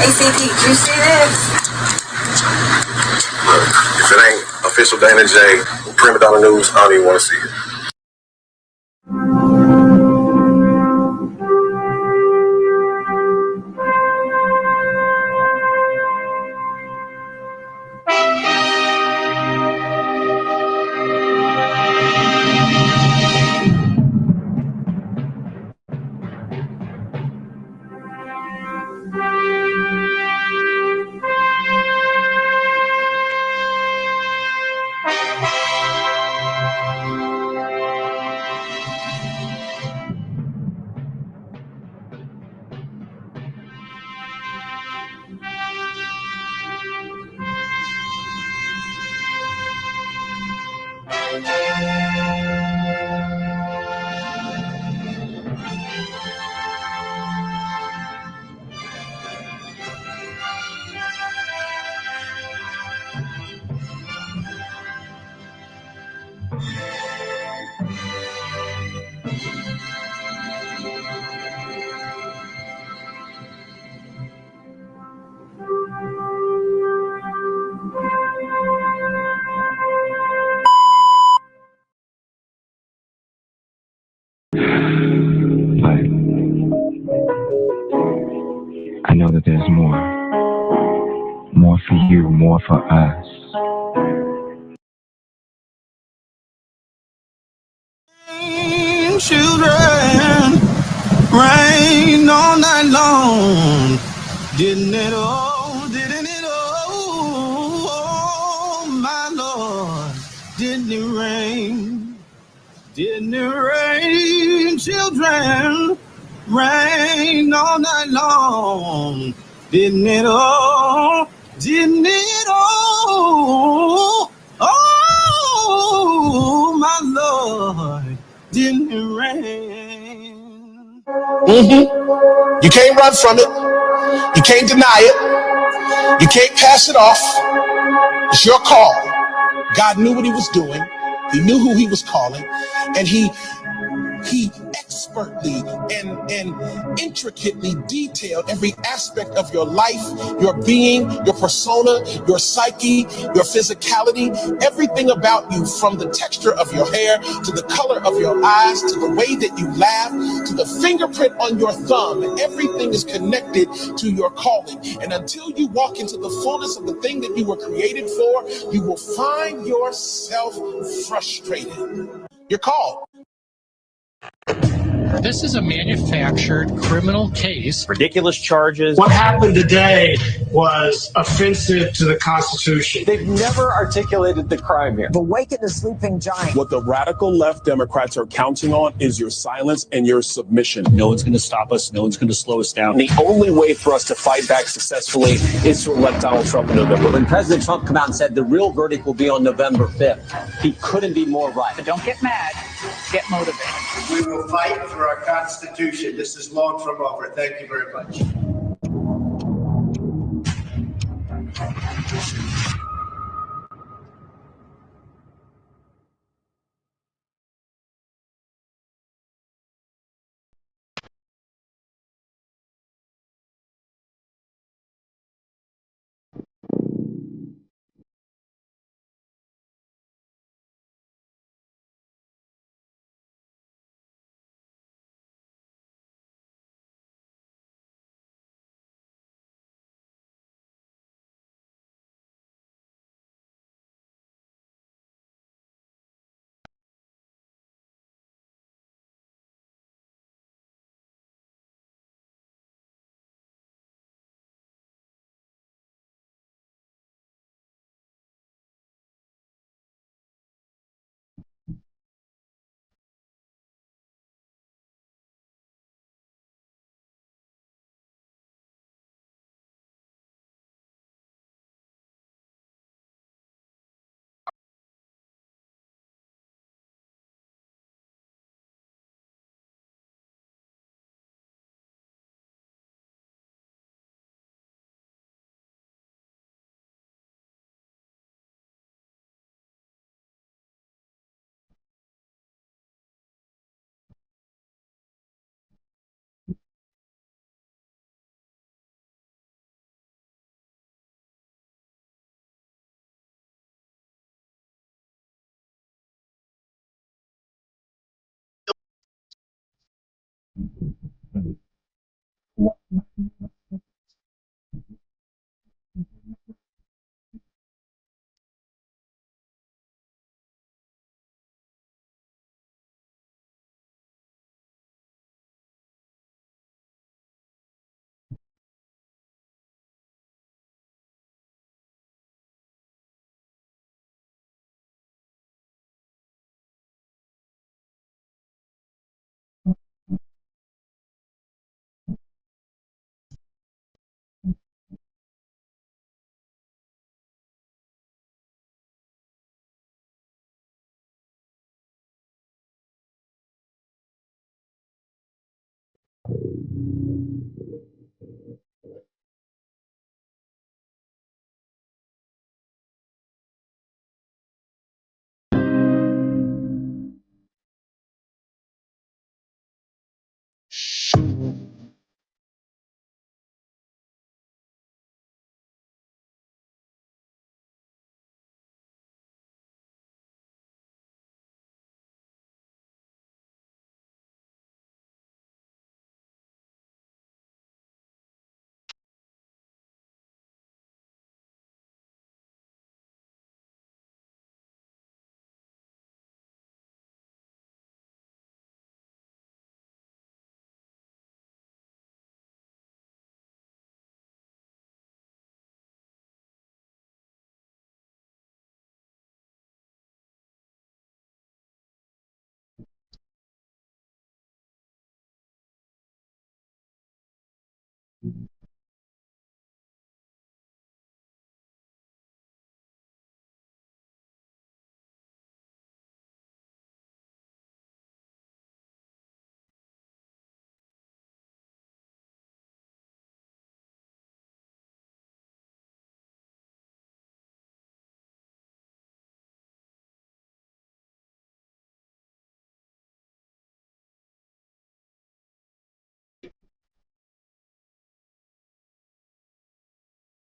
ACP, do you see this? Look, if it ain't official Dana J, print it on the news, I don't even want to see it. I know that there's more for you, more for us. Children, rain all night long. Didn't it all, didn't it all, oh my Lord, didn't it rain? Didn't it rain, children? Rain all night long. Didn't it all? Didn't it all? Oh, my Lord, didn't it rain? You can't run from it. You can't deny it. You can't pass it off. It's your call. God knew what he was doing. He knew who he was calling, and he expertly and intricately detailed every aspect of your life, your being, your persona, your psyche, your physicality, everything about you, from the texture of your hair to the color of your eyes to the way that you laugh to the fingerprint on your thumb. Everything is connected to your calling, and until you walk into the fullness of the thing that you were created for, you will find yourself frustrated. You're called. This is a manufactured criminal case. Ridiculous charges. What happened today was offensive to the Constitution. They've never articulated the crime here. Awaken the sleeping giant. What the radical left Democrats are counting on is your silence and your submission. No one's going to stop us. No one's going to slow us down. And the only way for us to fight back successfully is to elect Donald Trump in November. When President Trump came out and said the real verdict will be on November 5th, he couldn't be more right. But don't get mad. Get motivated. We will fight for our Constitution. This is long from over. Thank you very much.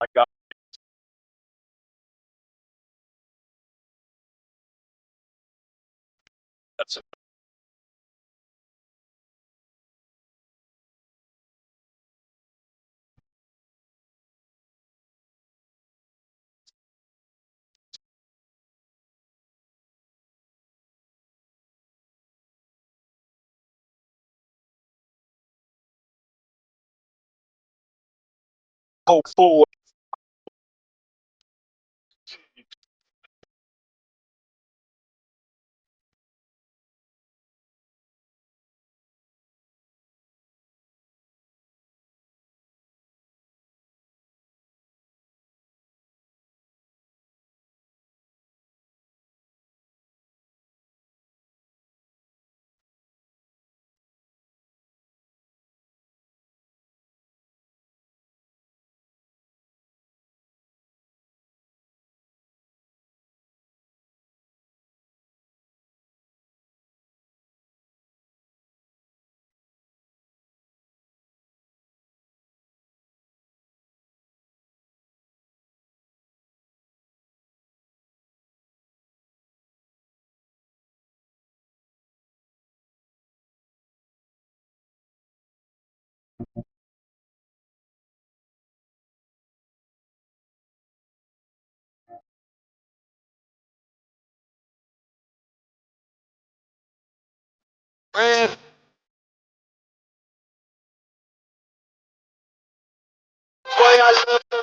I got that's it. Hopeful. Man, why I love them.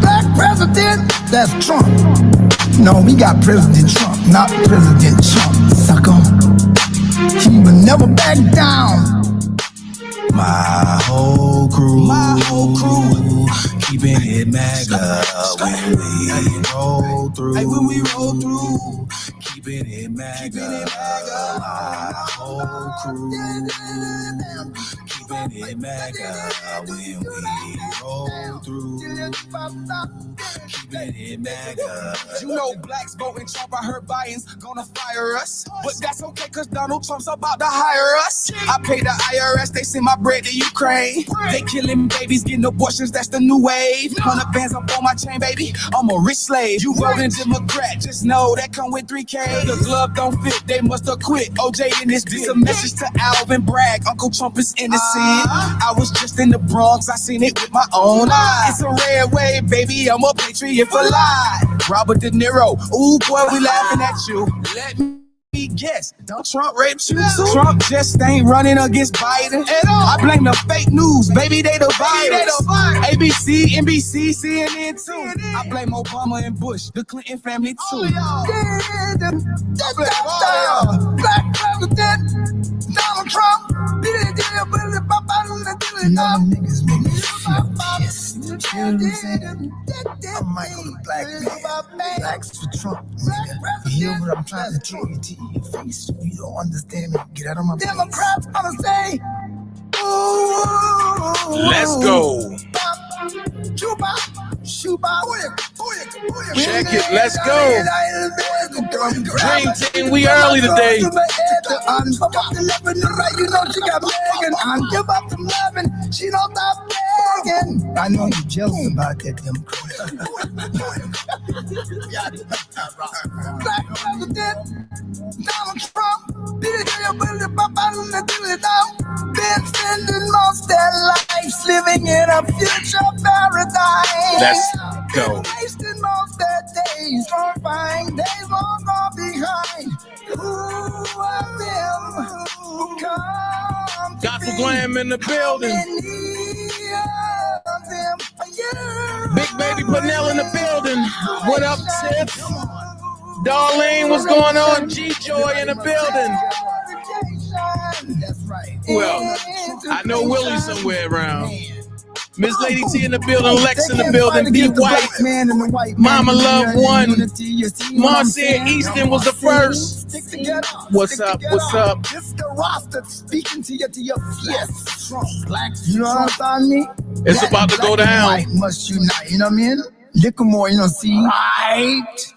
Black president, that's Trump. No, we got President Trump, not President Trump, sucker. He will never back down. My whole crew, keeping it MAGA when we roll through. Hey, when we roll through, keeping it MAGA. My whole crew, keeping it MAGA when we roll through. Keeping it MAGA. You know blacks voting Trump, I heard Biden's gonna fire us. But that's okay, cause Donald Trump's about to hire us. I pay the IRS, they send my bread to Ukraine. They killing babies, getting abortions, that's the new wave. 100 bands up on my chain, baby, I'm a rich slave. You voting Democrat, just know that come with 3K. The glove don't fit, they must have quit. OJ in this a message to Alvin Bragg, Uncle Trump is innocent. I was just in the Bronx, I seen it with my own eyes. It's a red wave, baby, I'm a patriot for life. Robert De Niro, ooh boy, we laughing at you. Let me guess, don't Trump rape you too? Trump just ain't running against Biden at all. I blame the fake news, baby, they the virus. ABC, NBC, CNN too. I blame Obama and Bush, the Clinton family too. Black president, Donald Trump. No niggas make me feel pissed. You know what I'm saying? I might go to black man. Blacks for Trump, nigga. You hear what I'm trying to tell you to your face? If you don't understand me, get out of my face. Democrats gonna say, ooh. Let's go. Check it, let's go. Dream team, we early today. She don't stop begging. I know you're jealous about that, Democrat. Black president, Donald Trump, been spending most their lives living in a future paradise. Let's go. Wasting most their days, gonna find days long gone behind. Who are them who come? Gospel Glam in the building. Big Baby Pernell in the building. What up, Tiff? Darlene, what's going on? G-Joy in the building. Well, I know Willie somewhere around. Miss Lady T in the building, Lex in the building, B White, Mama Love One, Marcia Easton was the first. What's up? What's up? It's the roster speaking to your yes. You know what I'm saying? It's about to go down. Must unite, you know what I mean? Liquor more, you know, see? Right.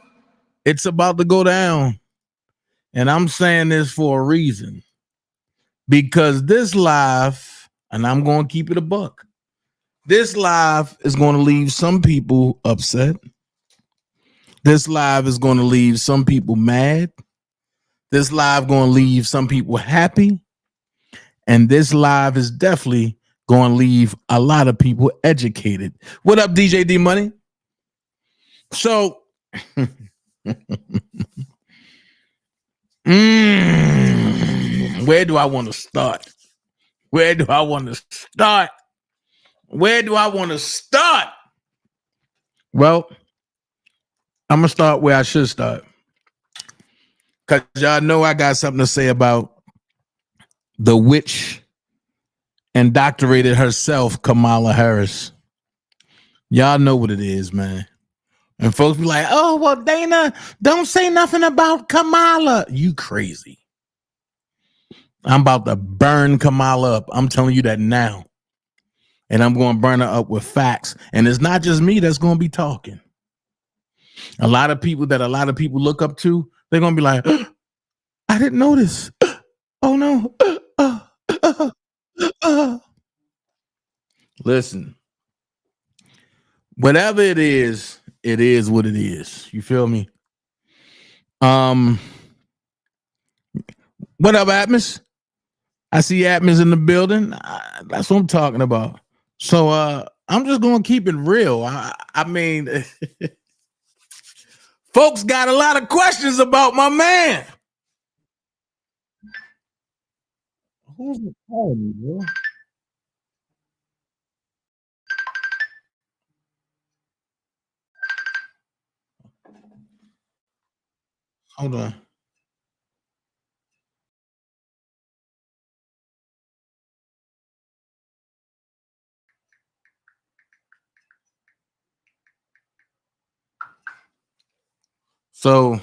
It's about to go down. And I'm saying this for a reason. Because this live, and I'm going to keep it a buck, this live is going to leave some people upset. This live is going to leave some people mad. This live going to leave some people happy. And this live is definitely going to leave a lot of people educated. What up, DJ D Money? So, where do I want to start? Where do I want to start? Where do I want to start? Well, I'm going to start where I should start. Because y'all know I got something to say about the witch indoctrinated herself, Kamala Harris. Y'all know what it is, man. And folks be like, oh, well, Dana, don't say nothing about Kamala. You crazy. I'm about to burn Kamala up. I'm telling you that now. And I'm going to burn her up with facts. And it's not just me that's going to be talking. A lot of people look up to, they're going to be like, I didn't notice. Oh, no. Listen, whatever it is what it is. You feel me? What up, Atmos? I see Atmos in the building. That's what I'm talking about. So I'm just going to keep it real. I mean, folks got a lot of questions about my man. Who's calling me, bro? Hold on. So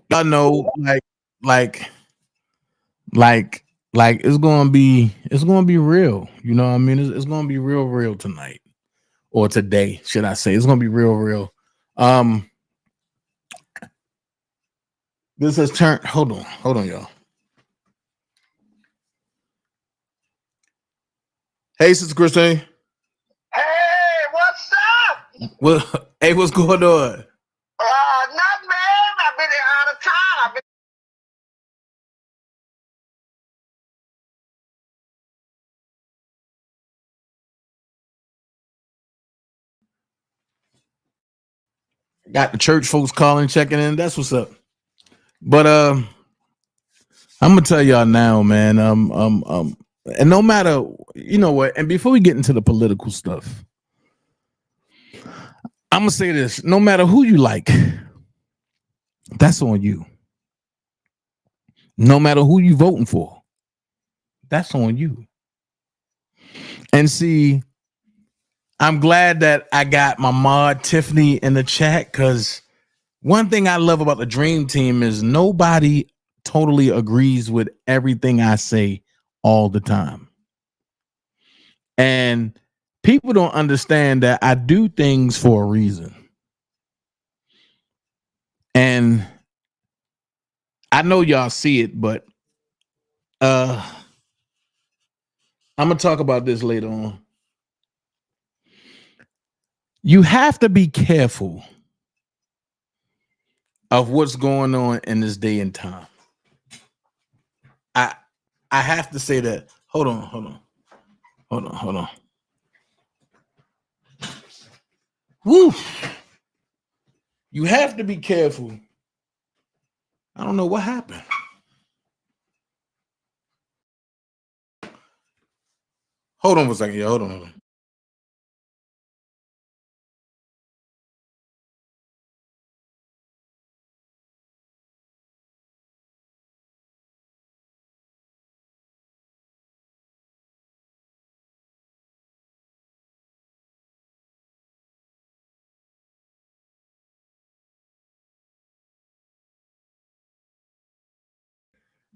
y'all know, like it's gonna be real. You know what I mean? It's gonna be real tonight or today, should I say? It's gonna be real. This has turned. Hold on, y'all. Hey, Sister Christine. Hey, what's up? Well, hey, what's going on? Not man. I've been out of town. Got the church folks calling, checking in. That's what's up. But I'm gonna tell y'all now, man. And no matter, you know what, and before we get into the political stuff, I'm gonna say this: no matter who you like, that's on you. No matter who you voting for, that's on you. And see, I'm glad that I got my mod Tiffany in the chat, because one thing I love about the Dream Team is nobody totally agrees with everything I say all the time. And people don't understand that I do things for a reason. And I know y'all see it, but I'm gonna talk about this later on. You have to be careful of what's going on in this day and time. I have to say that. Hold on. Woo! You have to be careful. I don't know what happened. Hold on for a second. Yeah, hold on.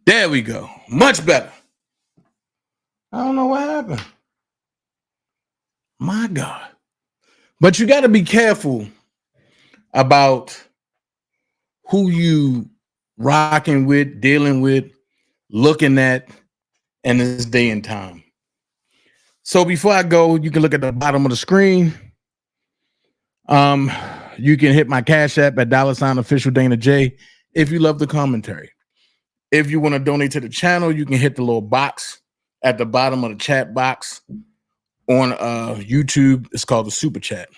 There we go. Much better. I don't know what happened. My God. But you got to be careful about who you rocking with, dealing with, looking at in this day and time. So before I go, you can look at the bottom of the screen. You can hit my Cash App at $OfficialDanaJay if you love the commentary. If you want to donate to the channel, you can hit the little box at the bottom of the chat box on YouTube. It's called the Super Chat.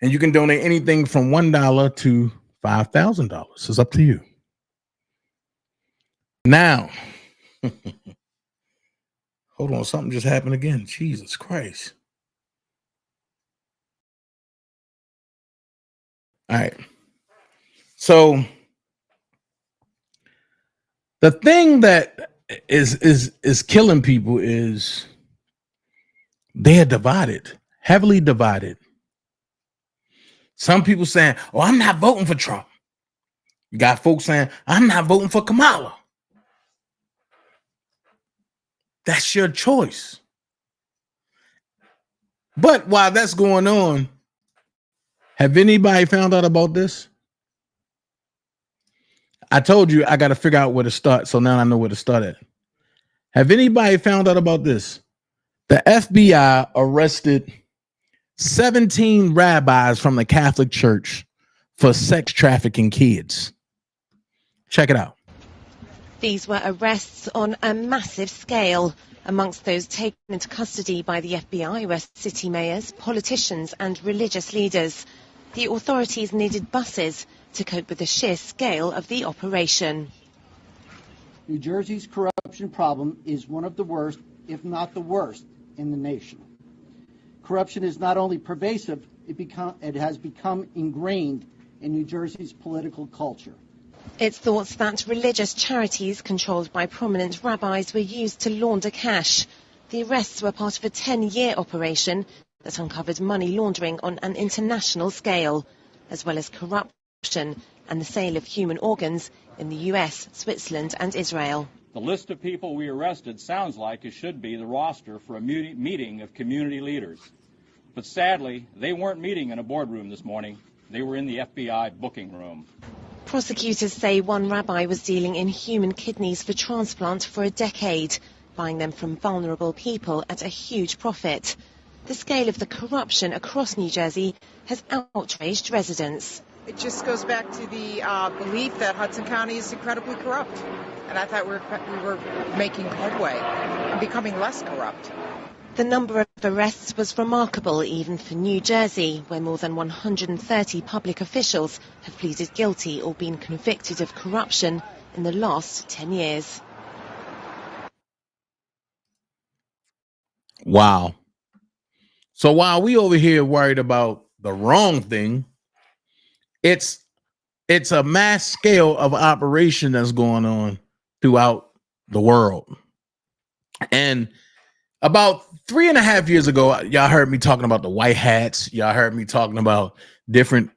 And you can donate anything from $1 to $5,000. It's up to you. Now, hold on, something just happened again. Jesus Christ. All right. So the thing that is killing people is they are divided, heavily divided. Some people saying, "Oh, I'm not voting for Trump." You got folks saying, "I'm not voting for Kamala." That's your choice. But while that's going on, have anybody found out about this? I told you I got to figure out where to start, so now I know where to start at. Have anybody found out about this? The FBI arrested 17 rabbis from the Catholic Church for sex trafficking kids. Check it out. These were arrests on a massive scale. Amongst those taken into custody by the FBI were city mayors, politicians and religious leaders. The authorities needed buses to cope with the sheer scale of the operation. New Jersey's corruption problem is one of the worst, if not the worst, in the nation. Corruption is not only pervasive, it has become ingrained in New Jersey's political culture. It's thought that religious charities controlled by prominent rabbis were used to launder cash. The arrests were part of a 10-year operation that uncovered money laundering on an international scale, as well as corruption and the sale of human organs in the US, Switzerland and Israel. The list of people we arrested sounds like it should be the roster for a meeting of community leaders. But sadly, they weren't meeting in a boardroom this morning. They were in the FBI booking room. Prosecutors say one rabbi was dealing in human kidneys for transplant for a decade, buying them from vulnerable people at a huge profit. The scale of the corruption across New Jersey has outraged residents. It just goes back to the belief that Hudson County is incredibly corrupt. And I thought we were making headway and becoming less corrupt. The number of arrests was remarkable even for New Jersey, where more than 130 public officials have pleaded guilty or been convicted of corruption in the last 10 years. Wow. So while we over here worried about the wrong thing, it's a mass scale of operation that's going on throughout the world. And about 3.5 years ago, y'all heard me talking about the white hats. Y'all heard me talking about different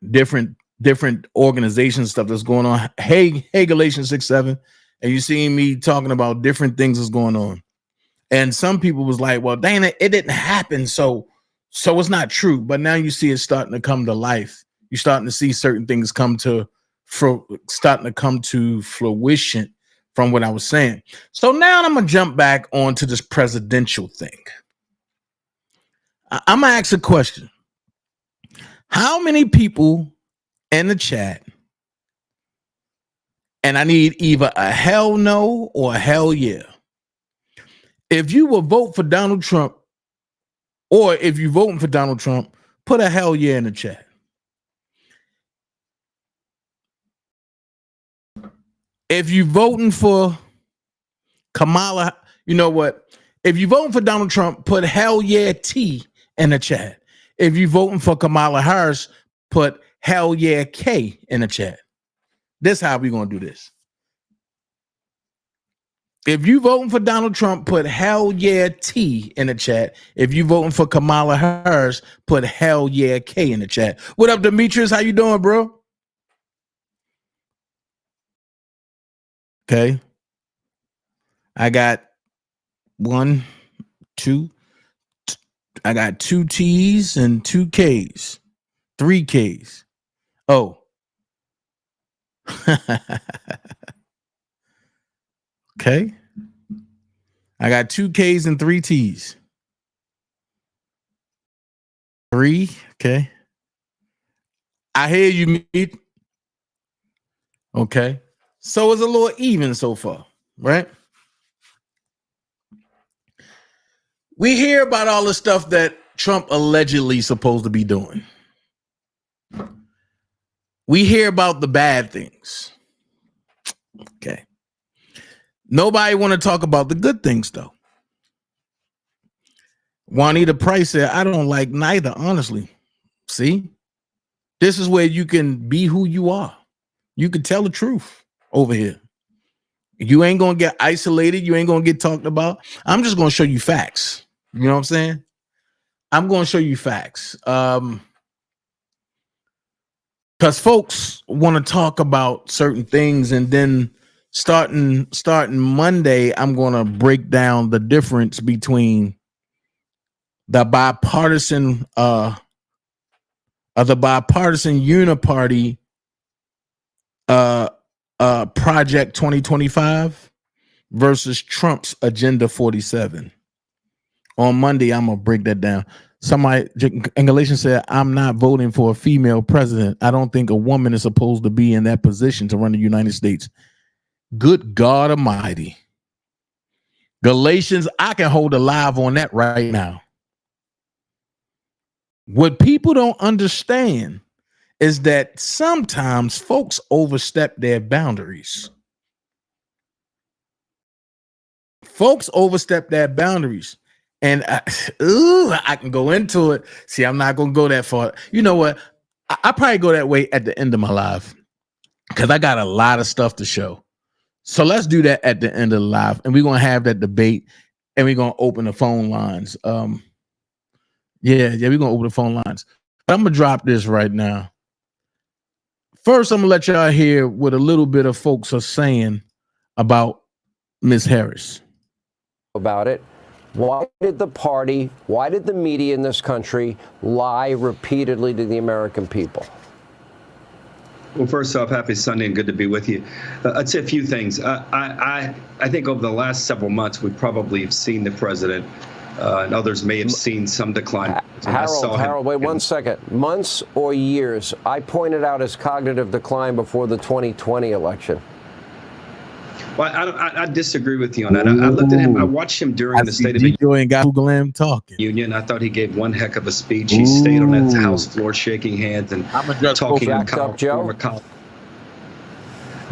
organizations, stuff that's going on. Hey, Galatians 6:7. And you seen me talking about different things that's going on. And some people was like, well, Dana, it didn't happen. So it's not true. But now you see it starting to come to life. You're starting to see certain things starting to come to fruition from what I was saying. So now I'm going to jump back onto this presidential thing. I'm going to ask a question. How many people in the chat, and I need either a hell no or a hell yeah, if you will vote for Donald Trump, or if you're voting for Donald Trump, put a hell yeah in the chat. If you're voting for Kamala, you know what? If you're voting for Donald Trump, put hell yeah T in the chat. If you're voting for Kamala Harris, put hell yeah K in the chat. This is how we're going to do this. If you voting for Donald Trump, put hell yeah T in the chat. If you voting for Kamala Harris, put hell yeah K in the chat. What up, Demetrius? How you doing, bro? Okay. I got 1, 2. I got 2 T's and 2 K's. 3 K's. Oh. Okay. I got 2 K's and 3 T's. 3. Okay. I hear you, Meat. Okay. So it's a little even so far, right? We hear about all the stuff that Trump allegedly supposed to be doing. We hear about the bad things. Okay. Nobody want to talk about the good things, though. Juanita Price said, I don't like neither, honestly. See? This is where you can be who you are. You can tell the truth over here. You ain't going to get isolated. You ain't going to get talked about. I'm just going to show you facts. You know what I'm saying? I'm going to show you facts. Because folks want to talk about certain things, and then starting Monday, I'm going to break down the difference between the bipartisan uniparty Project 2025 versus Trump's Agenda 47. On Monday, I'm gonna break that down. Somebody in Galatians said, I'm not voting for a female president. I don't think a woman is supposed to be in that position to run the United States. Good God Almighty. Galatians, I can hold a live on that right now. What people don't understand is that sometimes folks overstep their boundaries. Folks overstep their boundaries. And I can go into it. See, I'm not going to go that far. You know what? I probably go that way at the end of my live because I got a lot of stuff to show. So let's do that at the end of the live. And we're going to have that debate, and we're going to open the phone lines. We're going to open the phone lines. But I'm going to drop this right now. First, I'm going to let y'all hear what a little bit of folks are saying about Ms. Harris. About it. Why did the media in this country lie repeatedly to the American people? Well, first off, happy Sunday and good to be with you. I'd say a few things. I think over the last several months, we probably have seen the president, and others may have seen some decline. Harold, wait 1 second. Months or years? I pointed out his cognitive decline before the 2020 election. Well, I disagree with you on that. I looked at him. I watched him during the State of the Union. I thought he gave one heck of a speech. He stayed on that House floor shaking hands and talking in Kamala.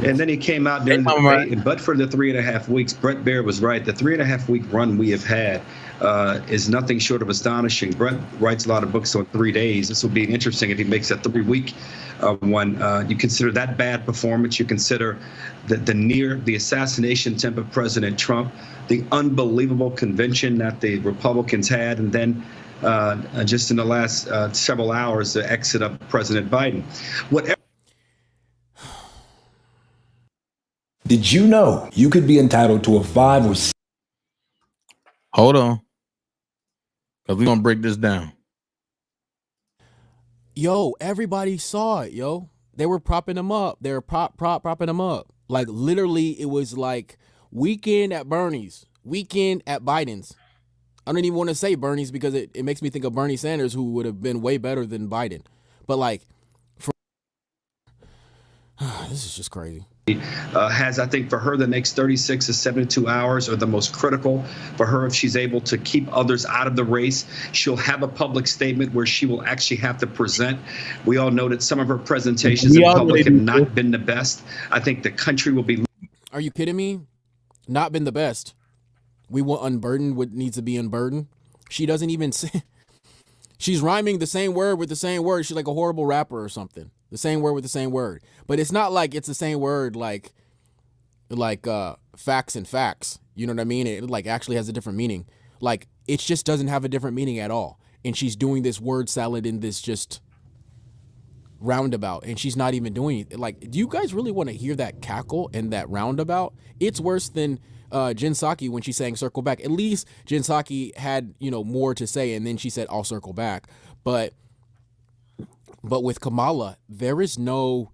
And then he came out during the debate. But for the 3.5 weeks, Brett Baer was right. The 3.5 week run we have had is nothing short of astonishing. Brett writes a lot of books on 3 days. This will be interesting if he makes a 3-week one. You consider that bad performance. You consider the assassination attempt of President Trump, the unbelievable convention that the Republicans had, and then just in the last several hours, the exit of President Biden. Whatever. Did you know you could be entitled to a 5 or 6? Hold on, because we're going to break this down. Yo, everybody saw it, yo. They were propping him up. They were propping him up. Like, literally, it was like weekend at Bernie's, weekend at Biden's. I don't even want to say Bernie's because it makes me think of Bernie Sanders, who would have been way better than Biden. But, like, this is just crazy. Has, I think, for her, the next 36 to 72 hours are the most critical for her. If she's able to keep others out of the race, she'll have a public statement where she will actually have to present. We all know that some of her presentations in public have not been the best. I think the country will be. Are you kidding me? Not been the best. We want unburdened what needs to be unburdened. She doesn't even say. She's rhyming the same word with the same word. She's like a horrible rapper or something. The same word with the same word. But it's not like it's the same word like facts and facts. You know what I mean? It like actually has a different meaning. Like it just doesn't have a different meaning at all. And she's doing this word salad in this just roundabout, and she's not even doing it. Like, do you guys really want to hear that cackle and that roundabout? It's worse than Jen Psaki when she sang "Circle Back." At least Jen Psaki had, you know, more to say, and then she said, "I'll circle back." But with Kamala, there is no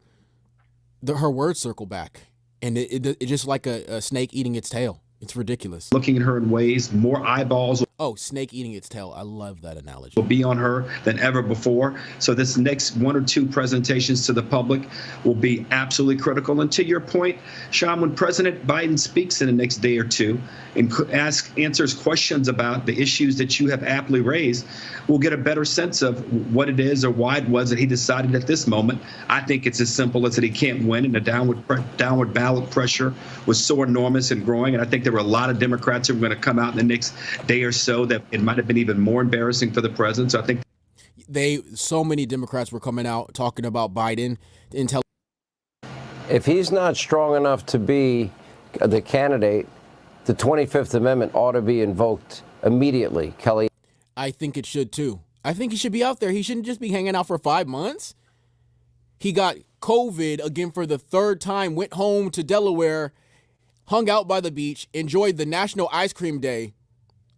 her words circle back, and it's just like a snake eating its tail. It's ridiculous. Looking at her in ways, more eyeballs. Oh, snake eating its tail. I love that analogy. Will be on her than ever before. So this next 1 or 2 presentations to the public will be absolutely critical. And to your point, Sean, when President Biden speaks in the next day or two and answers questions about the issues that you have aptly raised, we'll get a better sense of what it is or why it was that he decided at this moment. I think it's as simple as that he can't win, and the downward ballot pressure was so enormous and growing. And I think there were a lot of Democrats who were going to come out in the next day or so that it might have been even more embarrassing for the president. So I think so many Democrats were coming out talking about Biden until if he's not strong enough to be the candidate, the 25th Amendment ought to be invoked immediately. Kelly, I think it should too. I think he should be out there. He shouldn't just be hanging out for 5 months. He got COVID again for the 3rd time, went home to Delaware, hung out by the beach, enjoyed the National Ice Cream Day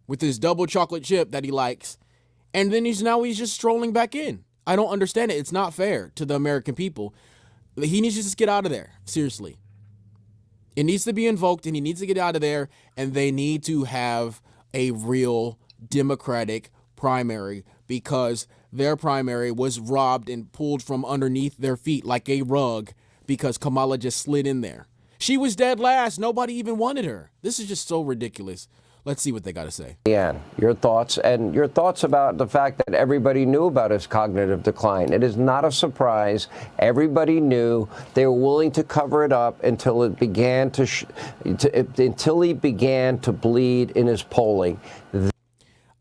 with his double chocolate chip that he likes, and then he's just strolling back in. I don't understand it. It's not fair to the American people. He needs to just get out of there. Seriously. It needs to be invoked, and he needs to get out of there, and they need to have a real Democratic primary, because their primary was robbed and pulled from underneath their feet like a rug because Kamala just slid in there. She was dead last. Nobody even wanted her. This is just so ridiculous. Let's see what they got to say. Leanne, your thoughts about the fact that everybody knew about his cognitive decline. It is not a surprise. Everybody knew. They were willing to cover it up until it began until he began to bleed in his polling.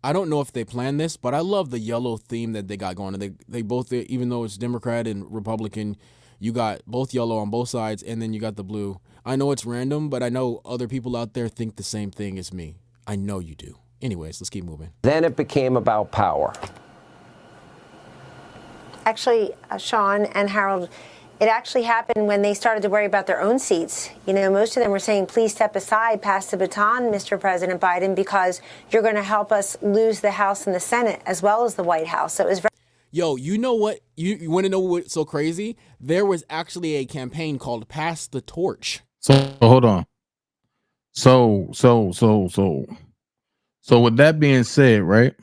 I don't know if they planned this, but I love the yellow theme that they got going. They both, even though it's Democrat and Republican, you got both yellow on both sides, and then you got the blue. I know it's random, but I know other people out there think the same thing as me. I know you do. Anyways, let's keep moving. Then it became about power. Actually, Sean and Harold, it actually happened when they started to worry about their own seats. You know, most of them were saying, please step aside, pass the baton, Mr. President Biden, because you're going to help us lose the House and the Senate as well as the White House. So it was very... Yo, you know what? You want to know what's so crazy? There was actually a campaign called Pass the Torch. So hold on. So with that being said, right?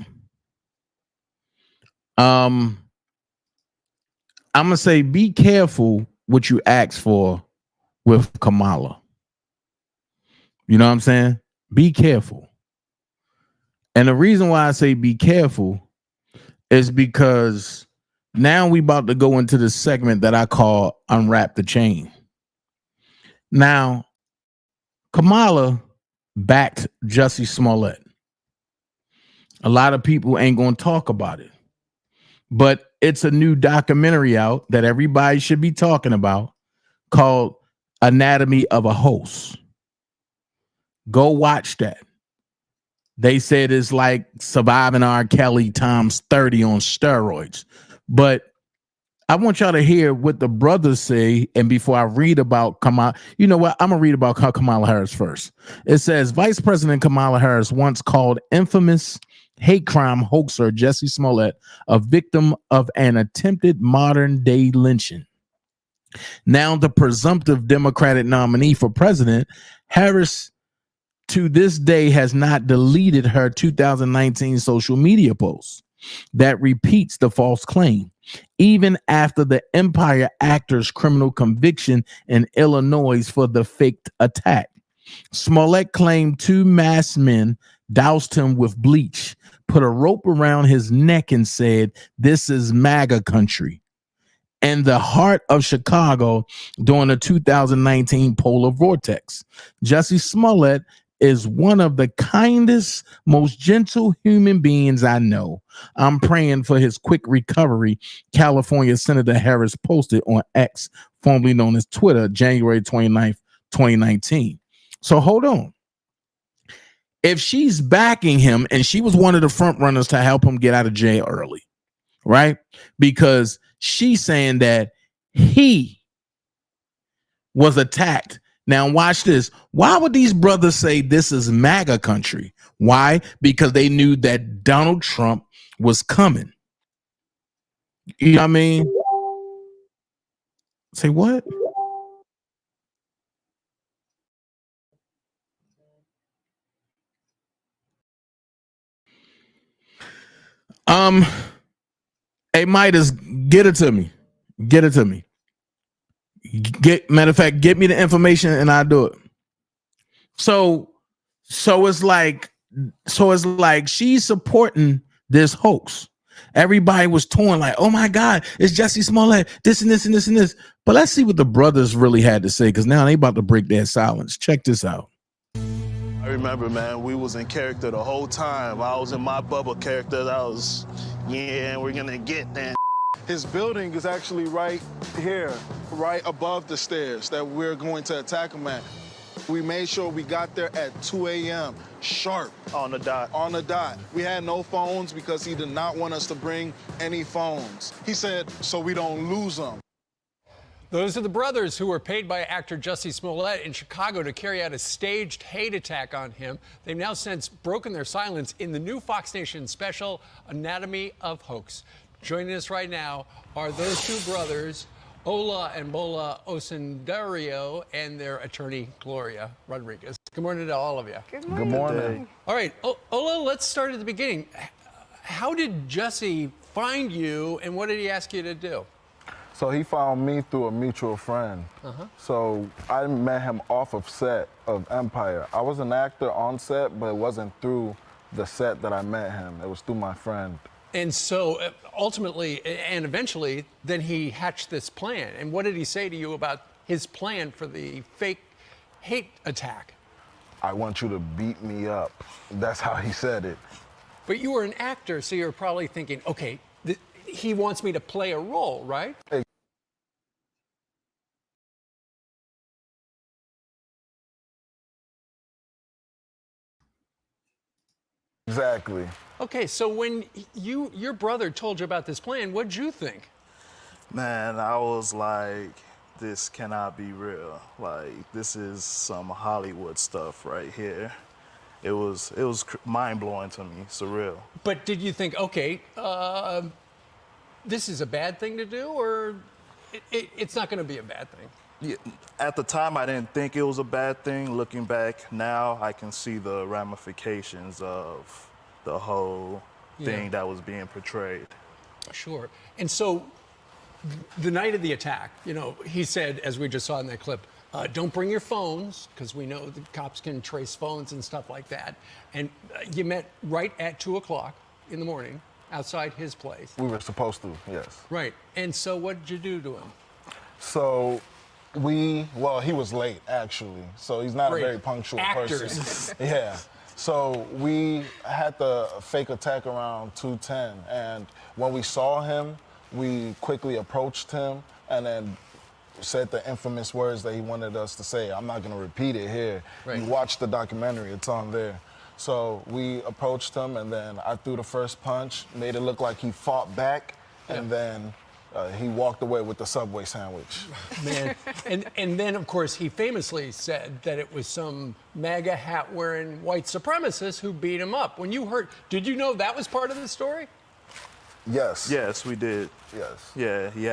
I'm gonna say be careful what you ask for with Kamala. You know what I'm saying? Be careful. And the reason why I say be careful is because now we about to go into the segment that I call Unwrap the Chain. Now, Kamala backed Jussie Smollett. A lot of people ain't going to talk about it, but it's a new documentary out that everybody should be talking about called Anatomy of a Hoax. Go watch that. They said it's like Surviving R. Kelly times 30 on steroids. But I want y'all to hear what the brothers say. And before I read about Kamala, you know what? I'm going to read about Kamala Harris first. It says Vice President Kamala Harris once called infamous hate crime hoaxer Jussie Smollett a victim of an attempted modern day lynching. Now the presumptive Democratic nominee for president, Harris to this day has not deleted her 2019 social media post that repeats the false claim, even after the Empire actor's criminal conviction in Illinois for the faked attack. Smollett claimed 2 masked men doused him with bleach, put a rope around his neck, and said, "This is MAGA country," in the heart of Chicago during the 2019 polar vortex. Jussie Smollett is one of the kindest, most gentle human beings I know. I'm praying for his quick recovery, California Senator Harris posted on X, formerly known as Twitter, January 29th, 2019. So hold on. If she's backing him, and she was one of the front runners to help him get out of jail early, right? Because She's saying that he was attacked. Now watch this. Why would these brothers say this is MAGA country? Why? Because they knew that Donald Trump was coming. You know what I mean? Say what? Hey, Midas, get it to me. Get it to me. Matter of fact, get me the information and I'll do it. So it's like she's supporting this hoax. Everybody was torn, like, oh my God, it's Jussie Smollett, this and this and this and this. But let's see what the brothers really had to say, because now they about to break their silence. Check this out. I remember, man, we was in character the whole time. I was in my bubble character. I was, yeah, we're gonna get that. His building is actually right here, right above the stairs that we're going to attack him at. We made sure we got there at 2 a.m. sharp. On the dot. On the dot. We had no phones because he did not want us to bring any phones. He said, so we don't lose them. Those are the brothers who were paid by actor Jussie Smollett in Chicago to carry out a staged hate attack on him. They've now since broken their silence in the new Fox Nation special, Anatomy of Hoax. Joining us right now are those two brothers, Ola and Bola Osundario, and their attorney, Gloria Rodriguez. Good morning to all of you. Good morning. Good morning. All right, Ola, let's start at the beginning. How did Jussie find you, and what did he ask you to do? So he found me through a mutual friend. So I met him off of set of Empire. I was an actor on set, but it wasn't through the set that I met him. It was through my friend. And so ultimately and eventually, then he hatched this plan. And what did he say to you about his plan for the fake hate attack? I want you to beat me up. That's how he said it. But you were an actor, so you're probably thinking, okay, he wants me to play a role, right? Exactly. Okay, so when your brother told you about this plan, what'd you think? Man, I was like, this cannot be real. Like, this is some Hollywood stuff right here. It was mind-blowing to me, surreal. But did you think, okay, this is a bad thing to do, or it's not going to be a bad thing? Yeah, at the time, I didn't think it was a bad thing. Looking back now, I can see the ramifications of the whole thing that was being portrayed. Sure. And so the night of the attack, you know, he said, as we just saw in that clip, don't bring your phones, because we know the cops can trace phones and stuff like that. And you met right at 2 o'clock in the morning outside his place. We were supposed to, yes. Right. And so what did you do to him? So he was late, actually. So he's not a very punctual person. Yeah. So we had the fake attack around 2:10. And when we saw him, we quickly approached him and then said the infamous words that he wanted us to say. I'm not going to repeat it here. Right. You watch the documentary, it's on there. So we approached him, and then I threw the first punch, made it look like he fought back, and then he walked away with the Subway sandwich. Man, and then, of course, he famously said that it was some MAGA hat-wearing white supremacist who beat him up. When you heard, did you know that was part of the story? Yes. Yes, we did. Yes. Yeah, he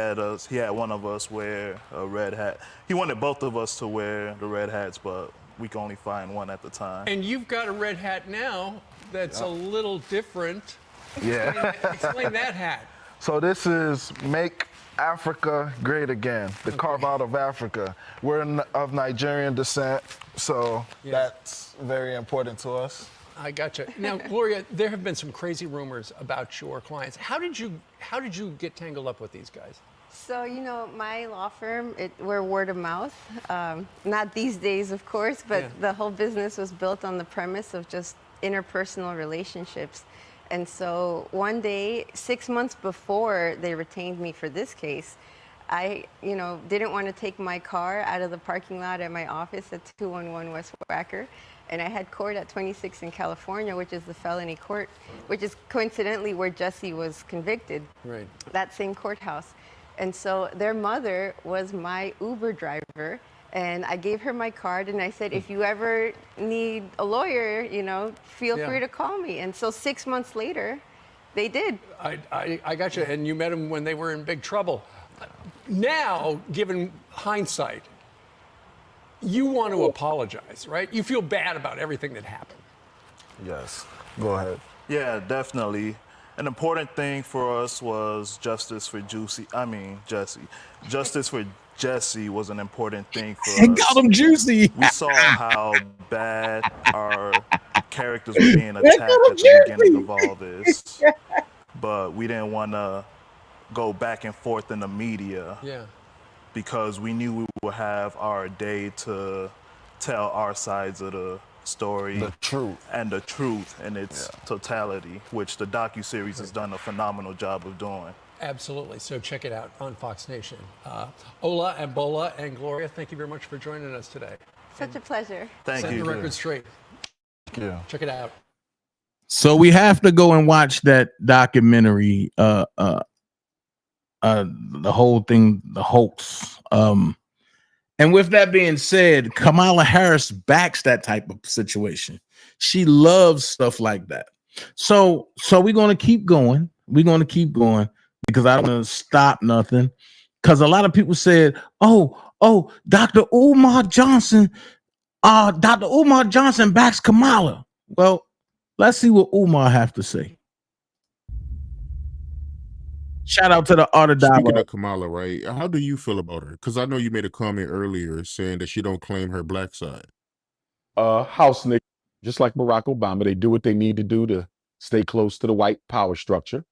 had one of us wear a red hat. He wanted both of us to wear the red hats, but we could only find one at the time. And you've got a red hat now that's a little different. Yeah. Explain that hat. So this is Make Africa Great Again, the carve out of Africa. We're of Nigerian descent, so that's very important to us. I gotcha. Now, Gloria, there have been some crazy rumors about your clients. How did you get tangled up with these guys? So, you know, my law firm, we're word of mouth. Not these days, of course, but the whole business was built on the premise of just interpersonal relationships. And so one day, 6 months before they retained me for this case, I, didn't want to take my car out of the parking lot at my office at 211 West Wacker. And I had court at 26 in California, which is the felony court, which is coincidentally where Jussie was convicted. Right. That same courthouse. And so their mother was my Uber driver. And I gave her my card and I said, if you ever need a lawyer, you know, feel free to call me. And so 6 months later, they did. I got you. And you met them when they were in big trouble. Now, given hindsight, you want to apologize, right? You feel bad about everything that happened. Yes. Go ahead. Yeah, definitely. An important thing for us was justice for Jussie. Justice for Jussie was an important thing for us. Call him Juicy. We saw how bad our characters were being attacked at the beginning of all this. But we didn't want to go back and forth in the media. Yeah. Because we knew we would have our day to tell our sides of the story. The truth. And the truth in its totality, which the docuseries has done a phenomenal job of doing. Absolutely. So check it out on Fox Nation. Ola and Bola and Gloria, thank you very much for joining us today. Such a pleasure. Thank Set you. the record straight. Thank you. Check it out. So we have to go and watch that documentary, the whole thing, the hoax. And with that being said, Kamala Harris backs that type of situation. She loves stuff like that. So we're going to keep going. We're going to keep going because I don't want to stop nothing. Because a lot of people said, oh, Dr. Umar Johnson backs Kamala. Well, let's see what Umar have to say. Shout out to the Art of Dialogue. Speaking of Kamala, right? How do you feel about her? Because I know you made a comment earlier saying that she don't claim her black side. House nigga, just like Barack Obama, they do what they need to do to stay close to the white power structure.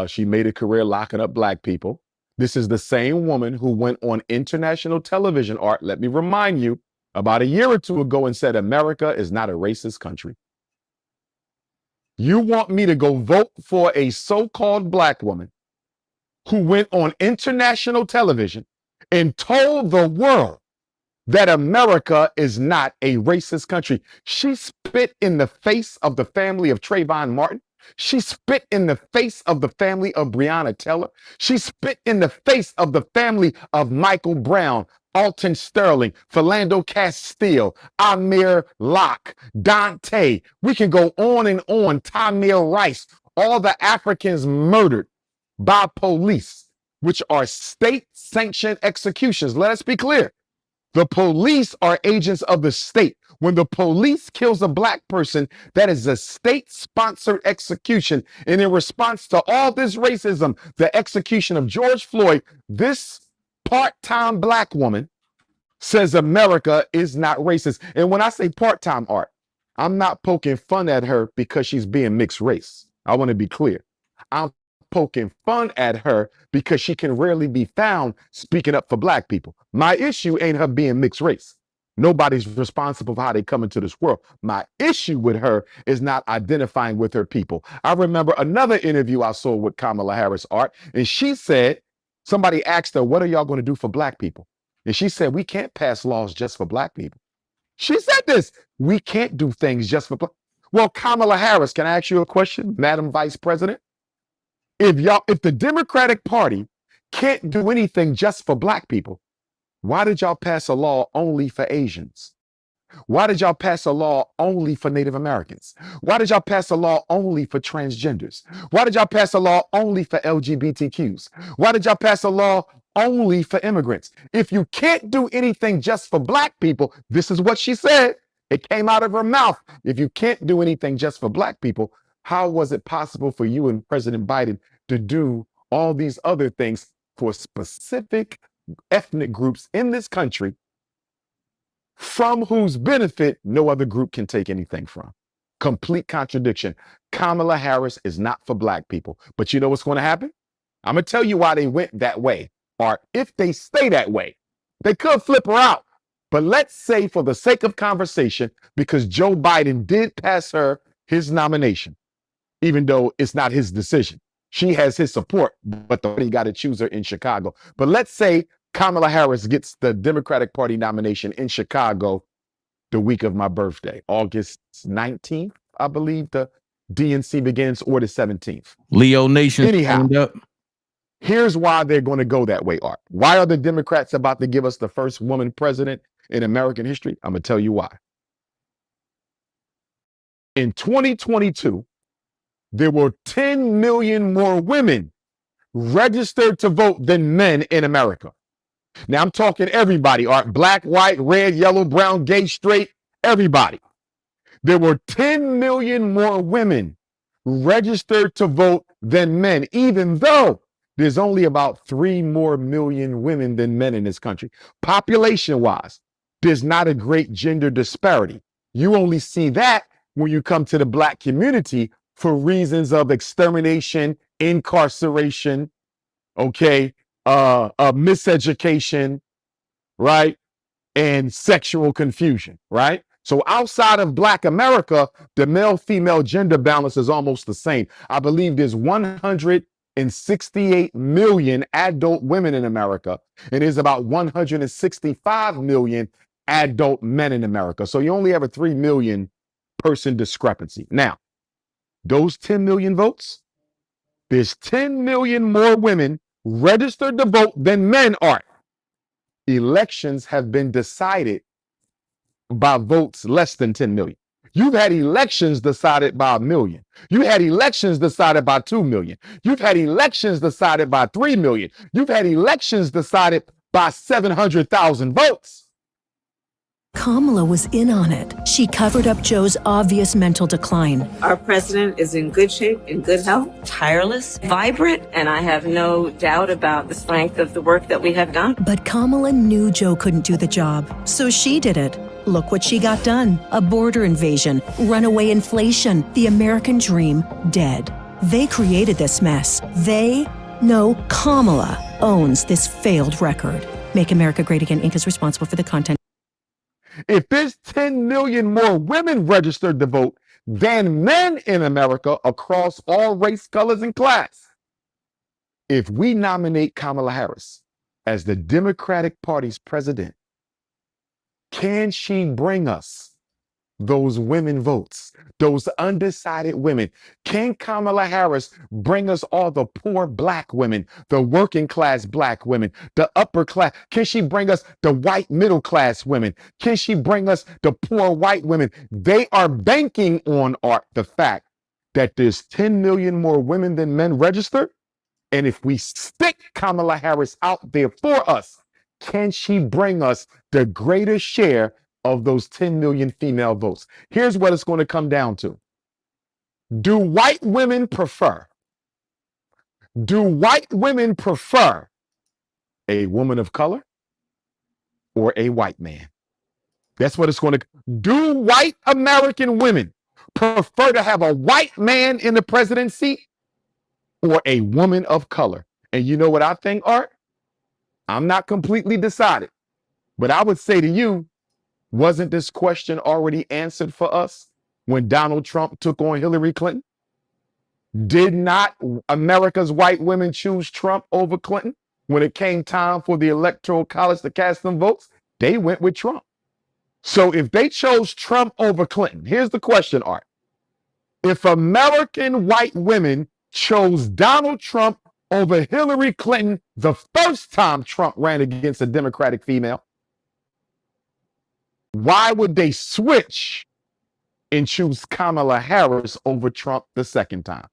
She made a career locking up black people. This is the same woman who went on international television, Art, let me remind you, about a year or two ago and said America is not a racist country. You want me to go vote for a so-called black woman who went on international television and told the world that America is not a racist country? She spit in the face of the family of Trayvon Martin. She spit in the face of the family of Breonna Taylor. She spit in the face of the family of Michael Brown, Alton Sterling, Philando Castile, Amir Locke, Dante. We can go on and on. Tamir Rice, all the Africans murdered by police, which are state-sanctioned executions. Let us be clear. The police are agents of the state. When the police kills a black person, that is a state-sponsored execution. And in response to all this racism, the execution of George Floyd, this part-time black woman says America is not racist. And when I say part-time, Art, I'm not poking fun at her because she's being mixed race. I want to be clear. I'm poking fun at her because she can rarely be found speaking up for black people. My issue ain't her being mixed race. Nobody's responsible for how they come into this world. My issue with her is not identifying with her people. I remember another interview I saw with Kamala Harris, Art, and she said, somebody asked her, what are y'all going to do for black people? And she said, we can't pass laws just for black people. She said this, we can't do things just for black. Well, Kamala Harris, can I ask you a question, Madam Vice President? If the Democratic Party can't do anything just for black people, why did y'all pass a law only for Asians? Why did y'all pass a law only for Native Americans? Why did y'all pass a law only for transgenders? Why did y'all pass a law only for LGBTQs? Why did y'all pass a law only for immigrants? If you can't do anything just for black people, this is what she said. It came out of her mouth. If you can't do anything just for black people, how was it possible for you and President Biden to do all these other things for specific ethnic groups in this country from whose benefit no other group can take anything from? Complete contradiction. Kamala Harris is not for black people. But you know what's going to happen? I'm going to tell you why they went that way. Or if they stay that way, they could flip her out. But let's say for the sake of conversation, because Joe Biden did pass her his nomination, even though it's not his decision. She has his support, but the party got to choose her in Chicago. But let's say Kamala Harris gets the Democratic Party nomination in Chicago the week of my birthday, August 19th, I believe the DNC begins, or the 17th. Leo Nation. Anyhow, Here's why they're going to go that way, Art. Why are the Democrats about to give us the first woman president in American history? I'm going to tell you why. In 2022, there were 10 million more women registered to vote than men in America. Now I'm talking everybody, Art. Black, white, red, yellow, brown, gay, straight, everybody. There were 10 million more women registered to vote than men, even though there's only about 3 more million women than men in this country. Population-wise, there's not a great gender disparity. You only see that when you come to the Black community for reasons of extermination, incarceration, okay, miseducation, right, and sexual confusion, right? So outside of Black America, the male-female gender balance is almost the same. I believe there's 168 million adult women in America, and there's about 165 million adult men in America. So you only have a 3 million person discrepancy. Now, those 10 million votes, there's 10 million more women registered to vote than men are. Elections have been decided by votes less than 10 million. You've had elections decided by 1 million. You had elections decided by 2 million. You've had elections decided by 3 million. You've had elections decided by 700,000 votes. Kamala was in on it. She covered up Joe's obvious mental decline. Our president is in good shape, in good health, tireless, vibrant, and I have no doubt about the strength of the work that we have done. But Kamala knew Joe couldn't do the job, so she did it. Look what she got done. A border invasion, runaway inflation, the American dream dead. They created this mess. Kamala owns this failed record. Make America Great Again, Inc. is responsible for the content. If there's 10 million more women registered to vote than men in America across all race, colors, and class, if we nominate Kamala Harris as the Democratic Party's president, can she bring us those women votes, those undecided women? Can Kamala Harris bring us all the poor Black women, the working class Black women, the upper class? Can she bring us the white middle class women? Can she bring us the poor white women? They are banking on, Art, the fact that there's 10 million more women than men registered. And if we stick Kamala Harris out there for us, can she bring us the greater share of those 10 million female votes? Here's what it's going to come down to. Do white women prefer a woman of color or a white man? That's what it's going to do. White American women prefer to have a white man in the presidency or a woman of color? And you know what I think, Art? I'm not completely decided, but I would say to you, wasn't this question already answered for us when Donald Trump took on Hillary Clinton? Did not America's white women choose Trump over Clinton? When it came time for the Electoral College to cast them votes, they went with Trump. So if they chose Trump over Clinton, here's the question, Art. If American white women chose Donald Trump over Hillary Clinton the first time Trump ran against a Democratic female, why would they switch and choose Kamala Harris over Trump the second time?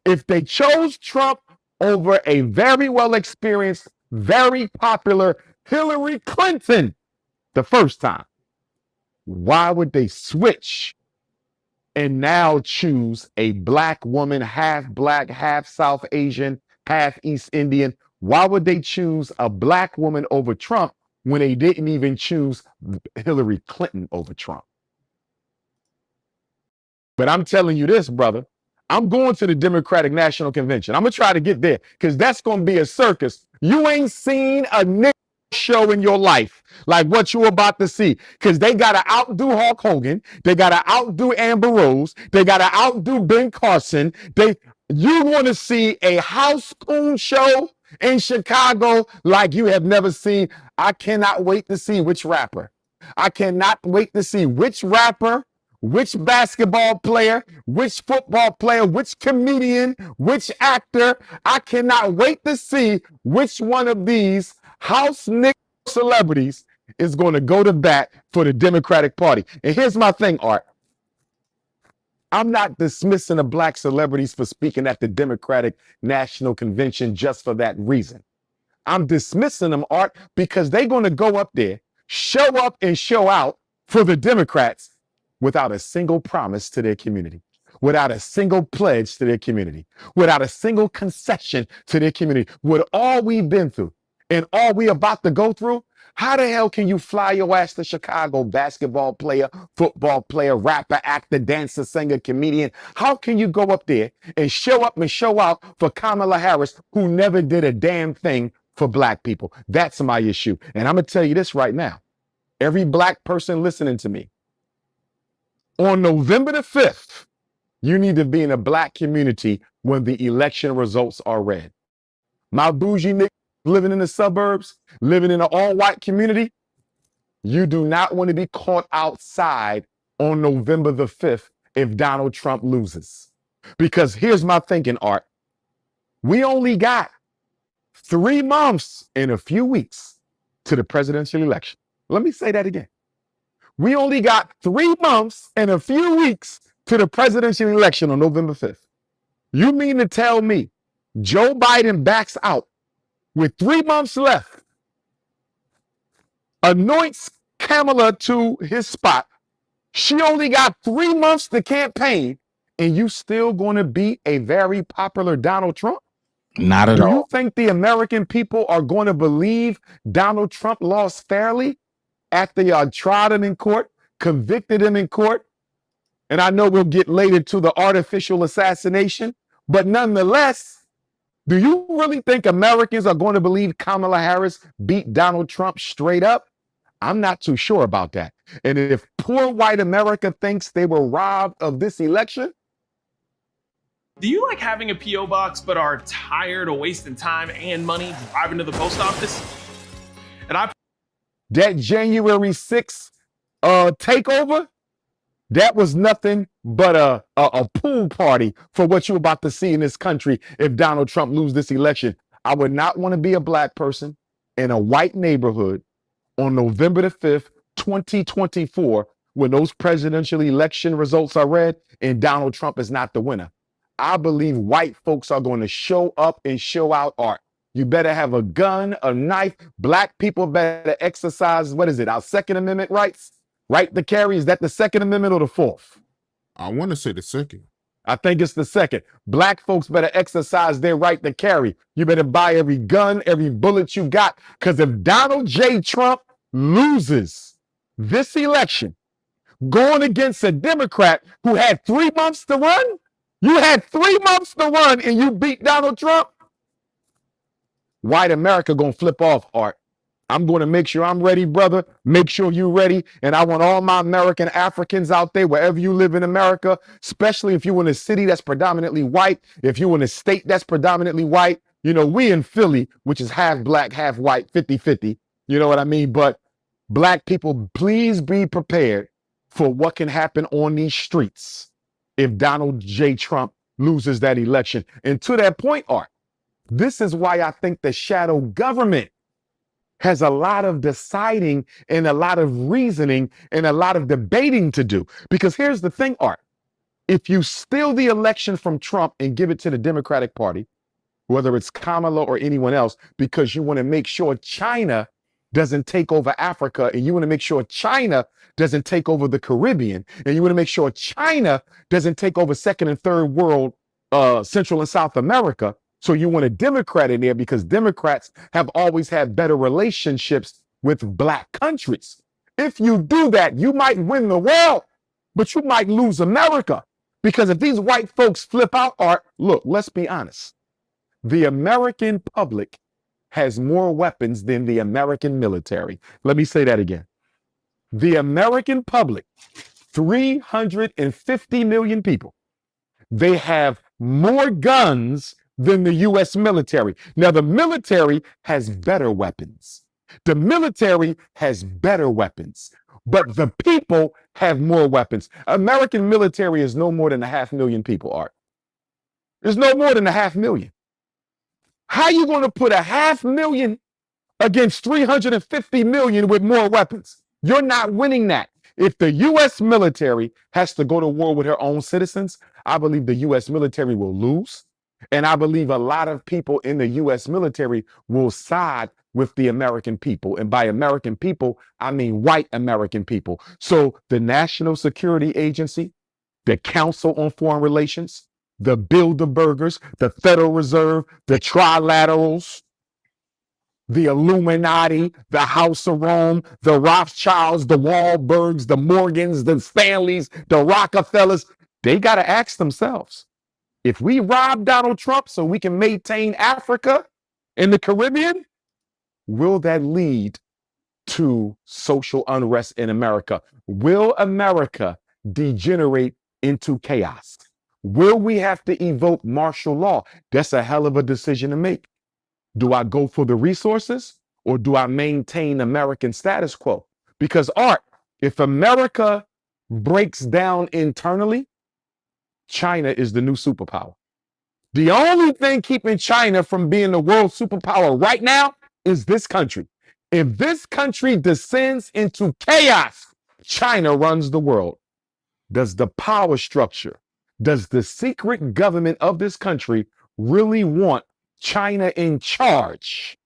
If they chose Trump over a very well experienced, very popular Hillary Clinton the first time, why would they switch and now choose a Black woman, half Black, half South Asian, half East Indian? Why would they choose a Black woman over Trump when they didn't even choose Hillary Clinton over Trump? But I'm telling you this, brother, I'm going to the Democratic National Convention. I'm going to try to get there because that's going to be a circus. You ain't seen a nigga show in your life like what you're about to see, because they got to outdo Hulk Hogan. They got to outdo Amber Rose. They got to outdo Ben Carson. You want to see a house coon show in Chicago like you have never seen. I cannot wait to see which rapper. I cannot wait to see which rapper which basketball player, which football player, which comedian, which actor. I cannot wait to see which one of these house Nick celebrities is going to go to bat for the Democratic Party. And here's my thing, Art. I'm not dismissing the black celebrities for speaking at the Democratic National Convention just for that reason. I'm dismissing them, Art, because they're going to go up there, show up and show out for the Democrats without a single promise to their community, without a single pledge to their community, without a single concession to their community. With all we've been through and all we about to go through, how the hell can you fly your ass to Chicago, basketball player, football player, rapper, actor, dancer, singer, comedian? How can you go up there and show up and show out for Kamala Harris, who never did a damn thing for black people? That's my issue. And I'm going to tell you this right now. Every black person listening to me, on November the 5th, you need to be in a black community when the election results are read. My bougie nigga living in the suburbs, living in an all-white community, you do not want to be caught outside on November the 5th if Donald Trump loses. Because here's my thinking, Art. We only got 3 months and a few weeks to the presidential election. Let me say that again. We only got 3 months and a few weeks to the presidential election on November 5th. You mean to tell me Joe Biden backs out with 3 months left, anoints Kamala to his spot? She only got 3 months to campaign, and you still going to beat a very popular Donald Trump? Not at all. Do you think the American people are going to believe Donald Trump lost fairly after y'all tried him in court, convicted him in court? And I know we'll get later to the artificial assassination, but nonetheless, do you really think Americans are going to believe Kamala Harris beat Donald Trump straight up? I'm not too sure about that. And if poor white America thinks they were robbed of this election, do you like having a P.O. box but are tired of wasting time and money driving to the post office? And that January 6th takeover, that was nothing but a pool party for what you're about to see in this country if Donald Trump loses this election. I would not want to be a black person in a white neighborhood on November the 5th, 2024, when those presidential election results are read and Donald Trump is not the winner. I believe white folks are going to show up and show out, Art. You better have a gun, a knife. Black people better exercise, what is it, our Second Amendment rights? Right to carry, is that the Second Amendment or the Fourth? I want to say the second. I think it's the second. Black folks better exercise their right to carry. You better buy every gun, every bullet you got, because if Donald J. Trump loses this election, going against a Democrat who had 3 months to run, you had 3 months to run and you beat Donald Trump, white America gonna flip off, Art. I'm going to make sure I'm ready, brother. Make sure you're ready. And I want all my American Africans out there, wherever you live in America, especially if you're in a city that's predominantly white, if you're in a state that's predominantly white. You know, we in Philly, which is half black, half white, 50-50. You know what I mean? But black people, please be prepared for what can happen on these streets if Donald J. Trump loses that election. And to that point, Art, this is why I think the shadow government has a lot of deciding and a lot of reasoning and a lot of debating to do. Because here's the thing, Art. If you steal the election from Trump and give it to the Democratic Party, whether it's Kamala or anyone else, because you want to make sure China doesn't take over Africa, and you want to make sure China doesn't take over the Caribbean, and you want to make sure China doesn't take over second and third world, Central and South America. So you want a Democrat in there because Democrats have always had better relationships with black countries. If you do that, you might win the world, but you might lose America. Because if these white folks flip out, Art, look, let's be honest. The American public has more weapons than the American military. Let me say that again. The American public, 350 million people, they have more guns than the U.S. military. Now, the military has better weapons. The military has better weapons. but the people have more weapons. American military is no more than 500,000 people, Art. There's no more than 500,000. How are you going to put 500,000 against 350 million with more weapons? You're not winning that. If the U.S. military has to go to war with her own citizens, I believe the U.S. military will lose. And I believe a lot of people in the U.S. military will side with the American people. And by American people, I mean white American people. So the National Security Agency, the Council on Foreign Relations, the Bilderbergers, the Federal Reserve, the Trilaterals, the Illuminati, the House of Rome, the Rothschilds, the Wahlbergs, the Morgans, the Stanleys, the Rockefellers, they got to ask themselves, if we rob Donald Trump so we can maintain Africa and the Caribbean, will that lead to social unrest in America? Will America degenerate into chaos? Will we have to evoke martial law? That's a hell of a decision to make. Do I go for the resources or do I maintain American status quo? Because Art, if America breaks down internally, China is the new superpower. The only thing keeping China from being the world superpower right now is this country. If this country descends into chaos, China runs the world. Does the power structure, does the secret government of this country really want China in charge?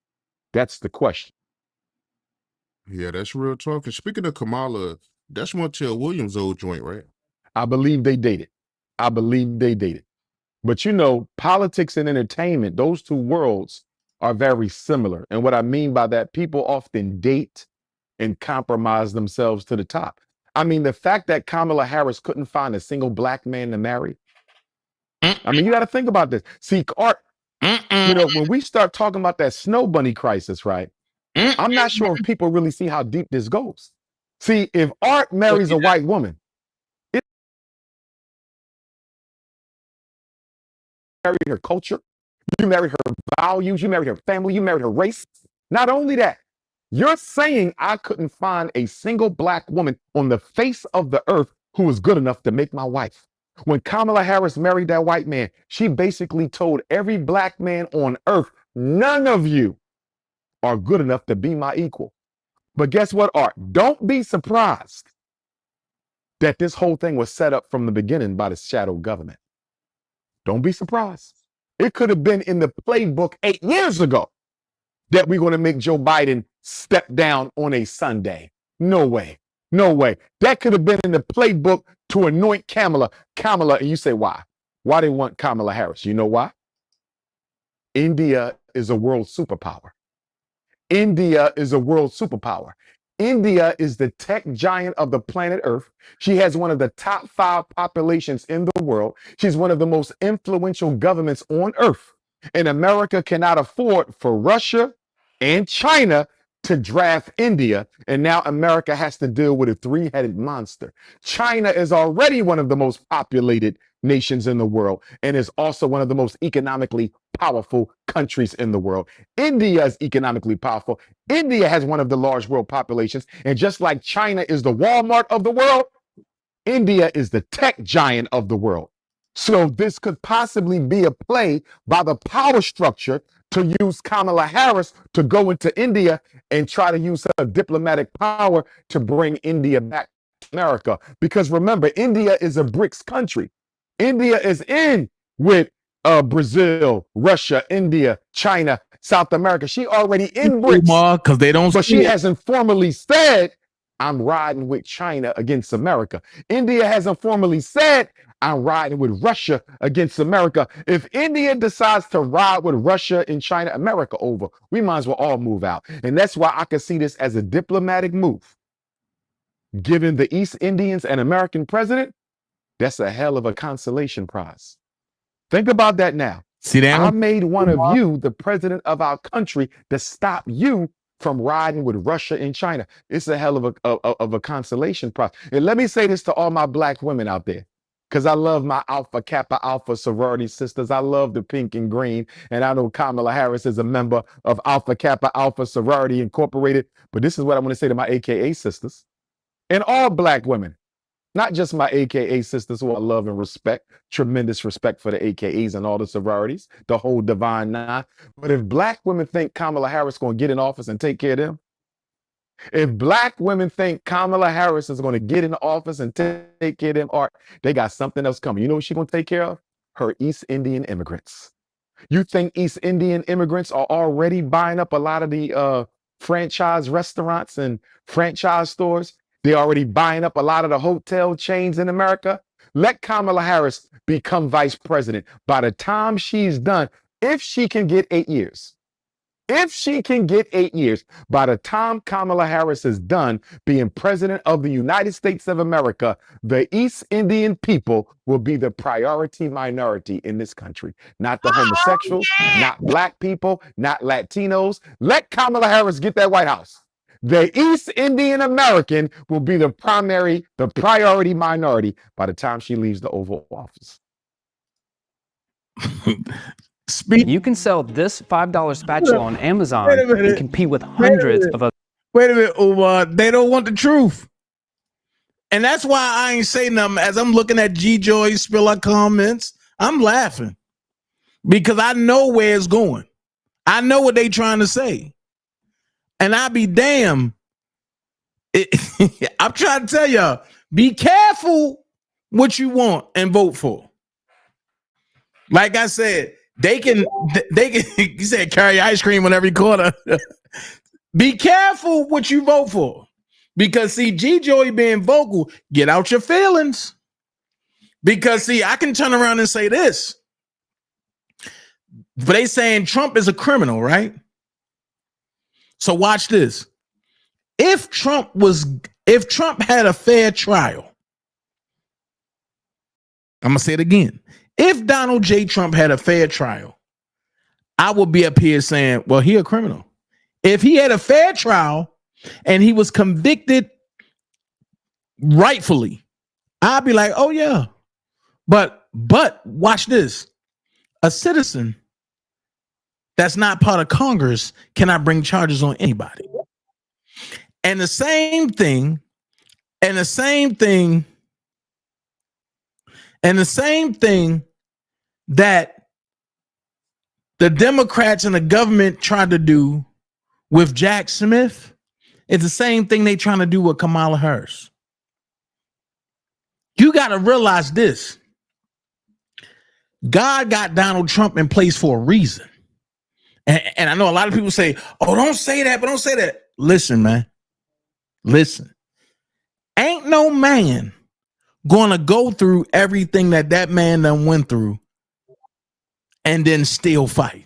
That's the question. Yeah, that's real talk. And speaking of Kamala, that's Montel Williams' old joint, right? I believe they dated. I believe they dated. But you know, politics and entertainment, those two worlds are very similar. And what I mean by that, people often date and compromise themselves to the top. I mean, the fact that Kamala Harris couldn't find a single black man to marry. I mean, you got to think about this. See, Art, you know, when we start talking about that snow bunny crisis, right? I'm not sure if people really see how deep this goes. See, if Art marries a white woman, you marry her culture, you marry her values, you marry her family, you marry her race. Not only that, you're saying I couldn't find a single black woman on the face of the earth who was good enough to make my wife. When Kamala Harris married that white man, she basically told every black man on earth, none of you are good enough to be my equal. But guess what, Art? Don't be surprised that this whole thing was set up from the beginning by the shadow government. Don't be surprised. It could have been in the playbook 8 years ago that we're going to make Joe Biden step down on a Sunday. No way. No way. That could have been in the playbook to anoint Kamala. And you say, why? Why they want Kamala Harris? You know why? India is a world superpower. India is a world superpower. India is the tech giant of the planet Earth. She has one of the top 5 populations in the world. She's one of the most influential governments on Earth. And America cannot afford for Russia and China to draft India. And now America has to deal with a 3-headed monster. China is already one of the most populated nations in the world and is also one of the most economically powerful countries in the world. India is economically powerful. India has one of the large world populations. And just like China is the Walmart of the world, India is the tech giant of the world. So this could possibly be a play by the power structure to use Kamala Harris to go into India and try to use her diplomatic power to bring India back to America. Because remember, India is a BRICS country. India is in with Brazil, Russia, India, China, South America. She already in BRICS. Because they don't. But she hasn't formally said, I'm riding with China against America. India hasn't formally said, I'm riding with Russia against America. If India decides to ride with Russia and China, America over, we might as well all move out. And that's why I can see this as a diplomatic move. Giving the East Indians an American president, that's a hell of a consolation prize. Think about that now. See that? I made one of you the president of our country to stop you from riding with Russia and China. It's a hell of a consolation prize. And let me say this to all my black women out there, because I love my Alpha Kappa Alpha sorority sisters. I love the pink and green. And I know Kamala Harris is a member of Alpha Kappa Alpha Sorority Incorporated. But this is what I want to say to my AKA sisters. and all black women, not just my AKA sisters who I love and respect, tremendous respect for the AKAs and all the sororities, the whole divine nine. But if black women think Kamala Harris going to get in office and take care of them, if black women think Kamala Harris is going to get in office and take care of them, or they got something else coming. You know what she's going to take care of? Her East Indian immigrants. You think East Indian immigrants are already buying up a lot of the franchise restaurants and franchise stores? They're already buying up a lot of the hotel chains in America. Let Kamala Harris become vice president. By the time she's done, if she can get 8 years, by the time Kamala Harris is done being president of the United States of America, the East Indian people will be the priority minority in this country. Not the homosexuals, not black people, not Latinos. Let Kamala Harris get that White House. The East Indian American will be the priority minority by the time she leaves the Oval Office. You can sell this $5 spatula on Amazon and compete with hundreds of other. Wait a minute, Umar. They don't want the truth. And that's why I ain't say nothing. As I'm looking at G-Joy spill our comments, I'm laughing. Because I know where it's going. I know what they trying to say. And I be damn. I'm trying to tell y'all, be careful what you want and vote for. Like I said, they can you said carry ice cream on every corner. Be careful what you vote for. Because see, G-Joy being vocal, get out your feelings. Because see, I can turn around and say this. But they saying Trump is a criminal, right? So watch this. If Trump had a fair trial, I'm gonna say it again. If Donald J. Trump had a fair trial, I would be up here saying, well, he a criminal. If he had a fair trial and he was convicted rightfully, I'd be like, oh yeah. But watch this. A citizen that's not part of Congress cannot bring charges on anybody. And the same thing that the Democrats and the government tried to do with Jack Smith is the same thing they trying to do with Kamala Harris. You got to realize this. God got Donald Trump in place for a reason. And I know a lot of people say, oh, don't say that, but don't say that. Listen, man. Listen. Ain't no man gonna go through everything that man done went through and then still fight.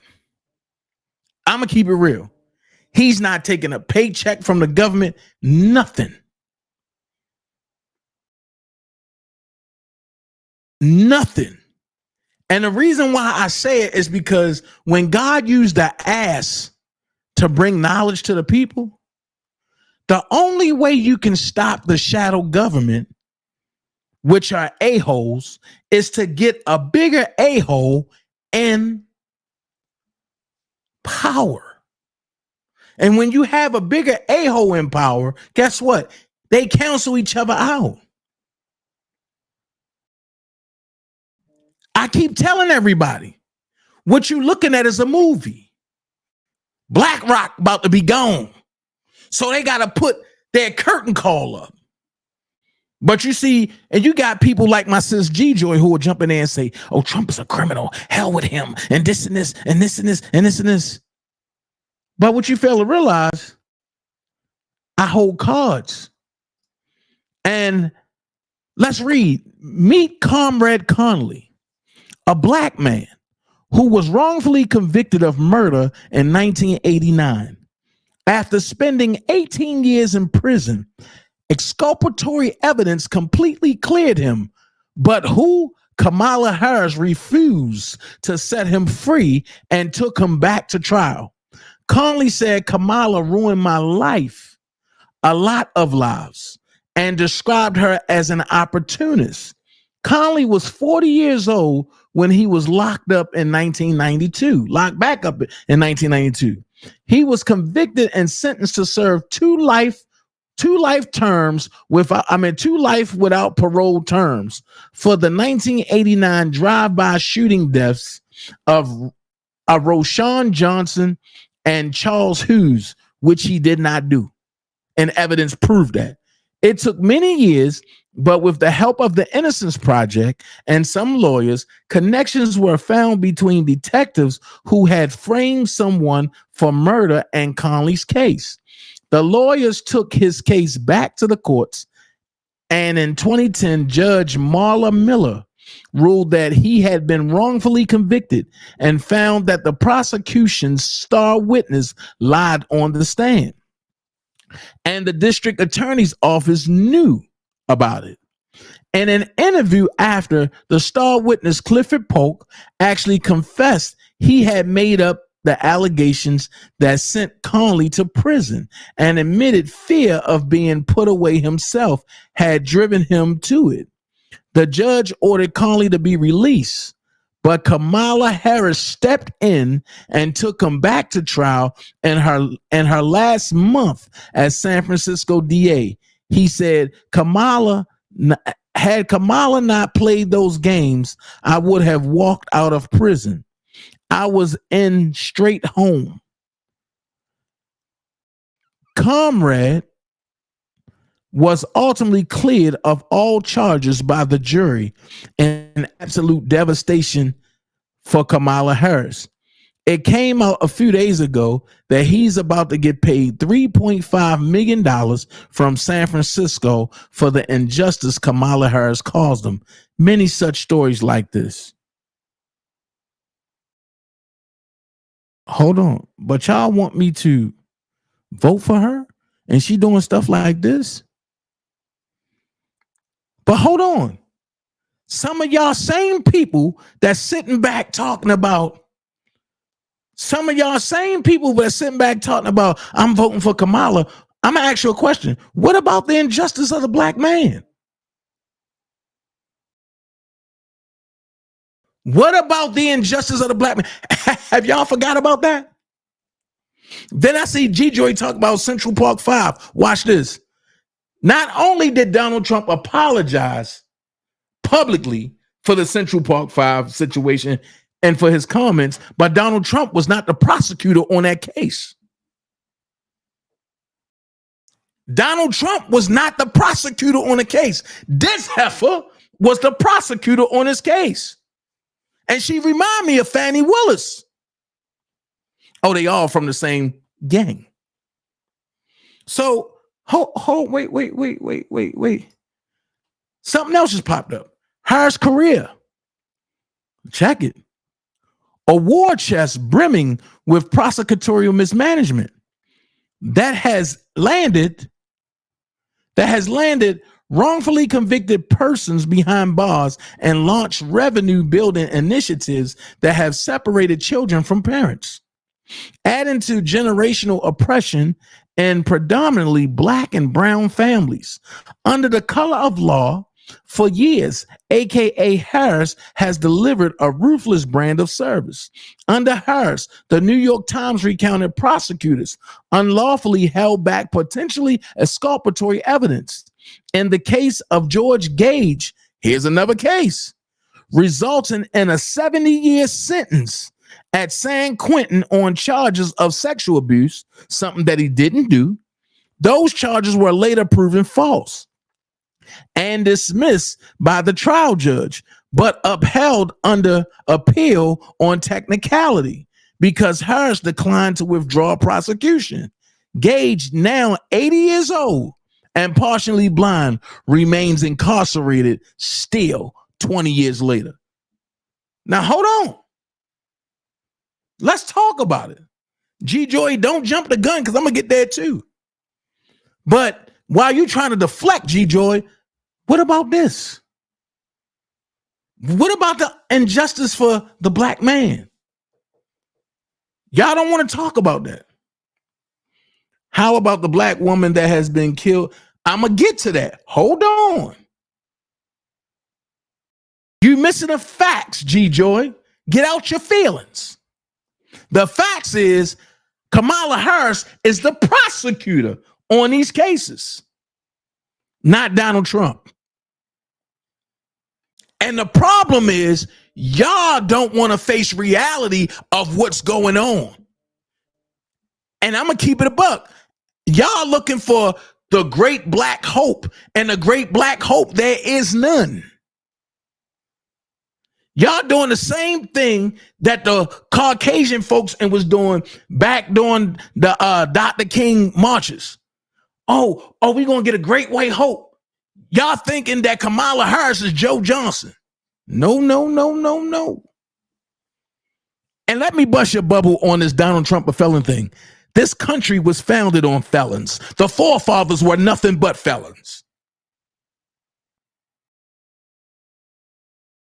I'm gonna keep it real. He's not taking a paycheck from the government, nothing. Nothing. And the reason why I say it is because when God used the ass to bring knowledge to the people, the only way you can stop the shadow government, which are a-holes, is to get a bigger a-hole in power. And when you have a bigger a-hole in power, guess what? They cancel each other out. I keep telling everybody, what you looking at is a movie. BlackRock about to be gone. So they got to put their curtain call up. But you see, and you got people like my sis G-Joy who will jump in there and say, oh, Trump is a criminal. Hell with him. And this and this and this and this and this and this. But what you fail to realize, I hold cards. And let's read. Meet Comrade Conley, a black man who was wrongfully convicted of murder in 1989. After spending 18 years in prison, exculpatory evidence completely cleared him, but who Kamala Harris refused to set him free and took him back to trial. Conley said, Kamala ruined my life, a lot of lives, and described her as an opportunist. Conley was 40 years old when he was locked up in 1992, locked back up in 1992. He was convicted and sentenced to serve 2 life 2 life terms without 2 life without parole terms for the 1989 drive-by shooting deaths of Roshan Johnson and Charles Hughes, which he did not do. And evidence proved that. It took many years, but with the help of the Innocence Project and some lawyers, connections were found between detectives who had framed someone for murder and Conley's case. The lawyers took his case back to the courts, and in 2010, Judge Marla Miller ruled that he had been wrongfully convicted and found that the prosecution's star witness lied on the stand. And the district attorney's office knew about it. In an interview after, the star witness Clifford Polk actually confessed he had made up the allegations that sent Conley to prison and admitted fear of being put away himself had driven him to it. The judge ordered Conley to be released, but Kamala Harris stepped in and took him back to trial in her last month as San Francisco DA. He said, had Kamala not played those games, I would have walked out of prison. I was in straight home. Comrade was ultimately cleared of all charges by the jury in absolute devastation for Kamala Harris. It came out a few days ago that he's about to get paid $3.5 million from San Francisco for the injustice Kamala Harris caused him. Many such stories like this. Hold on, but y'all want me to vote for her and she doing stuff like this? But hold on. Some of y'all same people that's sitting back talking about, I'm voting for Kamala. I'm gonna ask you a question. What about the injustice of the black man? What about the injustice of the black man? Have y'all forgot about that? Then I see G-Joy talk about Central Park 5. Watch this. Not only did Donald Trump apologize publicly for the Central Park 5 situation and for his comments, but Donald Trump was not the prosecutor on that case. Donald Trump was not the prosecutor on the case. This heifer was the prosecutor on his case. And she reminded me of Fannie Willis. Oh, they all from the same gang. So, wait. Something else just popped up. Harris' career. Check it. A war chest brimming with prosecutorial mismanagement that has landed wrongfully convicted persons behind bars and launched revenue building initiatives that have separated children from parents, adding to generational oppression in predominantly black and brown families. Under the color of law, for years, AKA Harris has delivered a ruthless brand of service. Under Harris, the New York Times recounted prosecutors unlawfully held back potentially exculpatory evidence. In the case of George Gage, here's another case, resulting in a 70-year sentence at San Quentin on charges of sexual abuse, something that he didn't do. Those charges were later proven false and dismissed by the trial judge, but upheld under appeal on technicality because Harris declined to withdraw prosecution. Gage, now 80 years old and partially blind, remains incarcerated still 20 years later. Now, hold on. Let's talk about it. G-Joy, don't jump the gun because I'm going to get there too. But while you're trying to deflect, G-Joy, what about this? What about the injustice for the black man? Y'all don't want to talk about that. How about the black woman that has been killed? I'm going to get to that. Hold on. You missing the facts, G-Joy. Get out your feelings. The facts is Kamala Harris is the prosecutor on these cases. not Donald Trump. And the problem is, y'all don't want to face reality of what's going on. And I'm going to keep it a buck. Y'all looking for the great black hope, and the great black hope, there is none. Y'all doing the same thing that the Caucasian folks and was doing back during the Dr. King marches. Oh, we going to get a great white hope. Y'all thinking that Kamala Harris is Joe Johnson. No. And let me bust your bubble on this Donald Trump a felon thing. This country was founded on felons. The forefathers were nothing but felons.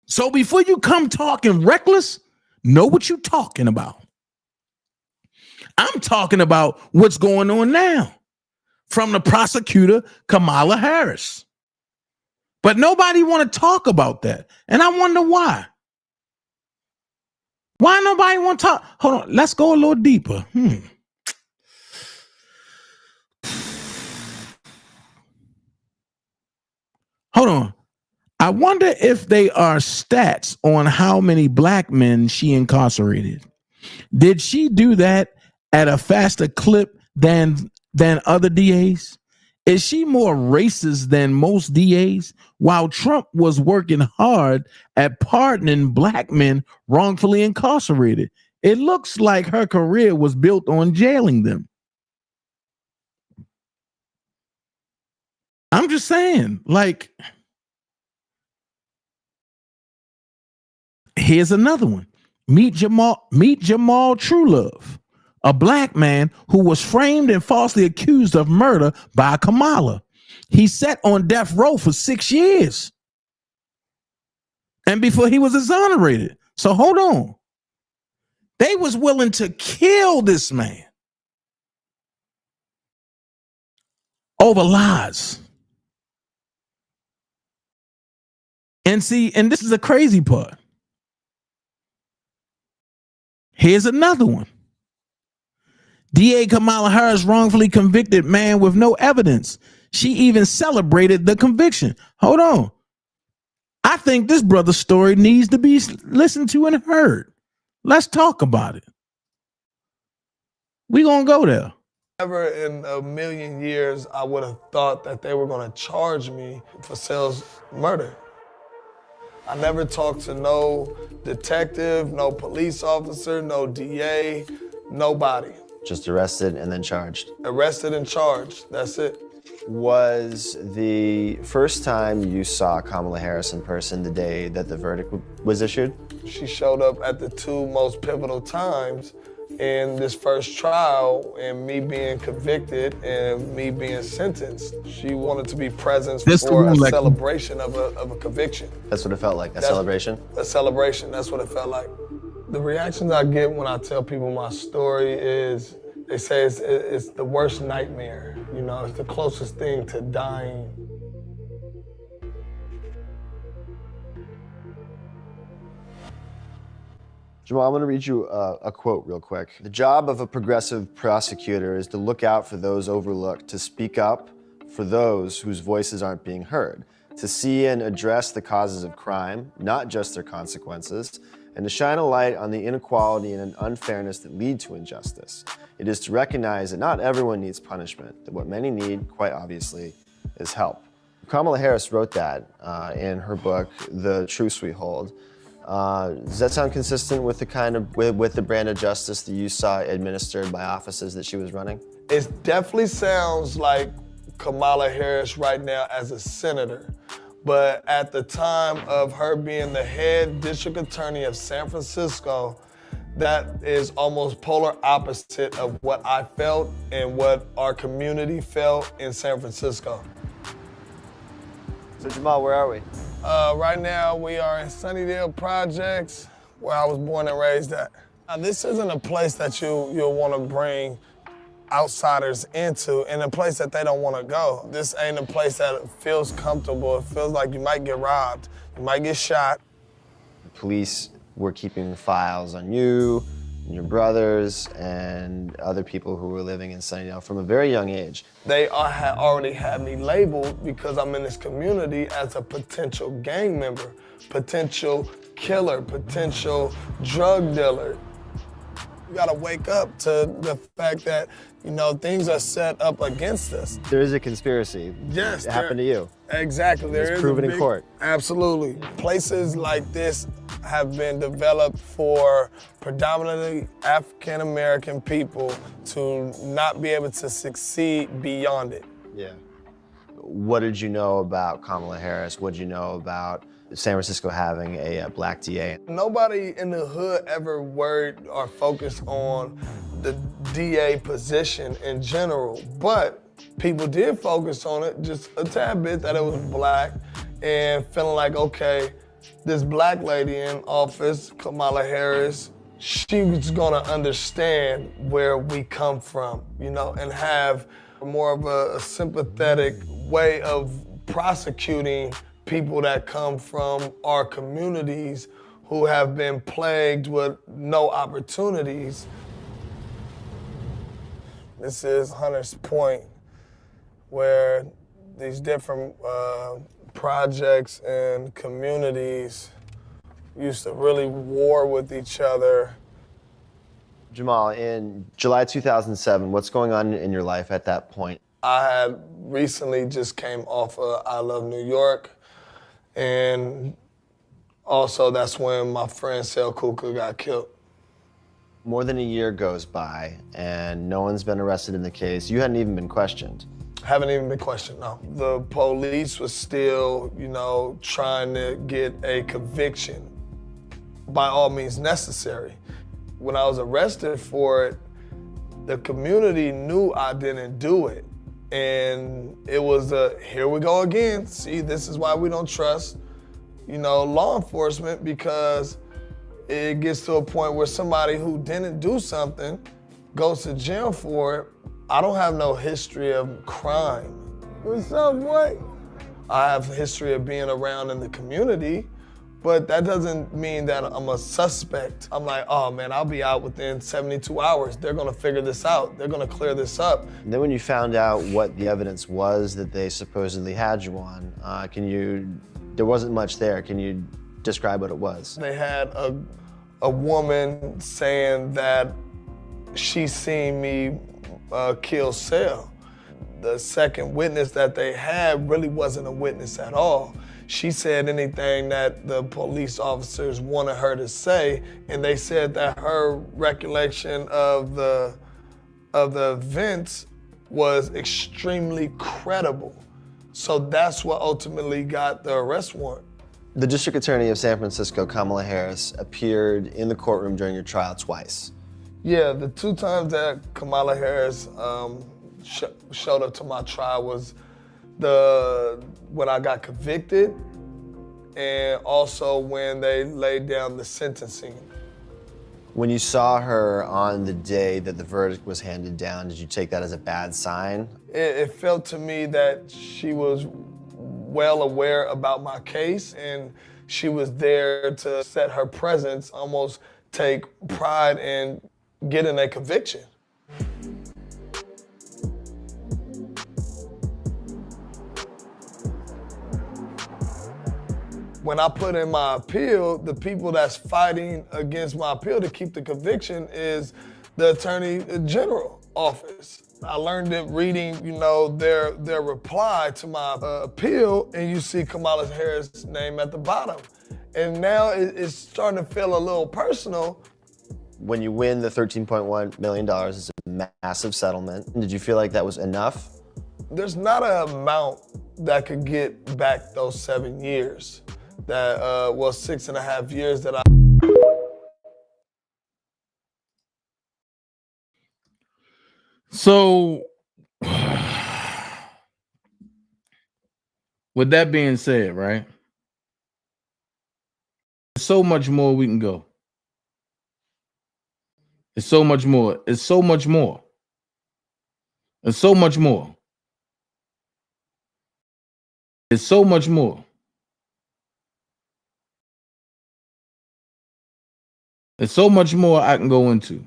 So before you come talking reckless, know what you're talking about. I'm talking about what's going on now from the prosecutor, Kamala Harris. But nobody want to talk about that. And I wonder why. Why nobody want to talk? Hold on, let's go a little deeper. Hold on. I wonder if they are stats on how many black men she incarcerated. Did she do that at a faster clip than other DAs? Is she more racist than most DAs? While Trump was working hard at pardoning black men wrongfully incarcerated, it looks like her career was built on jailing them. I'm just saying, like, here's another one. Meet Jamal Trulove, a black man who was framed and falsely accused of murder by Kamala. He sat on death row for 6 years. And before he was exonerated. So hold on. They was willing to kill this man over lies. And see, and this is a crazy part. Here's another one. DA Kamala Harris wrongfully convicted man with no evidence. She even celebrated the conviction. Hold on. I think this brother's story needs to be listened to and heard. Let's talk about it. We gonna go there. Never in a million years I would have thought that they were gonna charge me for Selle's murder. I never talked to no detective, no police officer, no DA, nobody. Just arrested and then charged. Arrested and charged, that's it. Was the first time you saw Kamala Harris in person the day that the verdict was issued? She showed up at the two most pivotal times in this first trial, and me being convicted and me being sentenced. She wanted to be present for a celebration of a conviction. That's what it felt like, a celebration? A celebration, that's what it felt like. The reactions I get when I tell people my story is, they say it's the worst nightmare. You know, it's the closest thing to dying. Jamal, I'm going to read you a quote real quick. The job of a progressive prosecutor is to look out for those overlooked, to speak up for those whose voices aren't being heard, to see and address the causes of crime, not just their consequences, and to shine a light on the inequality and unfairness that lead to injustice. It is to recognize that not everyone needs punishment, that what many need, quite obviously, is help. Kamala Harris wrote that in her book, The Truths We Hold. Does that sound consistent with the kind of with the brand of justice that you saw administered by offices that she was running? It definitely sounds like Kamala Harris right now as a senator, but at the time of her being the head district attorney of San Francisco, that is almost polar opposite of what I felt and what our community felt in San Francisco. So Jamal, where are we? Right now, we are in Sunnydale Projects, where I was born and raised at. Now, this isn't a place that you'll want to bring outsiders into, and a place that they don't want to go. This ain't a place that feels comfortable. It feels like you might get robbed, you might get shot. The police were keeping files on you. your brothers and other people who were living in Sunnydale from a very young age. They had already had me labeled because I'm in this community as a potential gang member, potential killer, potential drug dealer. You gotta wake up to the fact that, you know, things are set up against us. There is a conspiracy. Yes. It happened to you. Exactly. There It's is proven a in big, court. Absolutely. Places like this have been developed for predominantly African-American people to not be able to succeed beyond it. Yeah. What did you know about Kamala Harris? What did you know about San Francisco having a black DA? Nobody in the hood ever worried or focused on the DA position in general, but people did focus on it just a tad bit, that it was black, and feeling like, okay, this black lady in office, Kamala Harris, she was gonna understand where we come from, you know, and have more of a sympathetic way of prosecuting people that come from our communities who have been plagued with no opportunities. This is Hunter's Point, where these different projects and communities used to really war with each other. Jamal, in July 2007, what's going on in your life at that point? I had recently just came off of I Love New York, and also that's when my friend Sel Kuka got killed. More than a year goes by and no one's been arrested in the case. You hadn't even been questioned. Haven't even been questioned, no. The police was still, you know, trying to get a conviction by all means necessary. When I was arrested for it, the community knew I didn't do it. And it was here we go again. See, this is why we don't trust, you know, law enforcement, because it gets to a point where somebody who didn't do something goes to jail for it. I don't have no history of crime. What's up, boy? I have a history of being around in the community, but that doesn't mean that I'm a suspect. I'm like, oh man, I'll be out within 72 hours. They're gonna figure this out. They're gonna clear this up. And then when you found out what the evidence was that they supposedly had you on, there wasn't much there. Can you describe what it was? They had a woman saying that she seen me kill Sel. The second witness that they had really wasn't a witness at all. She said anything that the police officers wanted her to say, and they said that her recollection of the events was extremely credible. So that's what ultimately got the arrest warrant. The District Attorney of San Francisco, Kamala Harris, appeared in the courtroom during your trial twice. Yeah, the two times that Kamala Harris showed up to my trial was when I got convicted, and also when they laid down the sentencing. When you saw her on the day that the verdict was handed down, did you take that as a bad sign? It felt to me that she was well aware about my case, and she was there to set her presence, almost take pride in getting a conviction. When I put in my appeal, the people that's fighting against my appeal to keep the conviction is the Attorney General office. I learned it reading, you know, their reply to my appeal, and you see Kamala Harris' name at the bottom. And now it's starting to feel a little personal. When you win the $13.1 million, it's a massive settlement. Did you feel like that was enough? There's not an amount that could get back those 7 years. That, 6.5 years that I... So, with that being said, right? There's so much more we can go. It's so much more. It's so much more. It's so much more. It's so much more. There's so much more I can go into,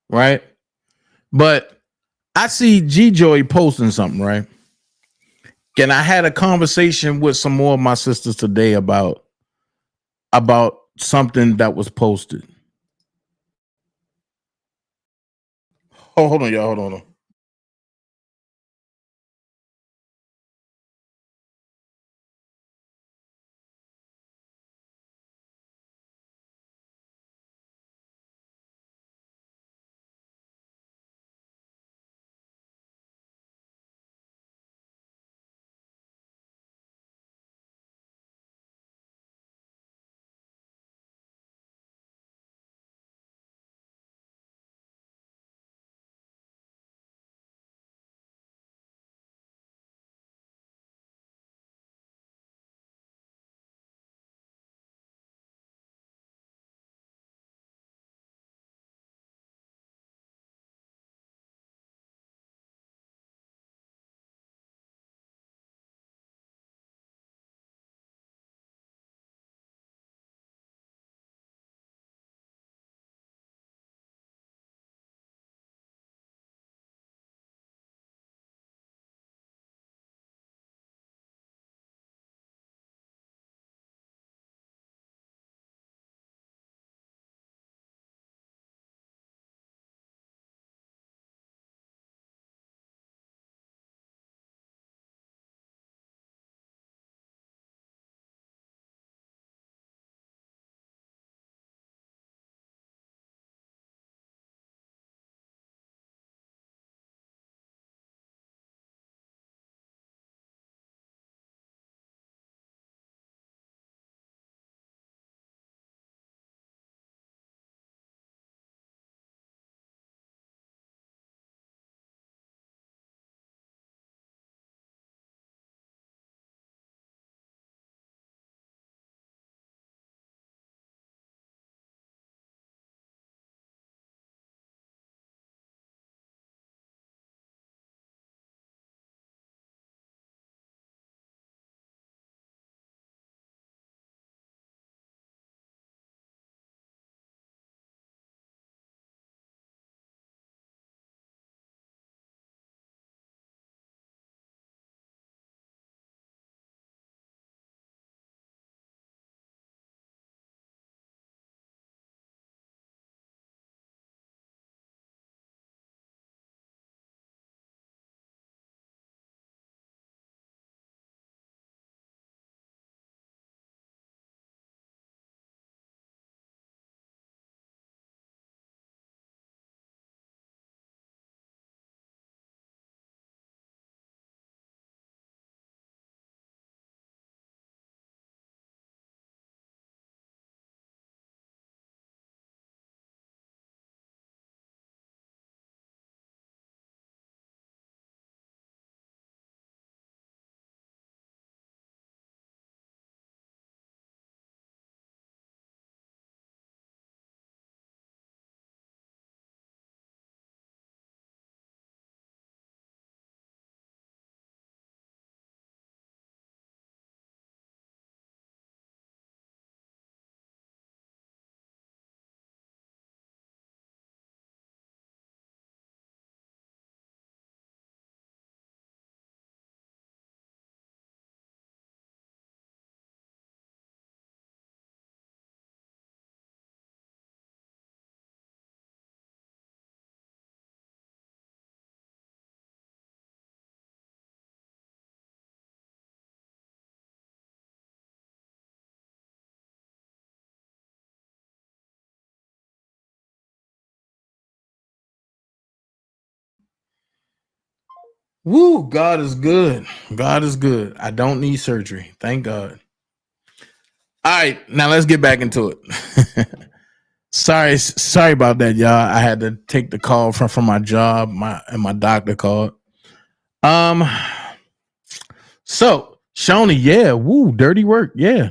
right? But I see G Joy posting something, right? And I had a conversation with some more of my sisters today about something that was posted. Oh, hold on, y'all. Hold on. Woo, God is good. God is good. I don't need surgery. Thank God. All right, now let's get back into it. Sorry about that, y'all. I had to take the call from my job. My doctor called. So Shoni, yeah, woo, dirty work. Yeah,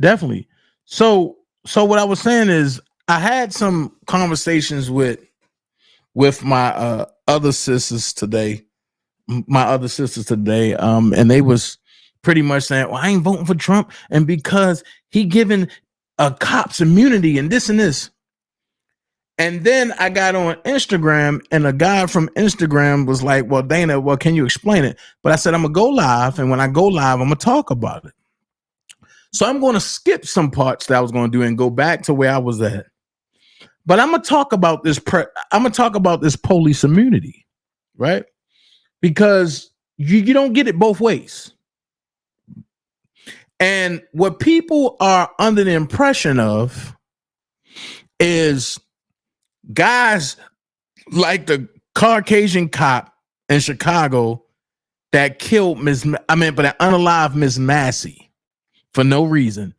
definitely. So what I was saying is I had some conversations with my other sisters today. And they was pretty much saying, well, I ain't voting for Trump, and because he giving a cop's immunity and this and this. And then I got on Instagram and a guy from Instagram was like, well, Dana, well, can you explain it? But I said, I'm going to go live. And when I go live, I'm going to talk about it. So I'm going to skip some parts that I was going to do and go back to where I was at. But I'm going to talk about this. I'm going to talk about this police immunity, right? Because you don't get it both ways. And what people are under the impression of is guys like the Caucasian cop in Chicago that killed but that unalived Miss Massey for no reason,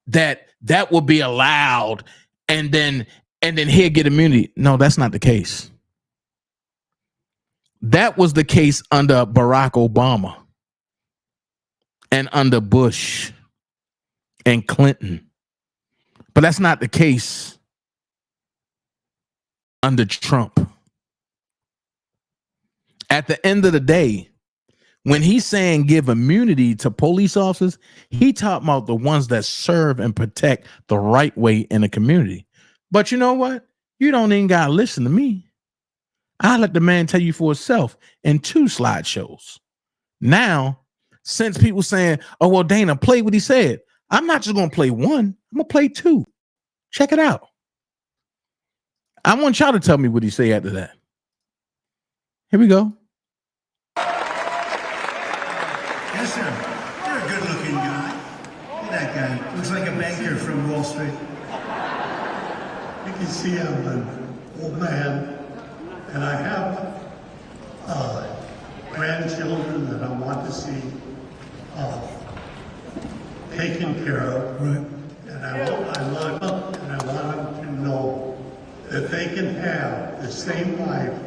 that would be allowed and then he'll get immunity. No, that's not the case. That was the case under Barack Obama and under Bush and Clinton. But that's not the case under Trump. At the end of the day, when he's saying give immunity to police officers, he talking about the ones that serve and protect the right way in the community. But you know what? You don't even gotta listen to me. I let the man tell you for himself in 2 slideshows. Now, since people saying, oh, well, Dana, play what he said. I'm not just gonna play 1, I'm gonna play 2. Check it out. I want y'all to tell me what he say after that. Here we go. Yes, sir. You're a good-looking guy. Look at that guy. Looks like a banker from Wall Street. You can see I'm an old man, and I have grandchildren that I want to see taken care of. Right. And I want them to know that they can have the same life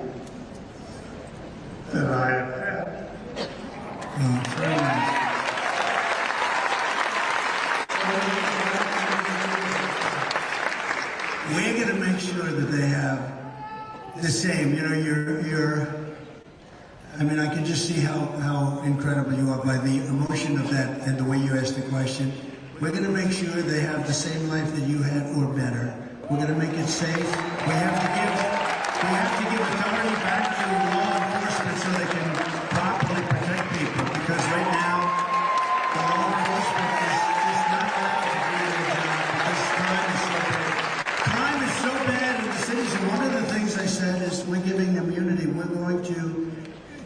that I have had. We're going to make sure that they have the same. You know, I can just see how incredible you are by the emotion of that and the way you asked the question. We're going to make sure they have the same life that you had or better. We're going to make it safe. We have to give authority back to law enforcement so they can properly protect people. Because right now, the law enforcement is not allowed to do their job because crime is so bad. Crime is so bad in the cities. And one of the things I said is we're giving immunity. We're going to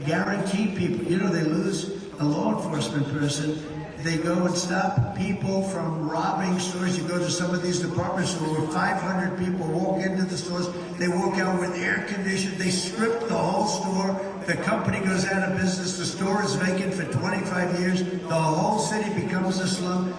guarantee people. You know, they lose a law enforcement person. They go and stop people from robbing stores. You go to some of these department stores where 500 people walk into the stores. They walk out with air conditioning. They strip the whole store. The company goes out of business. The store is vacant for 25 years. The whole city becomes a slum.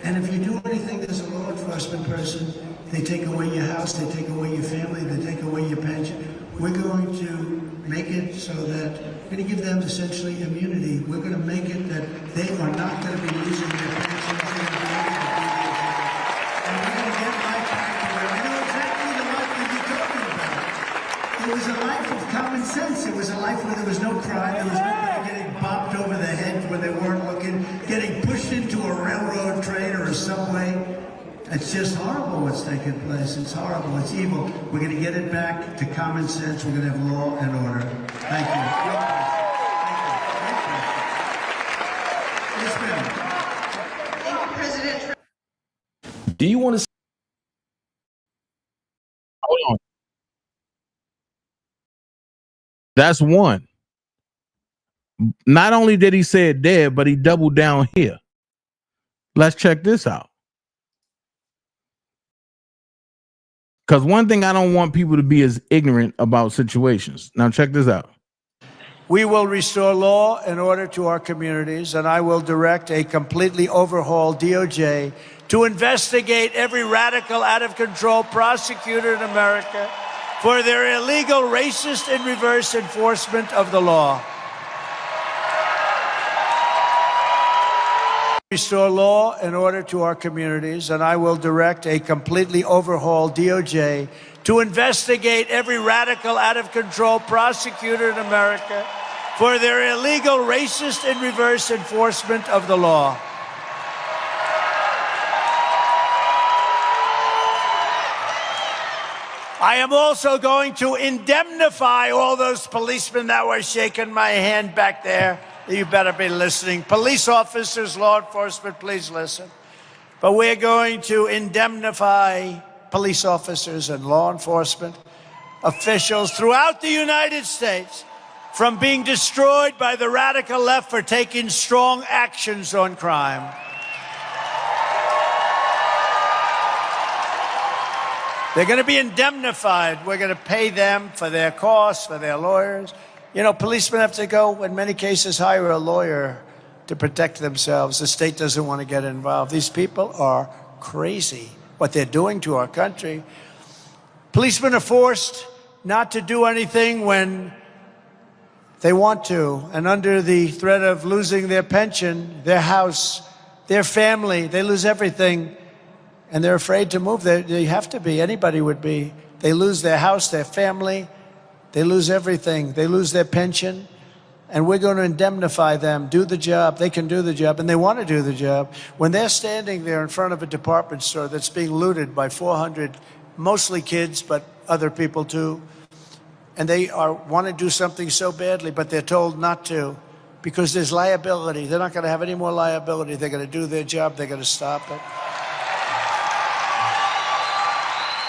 And if you do anything as a law enforcement person, they take away your house, they take away your family, they take away your pension. We're going to make it so that we're going to give them essentially immunity. We're going to make it that they are not going to be losing their pensions. And we're going to get life back to where I know exactly the life that you're talking about. It was a life of common sense. It was a life where there was no crime. There was nobody getting bopped over the head when they weren't looking, getting pushed into a railroad train or a subway. It's just horrible what's taking place. It's horrible. It's evil. We're going to get it back to common sense. We're going to have law and order. Thank you. Yes, ma'am. President. Do you want to? Hold on. That's one. Not only did he say it there, but he doubled down here. Let's check this out. Because one thing I don't want people to be as ignorant about situations. Now check this out. We will restore law and order to our communities, and I will direct a completely overhauled DOJ to investigate every radical, out-of-control prosecutor in America for their illegal, racist, and reverse enforcement of the law. Restore law and order to our communities, and I will direct a completely overhauled DOJ to investigate every radical, out-of-control prosecutor in America for their illegal, racist, and reverse enforcement of the law. I am also going to indemnify all those policemen that were shaking my hand back there. You better be listening. Police officers, law enforcement, please listen. But we're going to indemnify police officers and law enforcement officials throughout the United States from being destroyed by the radical left for taking strong actions on crime. They're going to be indemnified. We're going to pay them for their costs, for their lawyers. You know, policemen have to go, in many cases, hire a lawyer to protect themselves. The state doesn't want to get involved. These people are crazy, what they're doing to our country. Policemen are forced not to do anything when they want to, and under the threat of losing their pension, their house, their family, they lose everything. And they're afraid to move. They have to be. Anybody would be. They lose their house, their family. They lose everything. They lose their pension. And we're going to indemnify them, do the job. They can do the job, and they want to do the job. When they're standing there in front of a department store that's being looted by 400, mostly kids, but other people too, and they want to do something so badly, but they're told not to because there's liability. They're not going to have any more liability. They're going to do their job. They're going to stop it.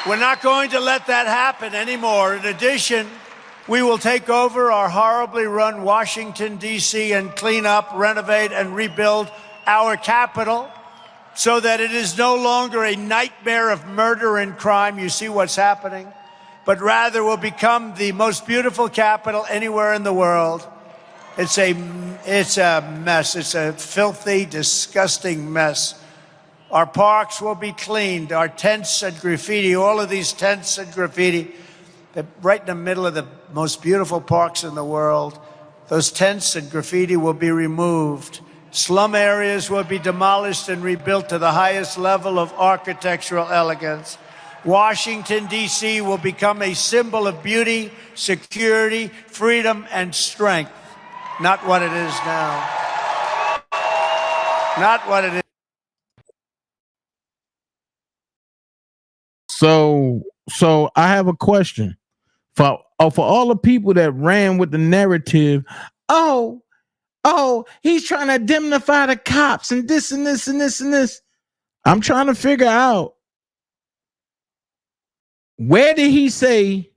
We're not going to let that happen anymore. In addition, we will take over our horribly run Washington, D.C. and clean up, renovate, and rebuild our capital so that it is no longer a nightmare of murder and crime. You see what's happening? But rather will become the most beautiful capital anywhere in the world. It's a mess. It's a filthy, disgusting mess. Our parks will be cleaned, our tents and graffiti, all of these tents and graffiti, they're right in the middle of the most beautiful parks in the world. Those tents and graffiti will be removed. Slum areas will be demolished and rebuilt to the highest level of architectural elegance. Washington, D.C. will become a symbol of beauty, security, freedom, and strength. Not what it is now. Not what it is. So I have a question for all the people that ran with the narrative. Oh, he's trying to indemnify the cops and this and this and this and this. I'm trying to figure out, where did he say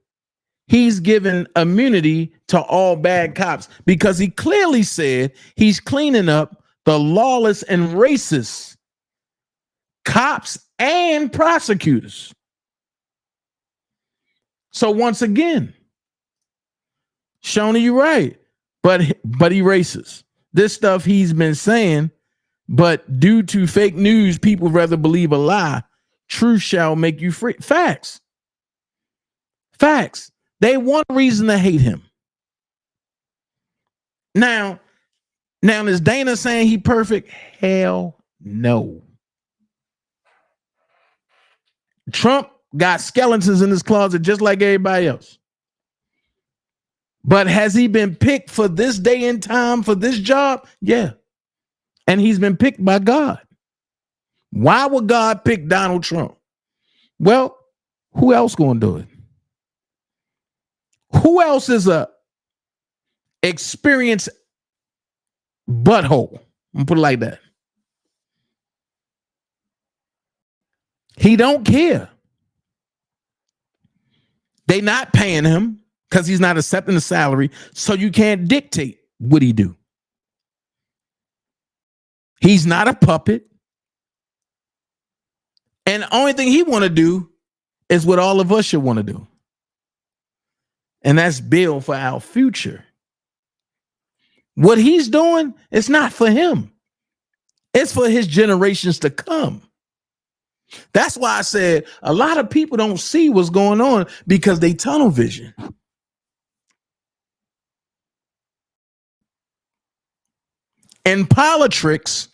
he's given immunity to all bad cops? Because he clearly said he's cleaning up the lawless and racist cops and prosecutors. So once again, Shona, you're right, but he racist. This stuff he's been saying, but due to fake news, people rather believe a lie. Truth shall make you free. Facts. They want a reason to hate him. Now is Dana saying he perfect? Hell no. Trump got skeletons in his closet just like everybody else. But has he been picked for this day and time for this job? Yeah. And he's been picked by God. Why would God pick Donald Trump? Well, who else going to do it? Who else is a experienced butthole? I'm gonna put it like that. He don't care. They not paying him because he's not accepting the salary, so you can't dictate what he do. He's not a puppet. And the only thing he want to do is what all of us should want to do. And that's build for our future. What he's doing is not for him. It's for his generations to come. That's why I said a lot of people don't see what's going on because they tunnel vision. In politics,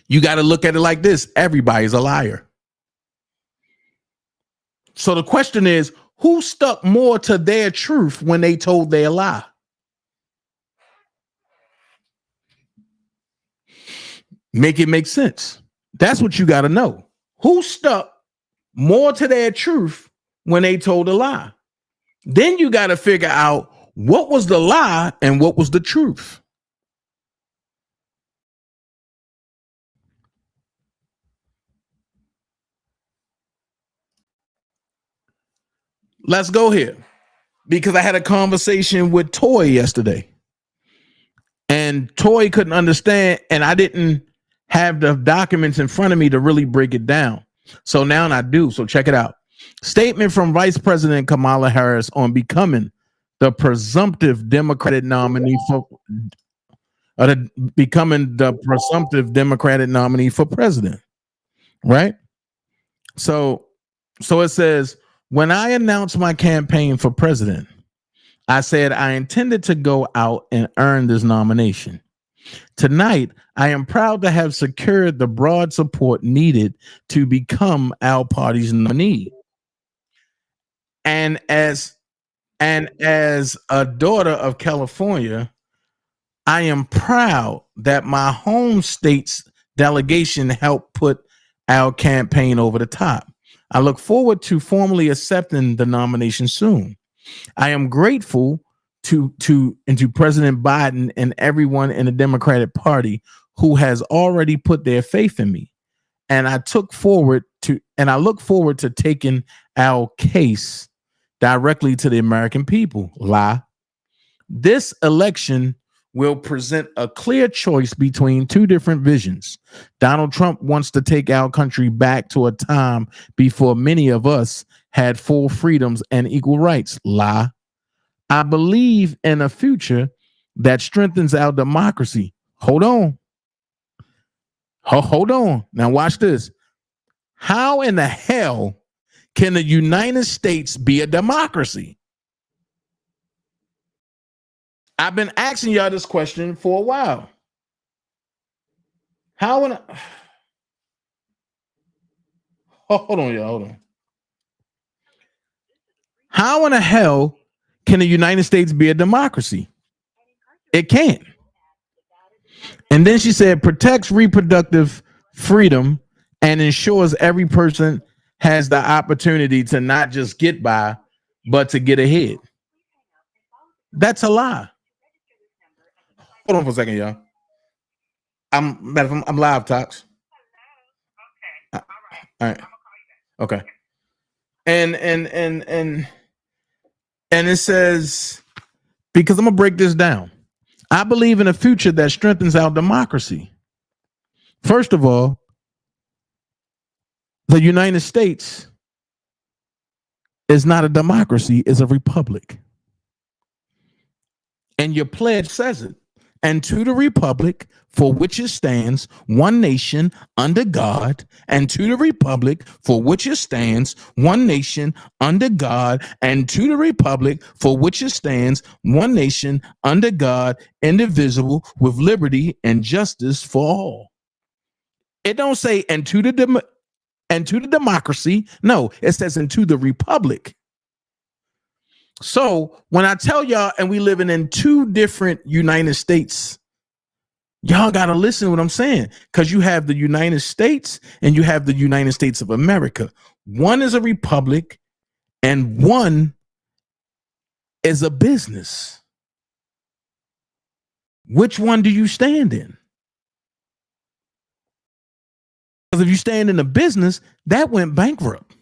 you got to look at it like this. Everybody's a liar. So the question is, who stuck more to their truth when they told their lie? Make it make sense. That's what you got to know. Who stuck more to their truth when they told a lie. Then you got to figure out what was the lie and what was the truth. Let's go here, because I had a conversation with Toy yesterday, and Toy couldn't understand, and I didn't have the documents in front of me to really break it down. So now I do. So check it out. Statement from Vice President Kamala Harris on becoming the presumptive Democratic nominee for president. Right? So it says, when I announced my campaign for president, I said I intended to go out and earn this nomination. Tonight, I am proud to have secured the broad support needed to become our party's nominee. And as a daughter of California, I am proud that my home state's delegation helped put our campaign over the top. I look forward to formally accepting the nomination soon. I am grateful to President Biden and everyone in the Democratic Party who has already put their faith in me. And I look forward to taking our case directly to the American people. Lie. This election will present a clear choice between two different visions. Donald Trump wants to take our country back to a time before many of us had full freedoms and equal rights. Lie. I believe in a future that strengthens our democracy. Hold on. Hold on. Now watch this. How in the hell can the United States be a democracy? I've been asking y'all this question for a while. Hold on, y'all. Hold on. How in the hell can the United States be a democracy? It can't. And then she said, protects reproductive freedom and ensures every person has the opportunity to not just get by, but to get ahead. That's a lie. Hold on for a second, y'all. I'm live, Tox. All right. Okay. And it says, because I'm gonna break this down. I believe in a future that strengthens our democracy. First of all, the United States is not a democracy, it's a republic. And your pledge says it. And to the republic for which it stands, one nation under God, and to the republic for which it stands, one nation under God, and to the republic for which it stands, one nation under God, indivisible, with liberty and justice for all. It don't say and to the democracy. No, it says and to the republic. So when I tell y'all, and we living in two different United States, y'all got to listen to what I'm saying, because you have the United States and you have the United States of America. One is a republic and one is a business. Which one do you stand in? Because if you stand in a business, that went bankrupt.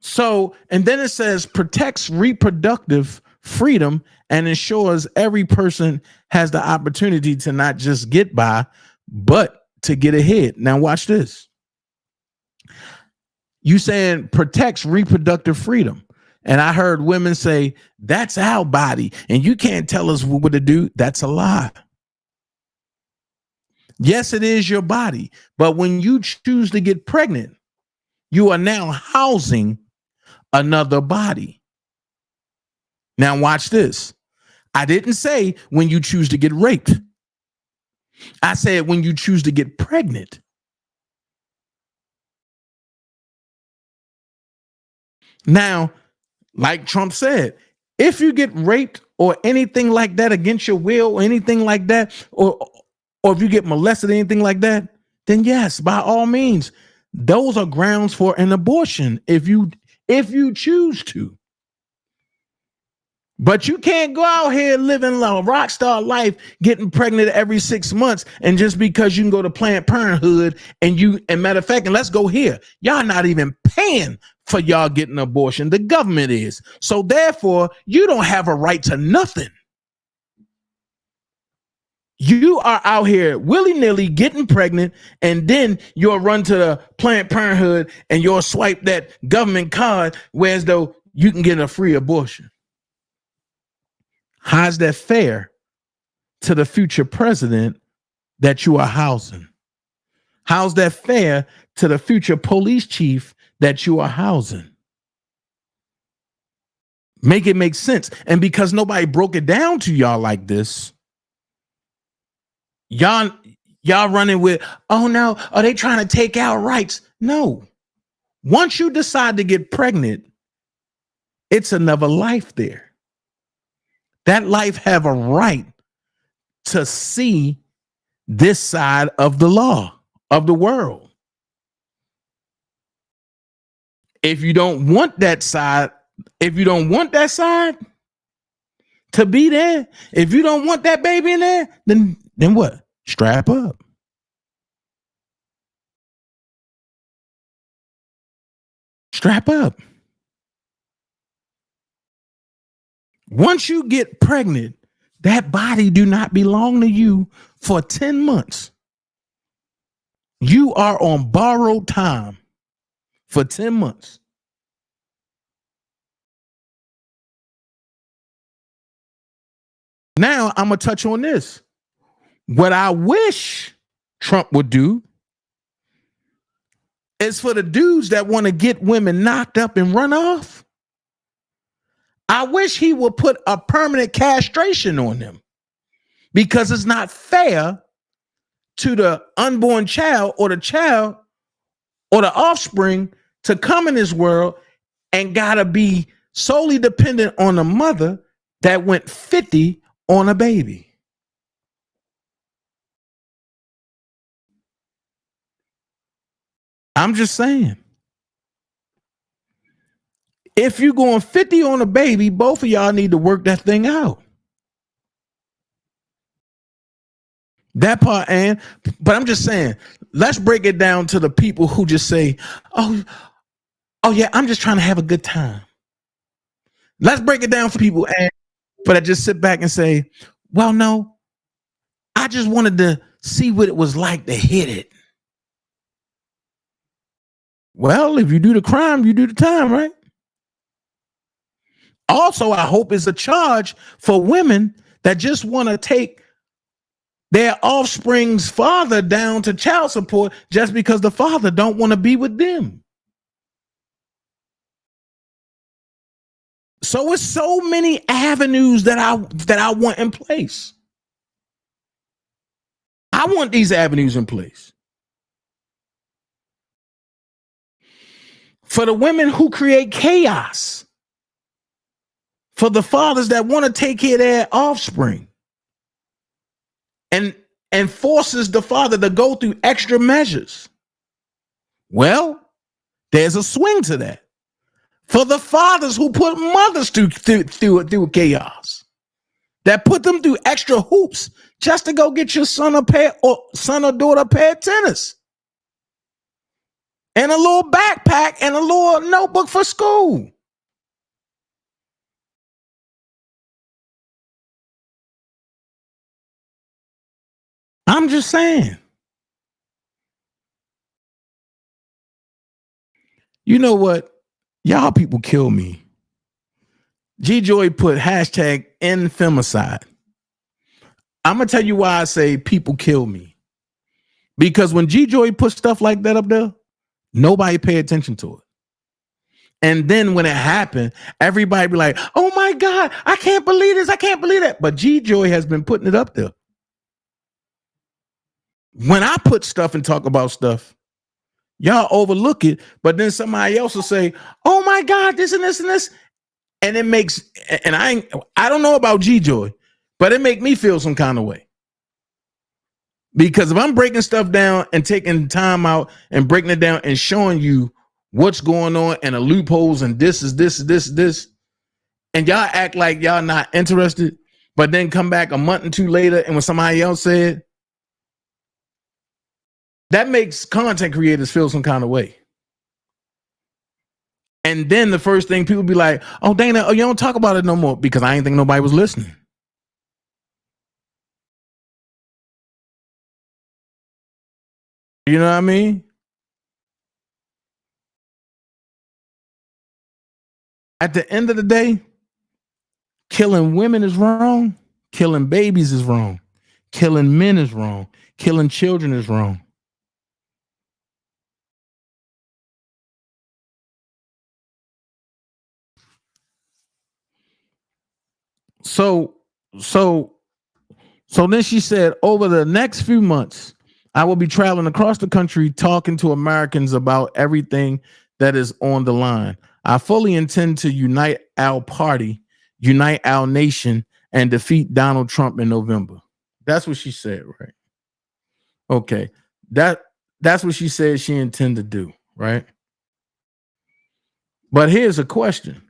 So, and then it says protects reproductive freedom and ensures every person has the opportunity to not just get by, but to get ahead. Now watch this. You saying protects reproductive freedom. And I heard women say, that's our body and you can't tell us what to do. That's a lie. Yes, it is your body. But when you choose to get pregnant, you are now housing another body. Now watch this. I didn't say when you choose to get raped. I said when you choose to get pregnant. Now, like Trump said, if you get raped or anything like that against your will or anything like that, or if you get molested, anything like that, then yes, by all means, those are grounds for an abortion if you choose to. But you can't go out here living a rock star life, getting pregnant every 6 months, and just because you can go to Planned Parenthood and matter of fact, and let's go here, y'all not even paying for y'all getting an abortion. The government is. So therefore, you don't have a right to nothing. You are out here willy-nilly getting pregnant, and then you'll run to the Planned Parenthood and you'll swipe that government card, whereas though you can get a free abortion. How's that fair to the future president that you are housing? How's that fair to the future police chief that you are housing? Make it make sense. And because nobody broke it down to y'all like this, y'all running with, oh no, are they trying to take our rights? No. Once you decide to get pregnant, it's another life there. That life have a right to see this side of the law, of the world. If you don't want that side, to be there, if you don't want that baby in there, then what? Strap up. Strap up. Once you get pregnant, that body do not belong to you for 10 months. You are on borrowed time for 10 months. Now I'm going to touch on this. What I wish Trump would do is for the dudes that want to get women knocked up and run off, I wish he would put a permanent castration on them, because it's not fair to the unborn child or the offspring to come in this world and gotta be solely dependent on a mother that went 50 on a baby. I'm just saying. If you're going 50 on a baby, both of y'all need to work that thing out. That part, but I'm just saying, let's break it down to the people who just say, oh yeah, I'm just trying to have a good time. Let's break it down for people, but I just sit back and say, well, no, I just wanted to see what it was like to hit it. Well, if you do the crime, you do the time, right? Also, I hope it's a charge for women that just want to take their offspring's father down to child support just because the father don't want to be with them. So it's so many avenues that I want in place. I want these avenues in place. For the women who create chaos. For the fathers that want to take care of their offspring. And forces the father to go through extra measures. Well, there's a swing to that. For the fathers who put mothers through chaos, that put them through extra hoops just to go get your son or daughter a pair of tennis and a little backpack and a little notebook for school. I'm just saying. You know what? Y'all people kill me. G-Joy put hashtag end femicide. I'm going to tell you why I say people kill me. Because when G-Joy put stuff like that up there, nobody pay attention to it. And then when it happened, everybody be like, oh my God, I can't believe this. I can't believe that. But G-Joy has been putting it up there. When I put stuff and talk about stuff, y'all overlook it, but then somebody else will say, oh my God, this and this and this. And it makes, and I don't know about G-Joy, but it make me feel some kind of way. Because if I'm breaking stuff down and taking time out and breaking it down and showing you what's going on and the loopholes and this, and y'all act like y'all not interested, but then come back a month or two later and when somebody else said, that makes content creators feel some kind of way. And then the first thing people be like, oh, Dana, oh, you don't talk about it no more because I ain't think nobody was listening. You know what I mean? At the end of the day, killing women is wrong. Killing babies is wrong. Killing men is wrong. Killing children is wrong. So then she said, over the next few months, I will be traveling across the country talking to Americans about everything that is on the line. I fully intend to unite our party, unite our nation, and defeat Donald Trump in November. That's what she said, right? Okay. That's what she said she intended to do, right? But here's a question.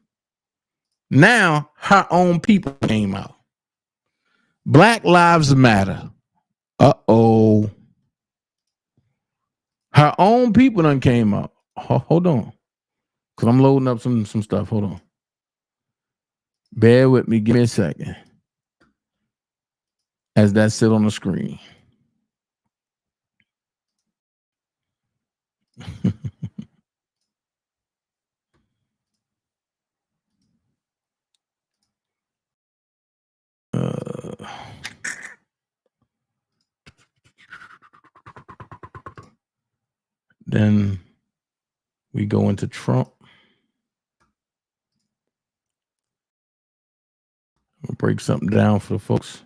Now her own people came out. Black Lives Matter. Uh-oh. Her own people done came out. Hold on. Because I'm loading up some stuff. Hold on. Bear with me. Give me a second. As that sit on the screen. Then we go into Trump. We'll break something down for the folks.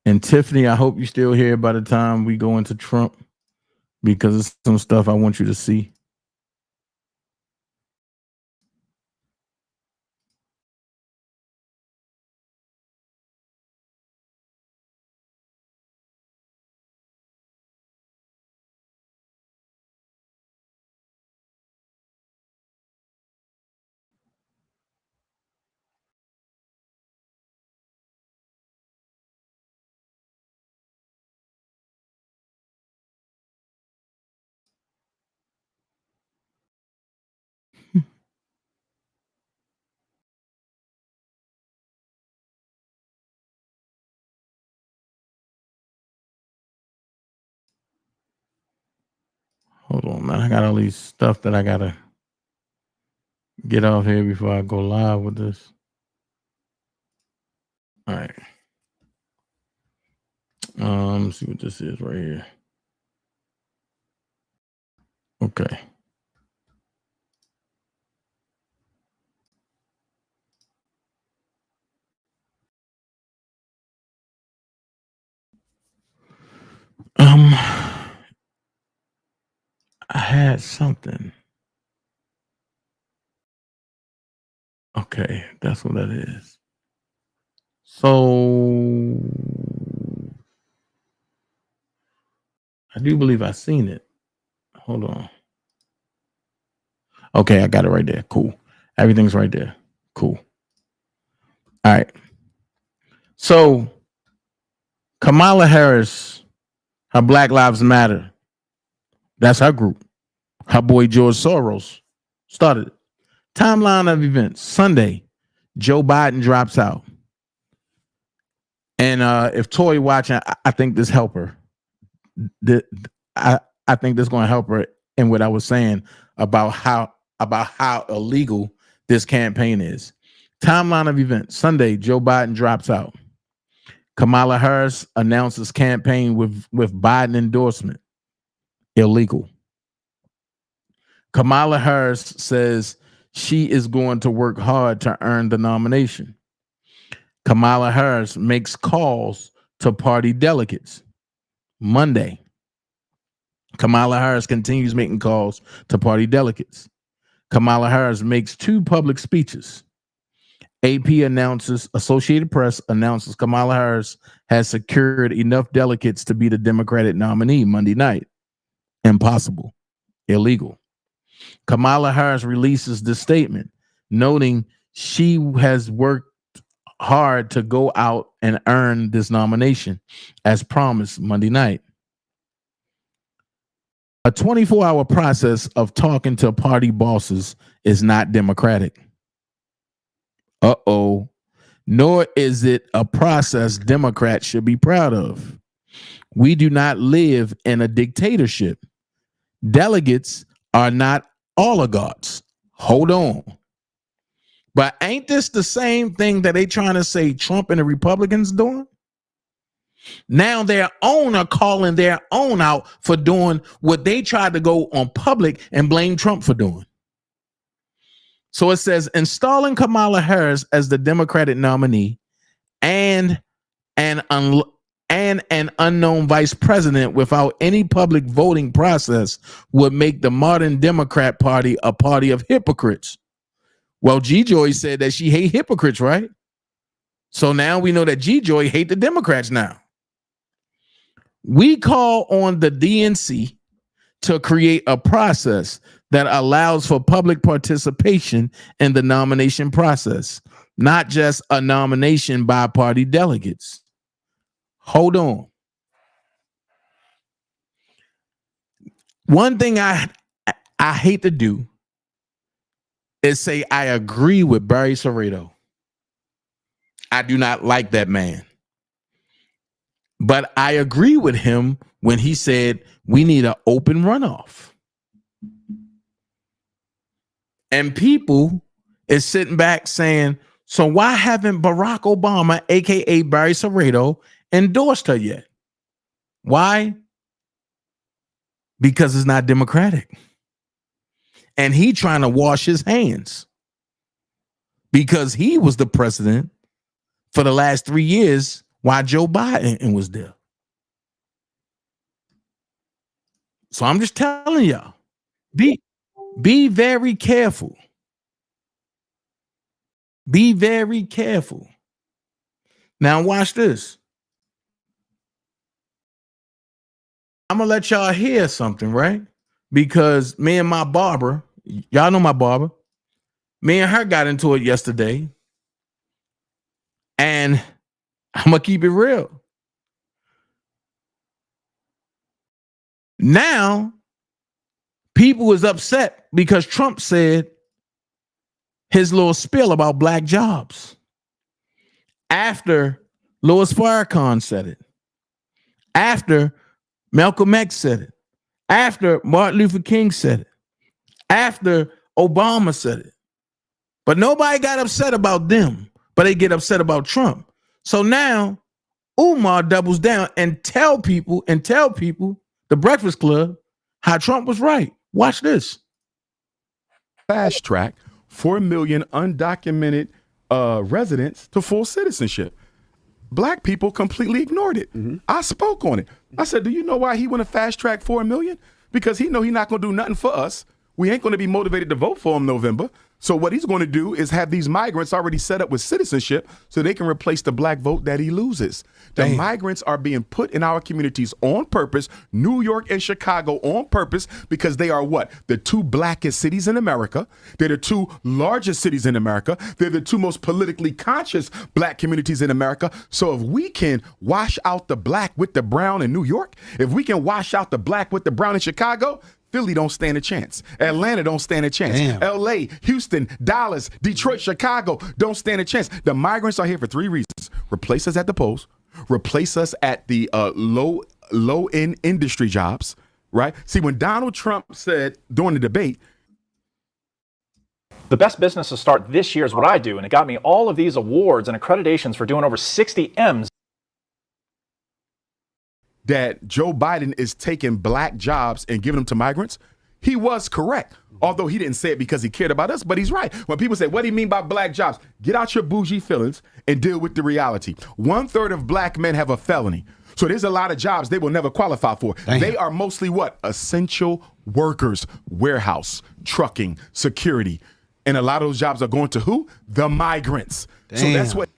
And Tiffany, I hope you're still here by the time we go into Trump, because it's some stuff I want you to see. Hold on, man. I got all these stuff that I gotta get off here before I go live with this. All right. Let's see what this is right here. Okay. I had something. Okay, that's what that is. So I do believe I seen it. Hold on. Okay, I got it right there. Cool. Everything's right there. Cool. All right. So Kamala Harris, her Black Lives Matter. That's her group. Her boy George Soros started it. Timeline of events. Sunday, Joe Biden drops out. And if Toy watching, I think this help her. I think this is going to help her in what I was saying about how illegal this campaign is. Timeline of events. Sunday, Joe Biden drops out. Kamala Harris announces campaign with Biden endorsement. Illegal. Kamala Harris says she is going to work hard to earn the nomination. Kamala Harris makes calls to party delegates. Monday, Kamala Harris continues making calls to party delegates. Kamala Harris makes 2 public speeches. Associated Press announces Kamala Harris has secured enough delegates to be the Democratic nominee Monday night. Impossible. Illegal. Kamala Harris releases this statement, noting she has worked hard to go out and earn this nomination, as promised Monday night. A 24-hour process of talking to party bosses is not democratic. Uh-oh. Nor is it a process Democrats should be proud of. We do not live in a dictatorship. Delegates are not oligarchs. Hold on. But ain't this the same thing that they trying to say Trump and the Republicans doing? Now their own are calling their own out for doing what they tried to go on public and blame Trump for doing. So it says installing Kamala Harris as the Democratic nominee and an unknown vice president without any public voting process would make the modern Democrat Party a party of hypocrites. Well, G-Joy said that she hate hypocrites, right? So now we know that G-Joy hate the Democrats now. We call on the DNC to create a process that allows for public participation in the nomination process, not just a nomination by party delegates. Hold on. One thing I hate to do is say I agree with Barry Soreto. I do not like that man. But I agree with him when he said we need an open runoff. And people is sitting back saying, so why haven't Barack Obama, aka Barry Soreto, endorsed her yet? Why? Because it's not democratic. And he trying to wash his hands because he was the president for the last 3 years while Joe Biden was there. So I'm just telling y'all, be very careful. Be very careful. Now watch this. I'm going to let y'all hear something, right? Because me and my barber, y'all know my barber, me and her got into it yesterday. And I'm going to keep it real. Now, people was upset because Trump said his little spiel about black jobs. After Louis Farrakhan said it. After Malcolm X said it. After Martin Luther King said it. After Obama said it. But nobody got upset about them. But they get upset about Trump. So now Umar doubles down and tell people, the Breakfast Club, how Trump was right. Watch this. Fast track 4 million undocumented residents to full citizenship. Black people completely ignored it. I spoke on it. I said, do you know why he want to fast track 4 million? Because he know he's not going to do nothing for us. We ain't going to be motivated to vote for him November. So what he's going to do is have these migrants already set up with citizenship so they can replace the black vote that he loses. The migrants are being put in our communities on purpose, New York and Chicago on purpose, because they are what? The two blackest cities in America. They're the two largest cities in America. They're the two most politically conscious black communities in America. So if we can wash out the black with the brown in New York, if we can wash out the black with the brown in Chicago, Philly don't stand a chance. Atlanta don't stand a chance. LA, Houston, Dallas, Detroit, Chicago don't stand a chance. The migrants are here for 3 reasons. Replace us at the polls, replace us at the low-end industry jobs, right? See, when Donald Trump said during the debate, the best business to start this year is what I do, and it got me all of these awards and accreditations for doing over 60 M's. That Joe Biden is taking black jobs and giving them to migrants, he was correct. Although he didn't say it because he cared about us, but he's right. When people say, what do you mean by black jobs? Get out your bougie feelings and deal with the reality. 1/3 of black men have a felony. So there's a lot of jobs they will never qualify for. They are mostly what? Essential workers, warehouse, trucking, security. And a lot of those jobs are going to who? The migrants. So that's what.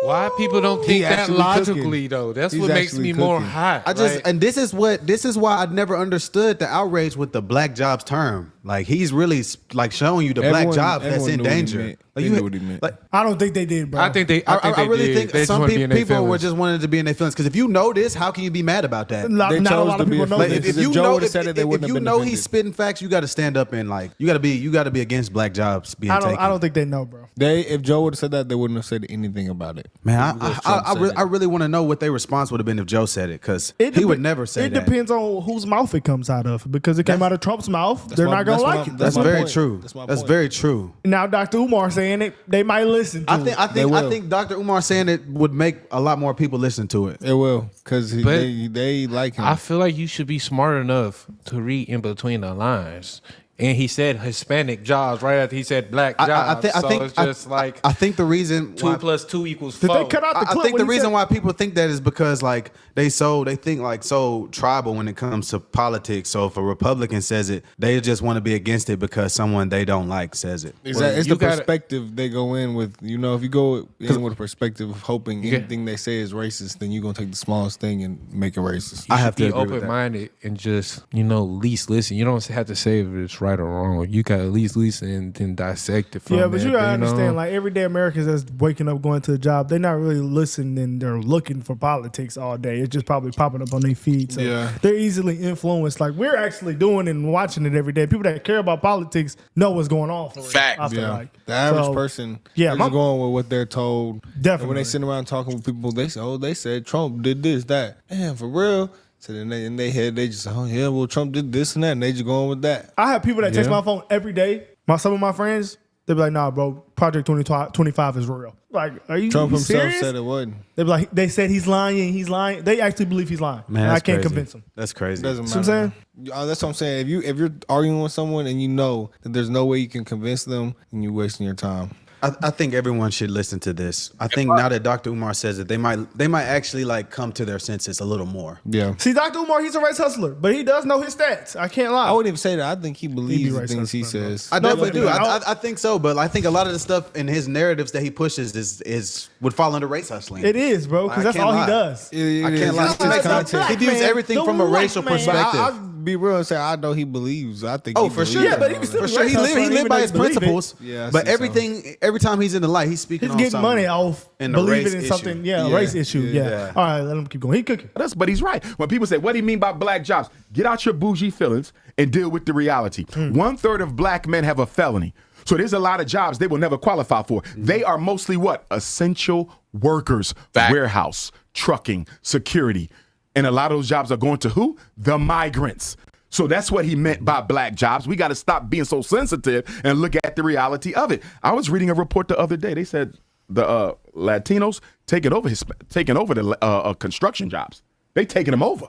Why people don't think that logically though? That's what makes me more hot. And this is why I never understood the outrage with the black jobs term. Like he's really like showing you the black jobs that's in danger. Like, They knew what he meant. Like, I don't think they did, bro. I think they. I really did. think They just some wanna be in their people were feelings. just wanted to be in their feelings. Because if you know this, how can you be mad about that? Not a lot of people know Like, this. if you know, he's spitting facts, you got to stand up and like you got to be against black jobs being taken. I don't think they know, bro. If Joe would have said that, they wouldn't have said anything about it. Man, I really want to know what their response would have been if Joe said it, because he would never say that. It depends on whose mouth it comes out of. Because it came out of Trump's mouth, they're not gonna like it. That's very true. That's very true. Now, Dr. Umar saying it, they might listen to it. I think Dr. Umar saying it would make a lot more people listen to it. It will, because they like him. I feel like you should be smart enough to read in between the lines. And he said Hispanic jobs right after he said black jobs. I think the reason 2 + 2 = 4. Did they cut out the clip? I think the reason why people think that is because like they think like so tribal when it comes to politics. So if a Republican says it, they just want to be against it because someone they don't like says it. It's the perspective they go in with. You know, if you go in with a perspective of hoping anything they say is racist, then you're gonna take the smallest thing and make it racist. I have to be open-minded and just least listen. You don't have to say if it's right or wrong. You got to at least listen and then dissect it from Yeah, but you gotta know? understand, like everyday Americans that's waking up going to a job, they're not really listening. They're looking for politics all day. It's just probably popping up on their feed. So they're easily influenced. Like we're actually doing it and watching it every day. People that care about politics know what's going on for Fact. real, I feel like. The average So, person yeah, is going with what they're told. Definitely. And when they sit around talking with people, they say, they said Trump did this, that. Damn, for real? So then in their head, they just, well, Trump did this and that, and they just going with that. I have people that text my phone every day. Some of my friends, they be like, nah, bro, Project 2025 is real. Like, are you Trump himself serious? said it wasn't. They be like, they said he's lying, he's lying. They actually believe he's lying. Man, I can't crazy. convince them. That's crazy. Doesn't See matter. what I'm saying? That's what I'm saying. If you're arguing with someone and you know that there's no way you can convince them, then you're wasting your time. I think everyone should listen to this. I think now that Dr. Umar says it, they might actually like come to their senses a little more. Yeah. See, Dr. Umar, he's a race hustler, but he does know his stats. I can't lie. I wouldn't even say that. I think he believes the things he says. I definitely do. I think so, but I think a lot of the stuff in his narratives that he pushes is would fall under race hustling. It is, bro, because that's all he does. I can't lie. He views everything from a racial perspective. I'll be real and say I know he believes. I think. Oh, for sure. Yeah, but for sure, he lived by his principles. Yeah, but every time he's in the light, he's speaking. He's getting money off believing in something. A race issue. Yeah. All right, let him keep going. He cooking. But he's right. When people say, what do you mean by black jobs? Get out your bougie feelings and deal with the reality. 1/3 of black men have a felony. So there's a lot of jobs they will never qualify for. They are mostly what? Essential workers. Warehouse, trucking, security. And a lot of those jobs are going to who? The migrants. So that's what he meant by black jobs. We got to stop being so sensitive and look at the reality of it. I was reading a report the other day. They said the Latinos taking over the construction jobs. They taking them over.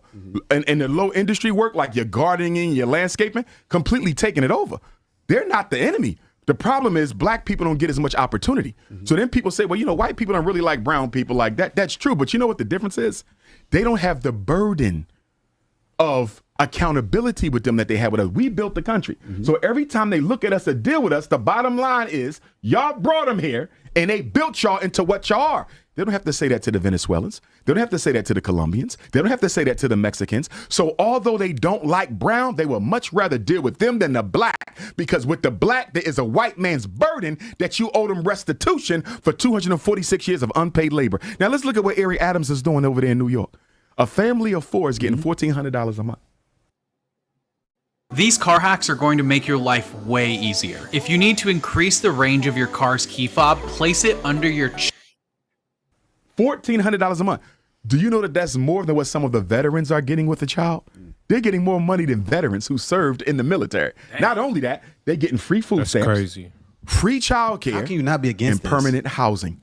And the low industry work, like your gardening, your landscaping, completely taking it over. They're not the enemy. The problem is black people don't get as much opportunity. So then people say, well, white people don't really like brown people like that. That's true. But you know what the difference is? They don't have the burden of accountability with them that they have with us. We built the country. So every time they look at us and deal with us, the bottom line is y'all brought them here and they built y'all into what y'all are. They don't have to say that to the Venezuelans. They don't have to say that to the Colombians. They don't have to say that to the Mexicans. So although they don't like brown, they will much rather deal with them than the black, because with the black, there is a white man's burden that you owe them restitution for 246 years of unpaid labor. Now let's look at what Eric Adams is doing over there in New York. A family of 4 is getting $1,400 a month. These car hacks are going to make your life way easier. If you need to increase the range of your car's key fob, place it under your $1,400 a month. Do you know that that's more than what some of the veterans are getting with a child? They're getting more money than veterans who served in the military. Damn. Not only that, they're getting free food stamps, crazy, free child care, how can you not be against and permanent housing.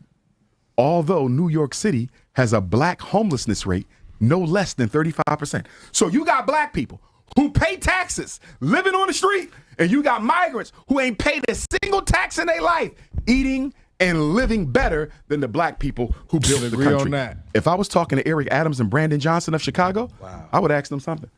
Although New York City has a black homelessness rate no less than 35%. So you got black people who pay taxes, living on the street, and you got migrants who ain't paid a single tax in their life, eating and living better than the black people who built the country. On that. If I was talking to Eric Adams and Brandon Johnson of Chicago, I would ask them something.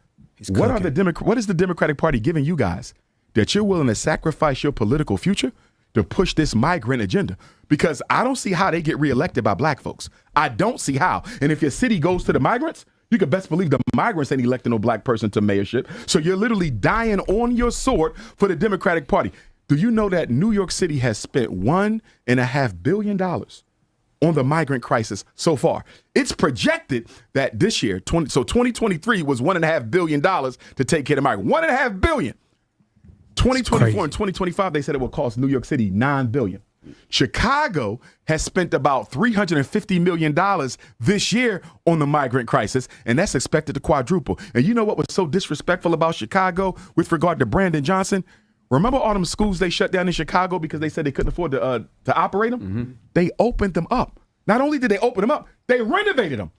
What is the Democratic Party giving you guys that you're willing to sacrifice your political future to push this migrant agenda? Because I don't see how they get reelected by black folks. I don't see how. And if your city goes to the migrants, you can best believe the migrants ain't electing no black person to mayorship. So you're literally dying on your sword for the Democratic Party. Do you know that New York City has spent $1.5 billion on the migrant crisis so far? It's projected that this year, 2023 was $1.5 billion to take care of the migrant. $1.5 billion. 2024 and 2025, they said it will cost New York City $9 billion. Chicago has spent about $350 million this year on the migrant crisis, and that's expected to quadruple. And you know what was so disrespectful about Chicago with regard to Brandon Johnson? Remember all them schools they shut down in Chicago because they said they couldn't afford to operate them? Mm-hmm. They opened them up. Not only did they open them up, they renovated them.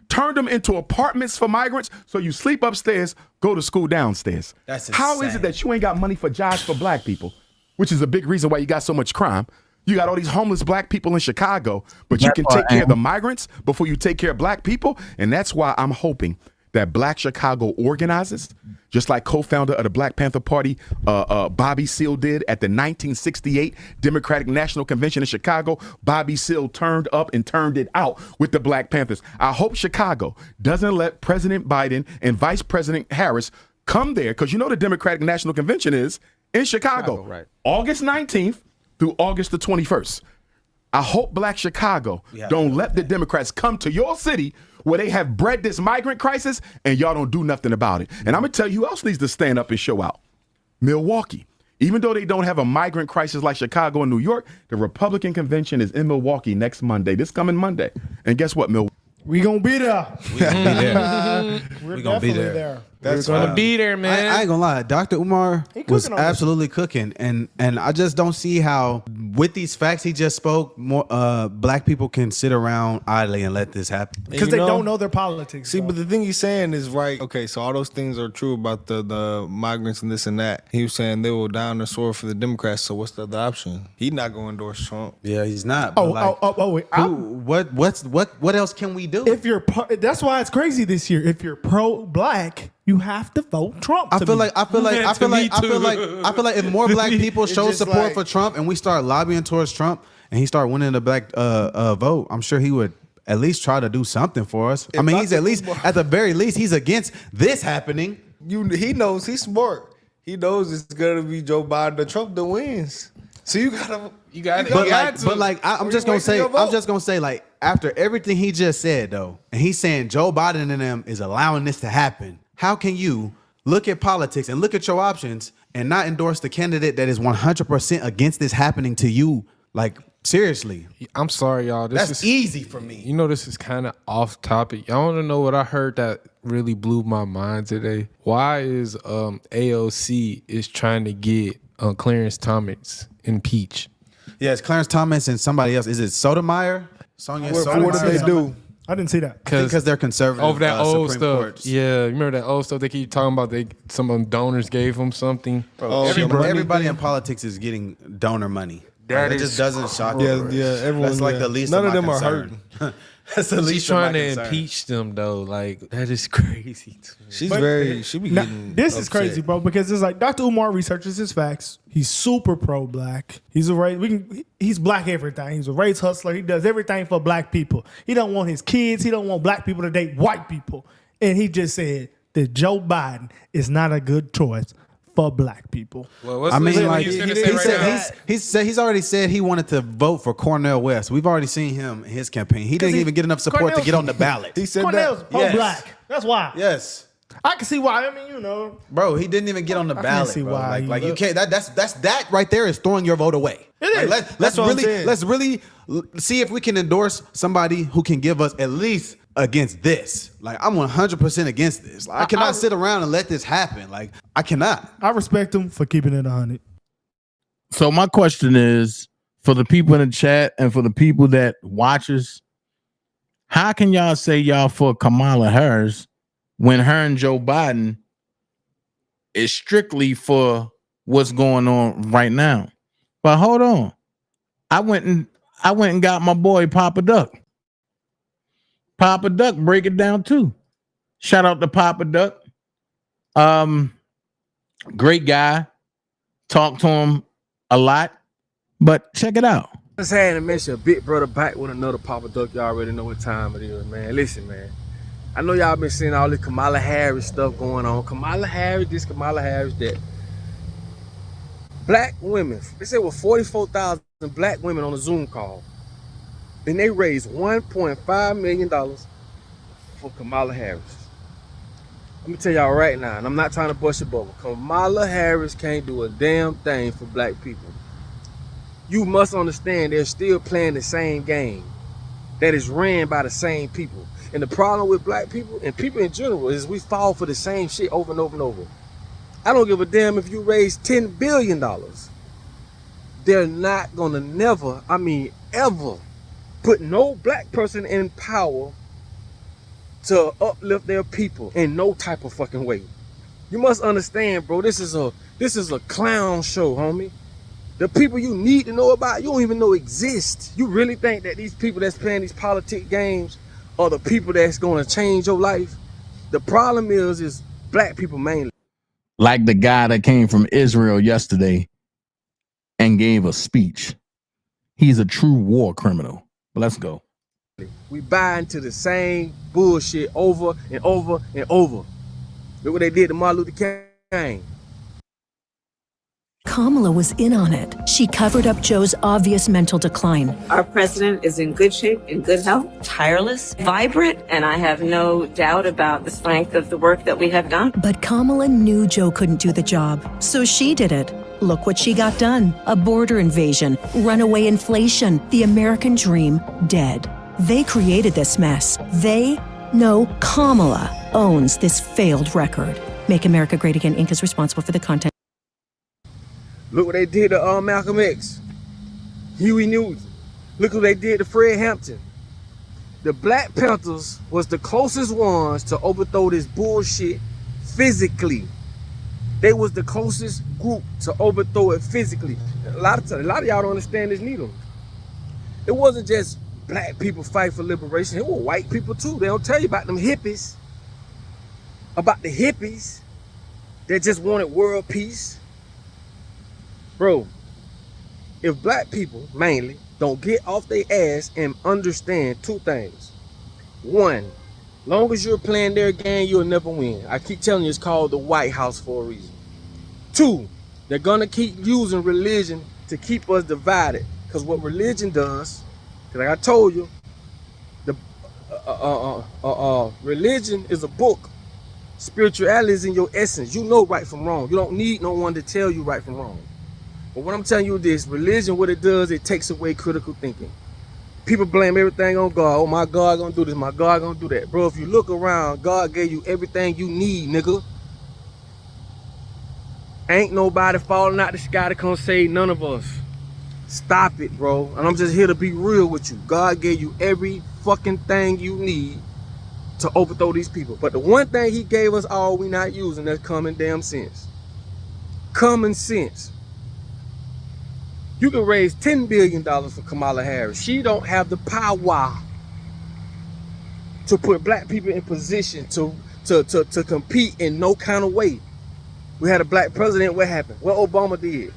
Turned them into apartments for migrants, so you sleep upstairs, go to school downstairs. That's How is it that you ain't got money for jobs for black people, which is a big reason why you got so much crime? You got all these homeless black people in Chicago, but you can take care of the migrants before you take care of black people, and that's why I'm hoping that Black Chicago organizes, just like co-founder of the Black Panther Party, Bobby Seale did at the 1968 Democratic National Convention in Chicago. Bobby Seale turned up and turned it out with the Black Panthers. I hope Chicago doesn't let President Biden and Vice President Harris come there, because you know the Democratic National Convention is in Chicago, right? August 19th through August the 21st. I hope Black Chicago don't let the Democrats come to your city where they have bred this migrant crisis and y'all don't do nothing about it. And I'm going to tell you who else needs to stand up and show out. Milwaukee. Even though they don't have a migrant crisis like Chicago and New York, the Republican convention is in Milwaukee next Monday, this coming Monday. And guess what, Milwaukee? We gonna be there. We gonna be there. We're gonna be definitely there. That's We're gonna be there, man. I ain't gonna lie, Dr. Umar was absolutely cooking, and I just don't see how, with these facts he just spoke, more black people can sit around idly and let this happen because they don't know their politics. See, but the thing he's saying is right. Okay, so all those things are true about the migrants and this and that. He was saying they will down the sword for the Democrats. So what's the other option? He's not going to endorse Trump. Yeah, he's not. Wait, what else can we do? If you're, that's why it's crazy this year. If you're pro-black, you have to vote Trump. I feel like if more black people show support for Trump and we start lobbying towards Trump and he start winning the black vote, I'm sure he would at least try to do something for us. I mean, he's at the very least, he's against this happening. He knows he's smart. He knows it's gonna be Joe Biden or Trump that wins. So you gotta. I'm just gonna say, like, after everything he just said though, and he's saying Joe Biden and them is allowing this to happen. How can you look at politics and look at your options and not endorse the candidate that is 100% against this happening to you? Like, seriously. I'm sorry, y'all. That's easy for me. You know, this is kind of off topic. Y'all want to know what I heard that really blew my mind today? Why is AOC is trying to get Clarence Thomas impeached? Yes, Clarence Thomas and somebody else. Is it Sotomayor? Sonya Sotomayor? What did they do? I didn't see that. Because they're conservative. Over that old Supreme stuff. Courts. Yeah, you remember that old stuff they keep talking about? Some of them donors gave them something. Everybody in politics is getting donor money. That just doesn't shock me. Yeah, everyone. That's like the least. None of them my are concern. hurting. That's the least. She's trying to concern. impeach them though. Like, that is crazy. She be getting this is upset. crazy, bro, because it's like Dr. Umar researches his facts. He's super pro-black. He's he's black everything. He's a race hustler. He does everything for black people. He don't want his kids. He don't want black people to date white people. And he just said that Joe Biden is not a good choice for black people. Well, I mean, like he's already said he wanted to vote for Cornel West. We've already seen him in his campaign. He didn't even get enough support to get on the ballot. He said Cornel's that. pro-black. That's why. Yes. I can see why. I mean, you know, bro, he didn't even get on the ballot. see Bro. why Like you can't. That right there is throwing your vote away. It is. Let's really see if we can endorse somebody who can give us at least against this. Like, I'm 100% against this. Like, I cannot sit around and let this happen. Like, I cannot. I respect him for keeping it 100. So my question is, for the people in the chat and for the people that watches, how can y'all say y'all for Kamala Harris when her and Joe Biden is strictly for what's going on right now? But hold on. I went and got my boy Papa Duck. Papa Duck break it down too. Shout out to Papa Duck. Great guy. Talk to him a lot. But check it out. Just had to mention a big brother back with another Papa Duck. Y'all already know what time it is, man. Listen, man. I know y'all been seeing all this Kamala Harris stuff going on. Kamala Harris this, Kamala Harris that. Black women, they said with 44,000 black women on a Zoom call. Then they raised $1.5 million for Kamala Harris. Let me tell y'all right now, and I'm not trying to bust your bubble. Kamala Harris can't do a damn thing for black people. You must understand they're still playing the same game that is ran by the same people. And the problem with black people and people in general is we fall for the same shit over and over and over. I don't give a damn if you raise $10 billion. They're not gonna never, I mean ever, put no black person in power to uplift their people in no type of fucking way. You must understand, bro, this is a clown show, homie. The people you need to know about, you don't even know exist. You really think that these people that's playing these politic games are the people that's gonna change your life? The problem is black people mainly. Like the guy that came from Israel yesterday and gave a speech. He's a true war criminal. But let's go. We buy into the same bullshit over and over and over. Look what they did to Martin Luther King. Kamala was in on it. She covered up Joe's obvious mental decline. Our president is in good shape, in good health, tireless, vibrant, and I have no doubt about the strength of the work that we have done. But Kamala knew Joe couldn't do the job, so she did it. Look what she got done. A border invasion, runaway inflation, the American dream dead. They created this mess. Kamala owns this failed record. Make America Great Again Inc. is responsible for the content. Look what they did to Malcolm X, Huey Newton. Look what they did to Fred Hampton. The Black Panthers was the closest ones to overthrow this bullshit physically. They was the closest group to overthrow it physically. A lot of y'all don't understand this neither. It wasn't just black people fight for liberation. It was white people too. They don't tell you about them hippies. About the hippies that just wanted world peace. Bro, if black people, mainly, don't get off their ass and understand two things. One, long as you're playing their game, you'll never win. I keep telling you, it's called the White House for a reason. Two, they're gonna keep using religion to keep us divided. Because what religion does, because like I told you, the religion is a book. Spirituality is in your essence. You know right from wrong. You don't need no one to tell you right from wrong. But what I'm telling you is this, religion, what it does, it takes away critical thinking. People blame everything on God. Oh, my God gonna do this, my God gonna do that. Bro, if you look around, God gave you everything you need, nigga. Ain't nobody falling out the sky to come save none of us. Stop it, bro. And I'm just here to be real with you. God gave you every fucking thing you need to overthrow these people. But the one thing he gave us all we not using, that's common damn sense. Common sense. You can raise $10 billion for Kamala Harris. She don't have the power to put black people in position to compete in no kind of way. We had a black president, what happened? What Obama did?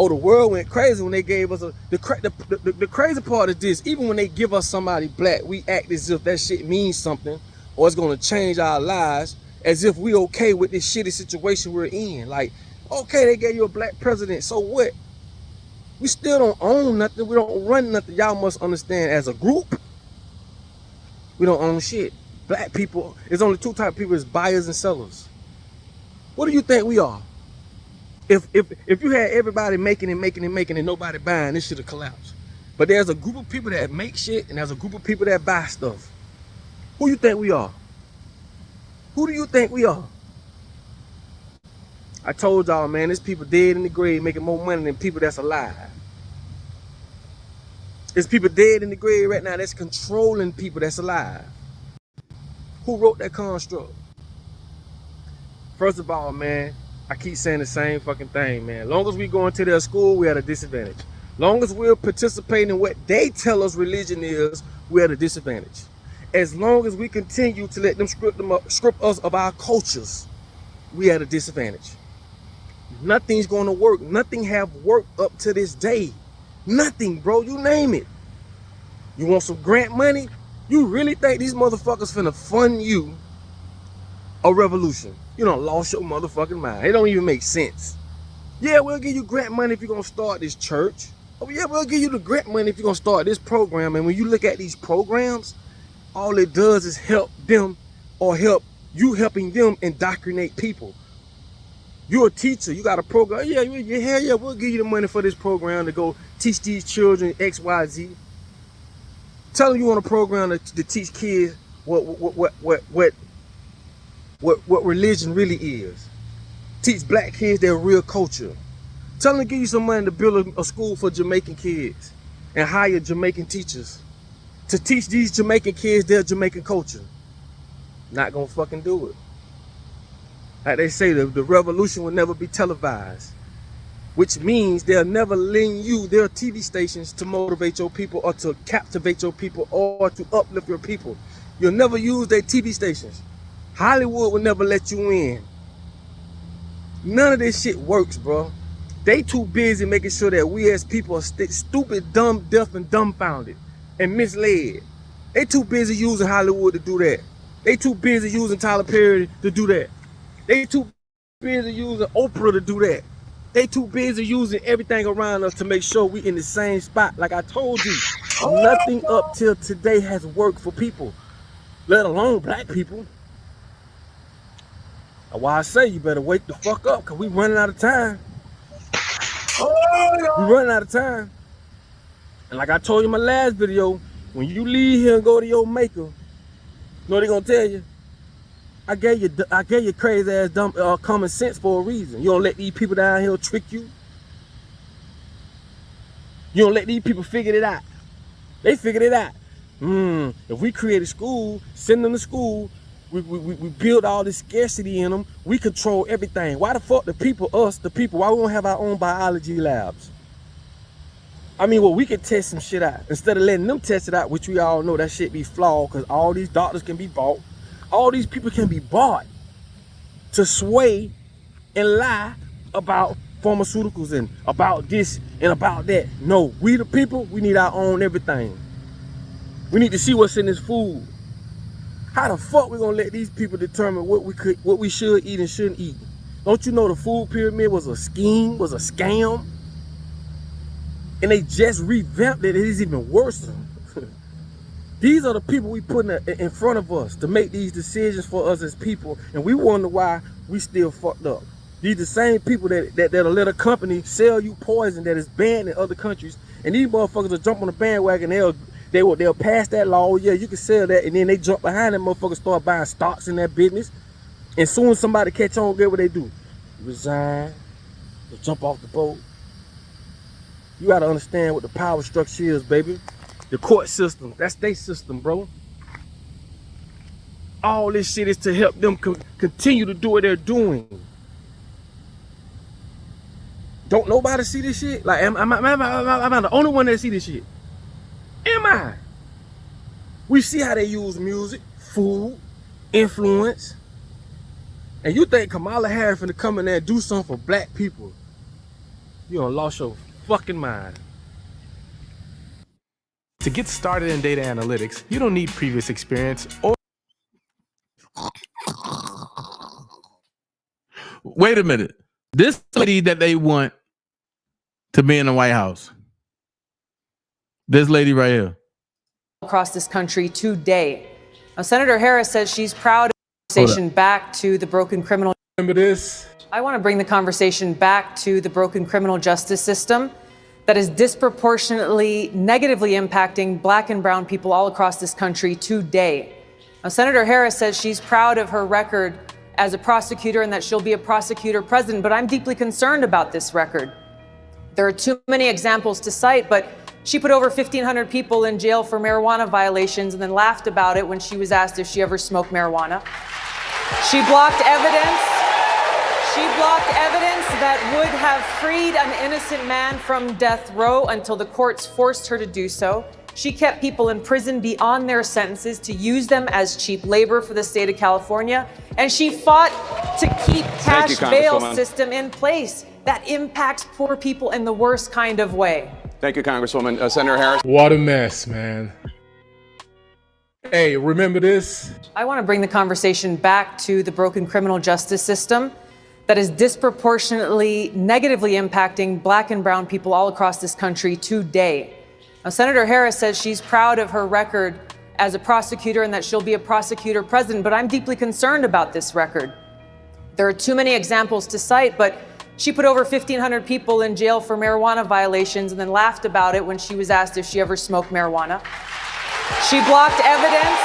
Oh, the world went crazy when they gave us the crazy part is this, even when they give us somebody black, we act as if that shit means something or it's gonna change our lives, as if we okay with this shitty situation we're in. Like, okay, they gave you a black president, so what? We still don't own nothing. We don't run nothing. Y'all must understand, as a group, we don't own shit. Black people, there's only two types of people, it's buyers and sellers. What do you think we are? If you had everybody making and nobody buying, this should have collapsed. But there's a group of people that make shit and there's a group of people that buy stuff. Who you think we are? Who do you think we are? I told y'all, man, there's people dead in the grave making more money than people that's alive. There's people dead in the grave right now that's controlling people that's alive. Who wrote that construct? First of all, man, I keep saying the same fucking thing, man. Long as we go into their school, we're at a disadvantage. Long as we're participating in what they tell us religion is, we're at a disadvantage. As long as we continue to let them script us of our cultures, we at a disadvantage. Nothing's gonna work. Nothing have worked up to this day. Nothing, bro, you name it. You want some grant money? You really think these motherfuckers finna fund you a revolution? You done lost your motherfucking mind. It don't even make sense. Yeah, we'll give you grant money if you're gonna start this church. Oh yeah, we'll give you the grant money if you're gonna start this program. And when you look at these programs, all it does is help them or help you helping them indoctrinate people. You're a teacher, you got a program. Yeah, we'll give you the money for this program to go teach these children X, Y, Z. Tell them you want a program to teach kids what religion really is. Teach black kids their real culture. Tell them to give you some money to build a school for Jamaican kids and hire Jamaican teachers to teach these Jamaican kids their Jamaican culture. Not gonna fucking do it. Like they say, the revolution will never be televised, which means they'll never lend you their TV stations to motivate your people or to captivate your people or to uplift your people. You'll never use their TV stations. Hollywood will never let you in. None of this shit works, bro. They too busy making sure that we as people are stupid, dumb, deaf, and dumbfounded and misled. They too busy using Hollywood to do that. They too busy using Tyler Perry to do that. They too busy using Oprah to do that. They too busy using everything around us to make sure we in the same spot. Like I told you, nothing up till today has worked for people, let alone black people. That's why I say you better wake the fuck up, because we running out of time. We running out of time. And like I told you in my last video, when you leave here and go to your maker, you know what they gonna tell you? I gave you crazy ass dumb common sense for a reason. You don't let these people down here trick you. You don't let these people figure it out. They figured it out. If we create a school, send them to school, we build all this scarcity in them, we control everything. Why the fuck the people, why we don't have our own biology labs? I mean, well, we can test some shit out. Instead of letting them test it out, which we all know that shit be flawed, because all these doctors can be bought. All these people can be bought to sway and lie about pharmaceuticals and about this and about that. No, we the people, we need our own everything. We need to see what's in this food. How the fuck we gonna let these people determine what we should eat and shouldn't eat? Don't you know the food pyramid was a scheme, was a scam? And they just revamped it. It is even worse. These are the people we put in front of us to make these decisions for us as people, and we wonder why we still fucked up. These the same people that'll let a company sell you poison that is banned in other countries, and these motherfuckers will jump on the bandwagon. They'll pass that law. Yeah, you can sell that, and then they jump behind that motherfucker, start buying stocks in that business. And soon as somebody catch on, get what they do? Resign. They jump off the boat. You gotta understand what the power structure is, baby. The court system, that's their system, bro. All this shit is to help them continue to do what they're doing. Don't nobody see this shit? Like, am I the only one that see this shit? Am I? We see how they use music, food, influence. And you think Kamala Harris finna come in there and do something for black people? You done lost your fucking mind. To get started in data analytics, you don't need previous experience or... Wait a minute. This lady that they want to be in the White House. This lady right here. Across this country today. Now, Senator Harris says she's proud of the conversation back to the broken criminal. Remember this? I want to bring the conversation back to the broken criminal justice system that is disproportionately negatively impacting black and brown people all across this country today. Now, Senator Harris says she's proud of her record as a prosecutor and that she'll be a prosecutor president, but I'm deeply concerned about this record. There are too many examples to cite, but she put over 1,500 people in jail for marijuana violations and then laughed about it when she was asked if she ever smoked marijuana. She blocked evidence. She blocked evidence that would have freed an innocent man from death row until the courts forced her to do so. She kept people in prison beyond their sentences to use them as cheap labor for the state of California. And she fought to keep cash bail system in place that impacts poor people in the worst kind of way. Thank you, Congresswoman. Senator Harris. What a mess, man. Hey, remember this? I want to bring the conversation back to the broken criminal justice system that is disproportionately negatively impacting Black and brown people all across this country today. Now, Senator Harris says she's proud of her record as a prosecutor and that she'll be a prosecutor president, but I'm deeply concerned about this record. There are too many examples to cite, but she put over 1,500 people in jail for marijuana violations and then laughed about it when she was asked if she ever smoked marijuana. She blocked evidence.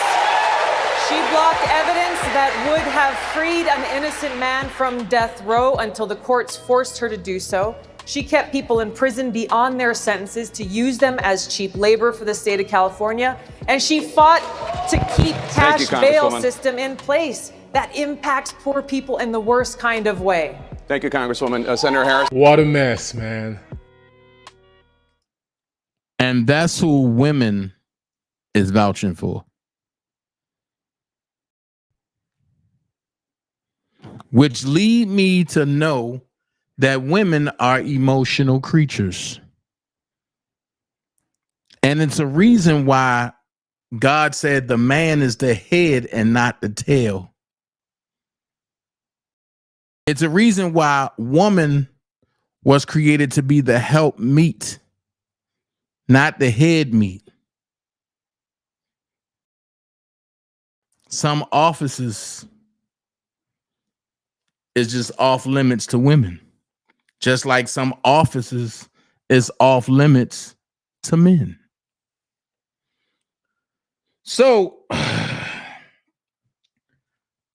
She blocked evidence that would have freed an innocent man from death row until the courts forced her to do so. She kept people in prison beyond their sentences to use them as cheap labor for the state of California. And she fought to keep cash bail system in place that impacts poor people in the worst kind of way. Thank you, Congresswoman. Senator Harris. What a mess, man. And that's who women is vouching for. Which lead me to know that women are emotional creatures. And it's a reason why God said the man is the head and not the tail. It's a reason why woman was created to be the help meet, not the head meet. Some offices is just off limits to women. Just like some offices is off limits to men. So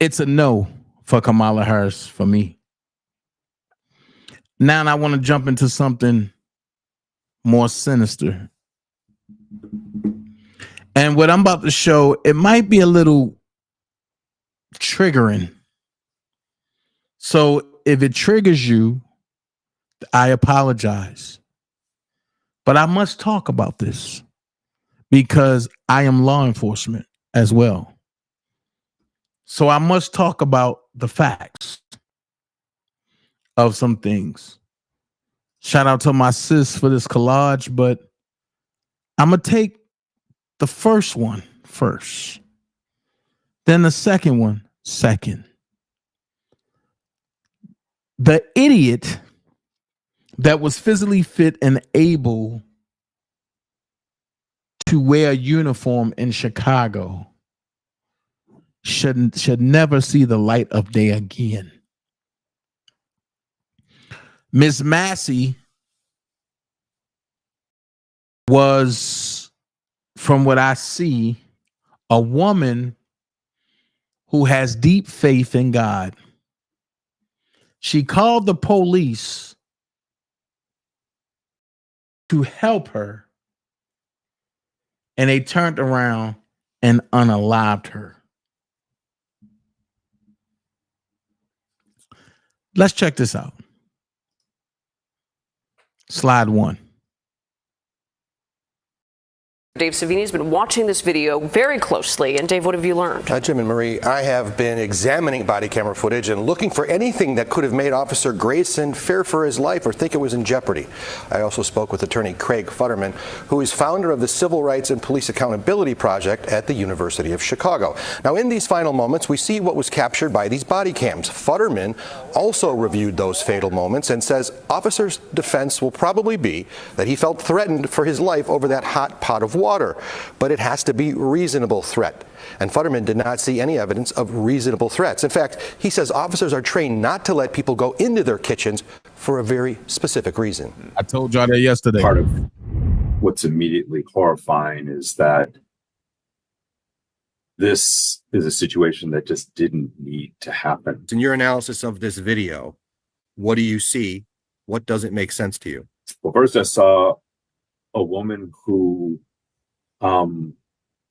it's a no for Kamala Harris for me. Now I want to jump into something more sinister. And what I'm about to show, it might be a little triggering. So if it triggers you, I apologize. But I must talk about this because I am law enforcement as well. So I must talk about the facts of some things. Shout out to my sis for this collage, but I'm going to take the first one first, then the second one second. The idiot that was physically fit and able to wear a uniform in Chicago should never see the light of day again. Miss Massey was, from what I see, a woman who has deep faith in God. She called the police to help her, and they turned around and unalived her. Let's check this out. Slide 1. Dave Savini has been watching this video very closely. And Dave, what have you learned? Jim and Marie, I have been examining body camera footage and looking for anything that could have made Officer Grayson fear for his life or think it was in jeopardy. I also spoke with attorney Craig Futterman, who is founder of the Civil Rights and Police Accountability Project at the University of Chicago. Now, in these final moments, we see what was captured by these body cams. Futterman also reviewed those fatal moments and says officer's defense will probably be that he felt threatened for his life over that hot pot of water, but it has to be reasonable threat. And Futterman did not see any evidence of reasonable threats. In fact, he says officers are trained not to let people go into their kitchens for a very specific reason. I told y'all that yesterday. Part of what's immediately horrifying is that this is a situation that just didn't need to happen. In your analysis of this video, what do you see? What doesn't make sense to you? Well, first I saw a woman who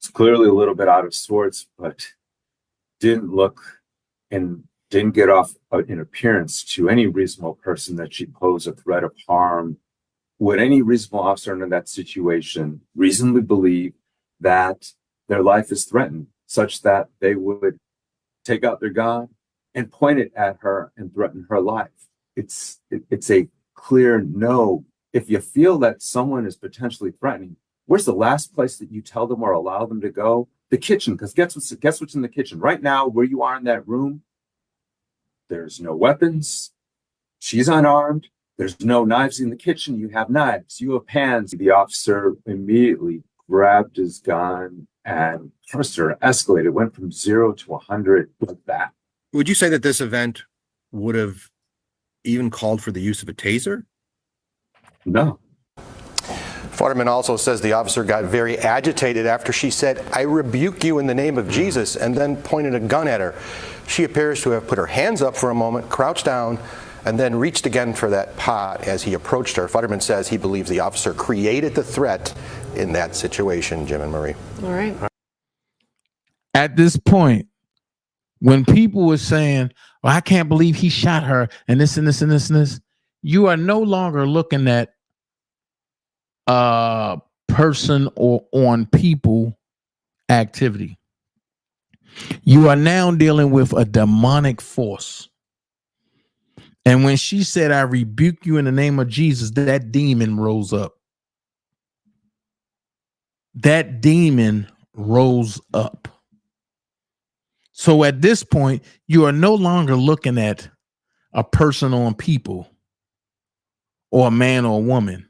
is clearly a little bit out of sorts, but didn't look and didn't get off in appearance to any reasonable person that she posed a threat of harm. Would any reasonable officer in that situation reasonably believe that their life is threatened, such that they would take out their gun and pointed at her and threatened her life. It's a clear no. If you feel that someone is potentially threatening, where's the last place that you tell them or allow them to go? The kitchen, because guess what's in the kitchen right now? Where you are in that room, there's no weapons. She's unarmed. There's no knives in the kitchen. You have knives. You have hands. The officer immediately grabbed his gun and escalated. Went from 0 to 100 like that. Would you say that this event would have even called for the use of a taser? No. Futterman also says the officer got very agitated after she said, "I rebuke you in the name of Jesus," and then pointed a gun at her. She appears to have put her hands up for a moment, crouched down, and then reached again for that pot as he approached her. Futterman says he believes the officer created the threat in that situation, Jim and Marie. All right. At this point, when people were saying, well, I can't believe he shot her and this and this and this and this, you are no longer looking at person or on people activity. You are now dealing with a demonic force. And when she said, I rebuke you in the name of Jesus, that demon rose up. That demon rose up. So at this point, you are no longer looking at a person on people or a man or a woman.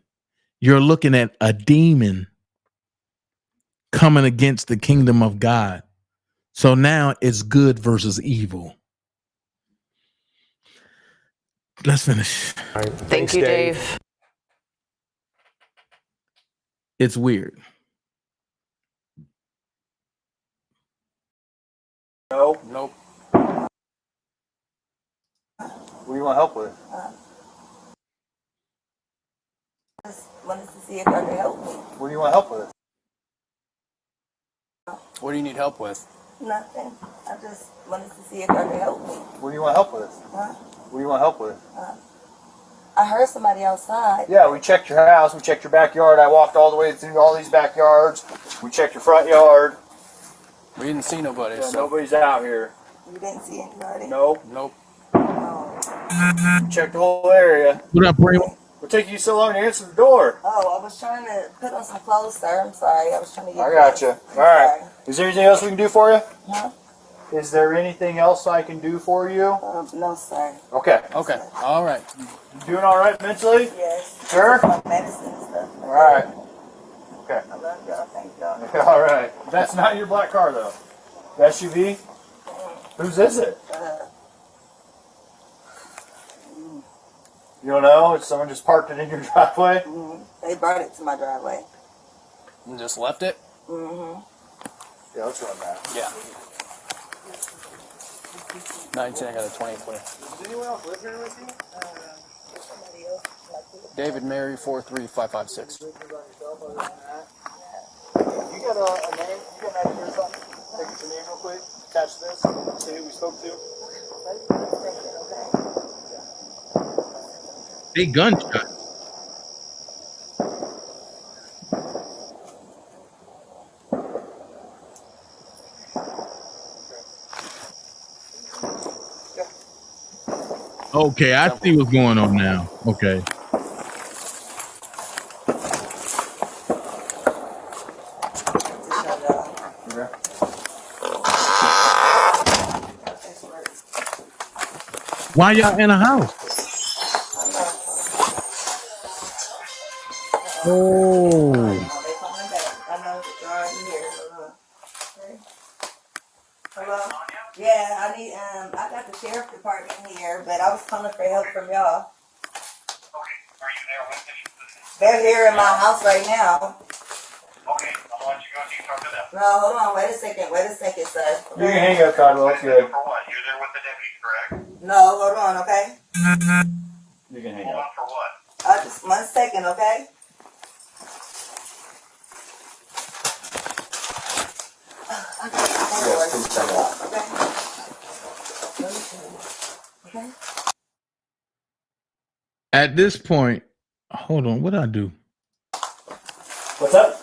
You're looking at a demon coming against the kingdom of God. So now it's good versus evil. Let's finish. All right. Thank you, Dave. It's weird. No. Nope. What do you want help with? Just wanted to see if I could help me. What do you want help with? What do you need help with? Nothing. I just wanted to see if I could help me. What do you want help with? Huh? What do you want help with? I heard somebody outside. Yeah, we checked your house. We checked your backyard. I walked all the way through all these backyards. We checked your front yard. We didn't see nobody. Yeah, so. Nobody's out here. You didn't see anybody? Nope. Nope. Checked the whole area. What up, Raymond? What took you so long to answer the door? Oh, I was trying to put on some clothes, sir. I'm sorry. I was trying to get I got you. All right. Is there anything else we can do for you? Huh? Is there anything else I can do for you? No, sir. Okay. Okay. All right. You doing all right mentally? Yes. Sure? My medicine and stuff. All right. Okay. I love y'all. Thank y'all. All right. That's not your black car, though. The SUV? Whose is it? You don't know? Someone just parked it in your driveway? They brought it to my driveway. And just left it? Mm-hmm. Yeah, let's run that. Yeah. 19, I got a 20 for you. Does anyone else live here with you? Somebody else. David Mary 43556. Yeah. You got a name? You got an ID or something? Take your name real quick. Attach this. See who we spoke to. They gunshot. Okay, I see what's going on now. Okay. Why y'all in a house? Oh. Hello? Yeah, I need, I got the sheriff department here, but I was calling for help from y'all. Okay, are you there with them? They're here in my house right now. Okay, I'll let you go so you talk to them. No, hold on, wait a second, sir. You can hang up, Codwell. It's good. For what? You're there with the deputy, correct? No, hold on, okay? You can hang Hold up. on for what? Just 1 second, okay? Okay. At this point, hold on, what did I do? What's up?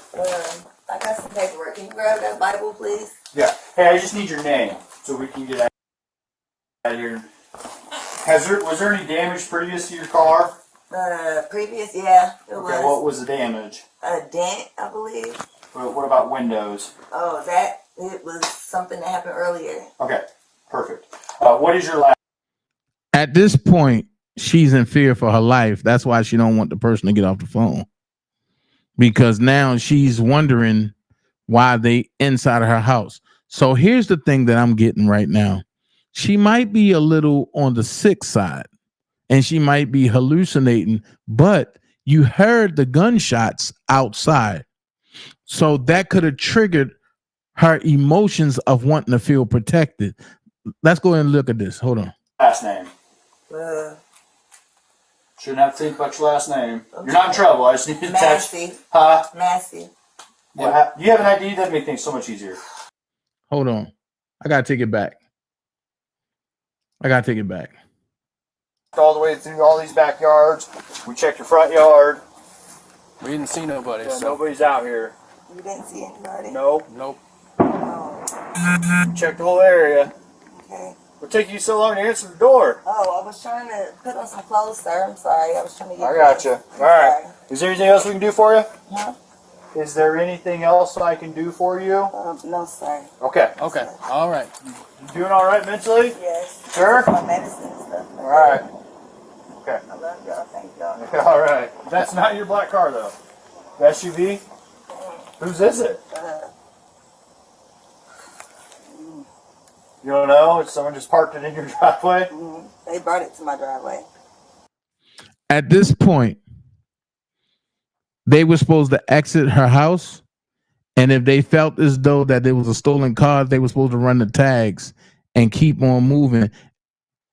I got some paperwork. Can you grab that Bible, please? Yeah. Hey, I just need your name so we can get Here. Was there any damage previous to your car? Previous, yeah, it was. Okay, what was the damage? A dent, I believe. What about windows? Oh, it was something that happened earlier. Okay, perfect. What is your last? At this point, she's in fear for her life. That's why she don't want the person to get off the phone. Because now she's wondering why they inside of her house. So here's the thing that I'm getting right now. She might be a little on the sick side and she might be hallucinating, but you heard the gunshots outside. So that could have triggered her emotions of wanting to feel protected. Let's go ahead and look at this. Hold on. Last name. Shouldn't have to think about your last name. You're not in trouble. I just need to Massey. Huh? Massey. Yeah. You have an ID? That'd make things so much easier. Hold on. I got to take it back. All the way through all these backyards. We checked your front yard. We didn't see nobody. Yeah, nobody's out here. You didn't see anybody? Nope. Oh. Checked the whole area. Okay. What took you so long to answer the door? Oh, I was trying to put on some clothes, sir. I'm sorry. I was trying to get. I got you. All right. Sorry. Is there anything else we can do for you? Huh? Is there anything else I can do for you? No, sir. Okay. Okay. All right. You doing all right mentally? Yes. Sure? My medicine and stuff. All right. Okay. I love y'all. Thank y'all. All right. That's not your black car, though. The SUV? Whose is it? You don't know? Someone just parked it in your driveway? They brought it to my driveway. At this point, they were supposed to exit her house. And if they felt as though that there was a stolen car, they were supposed to run the tags and keep on moving.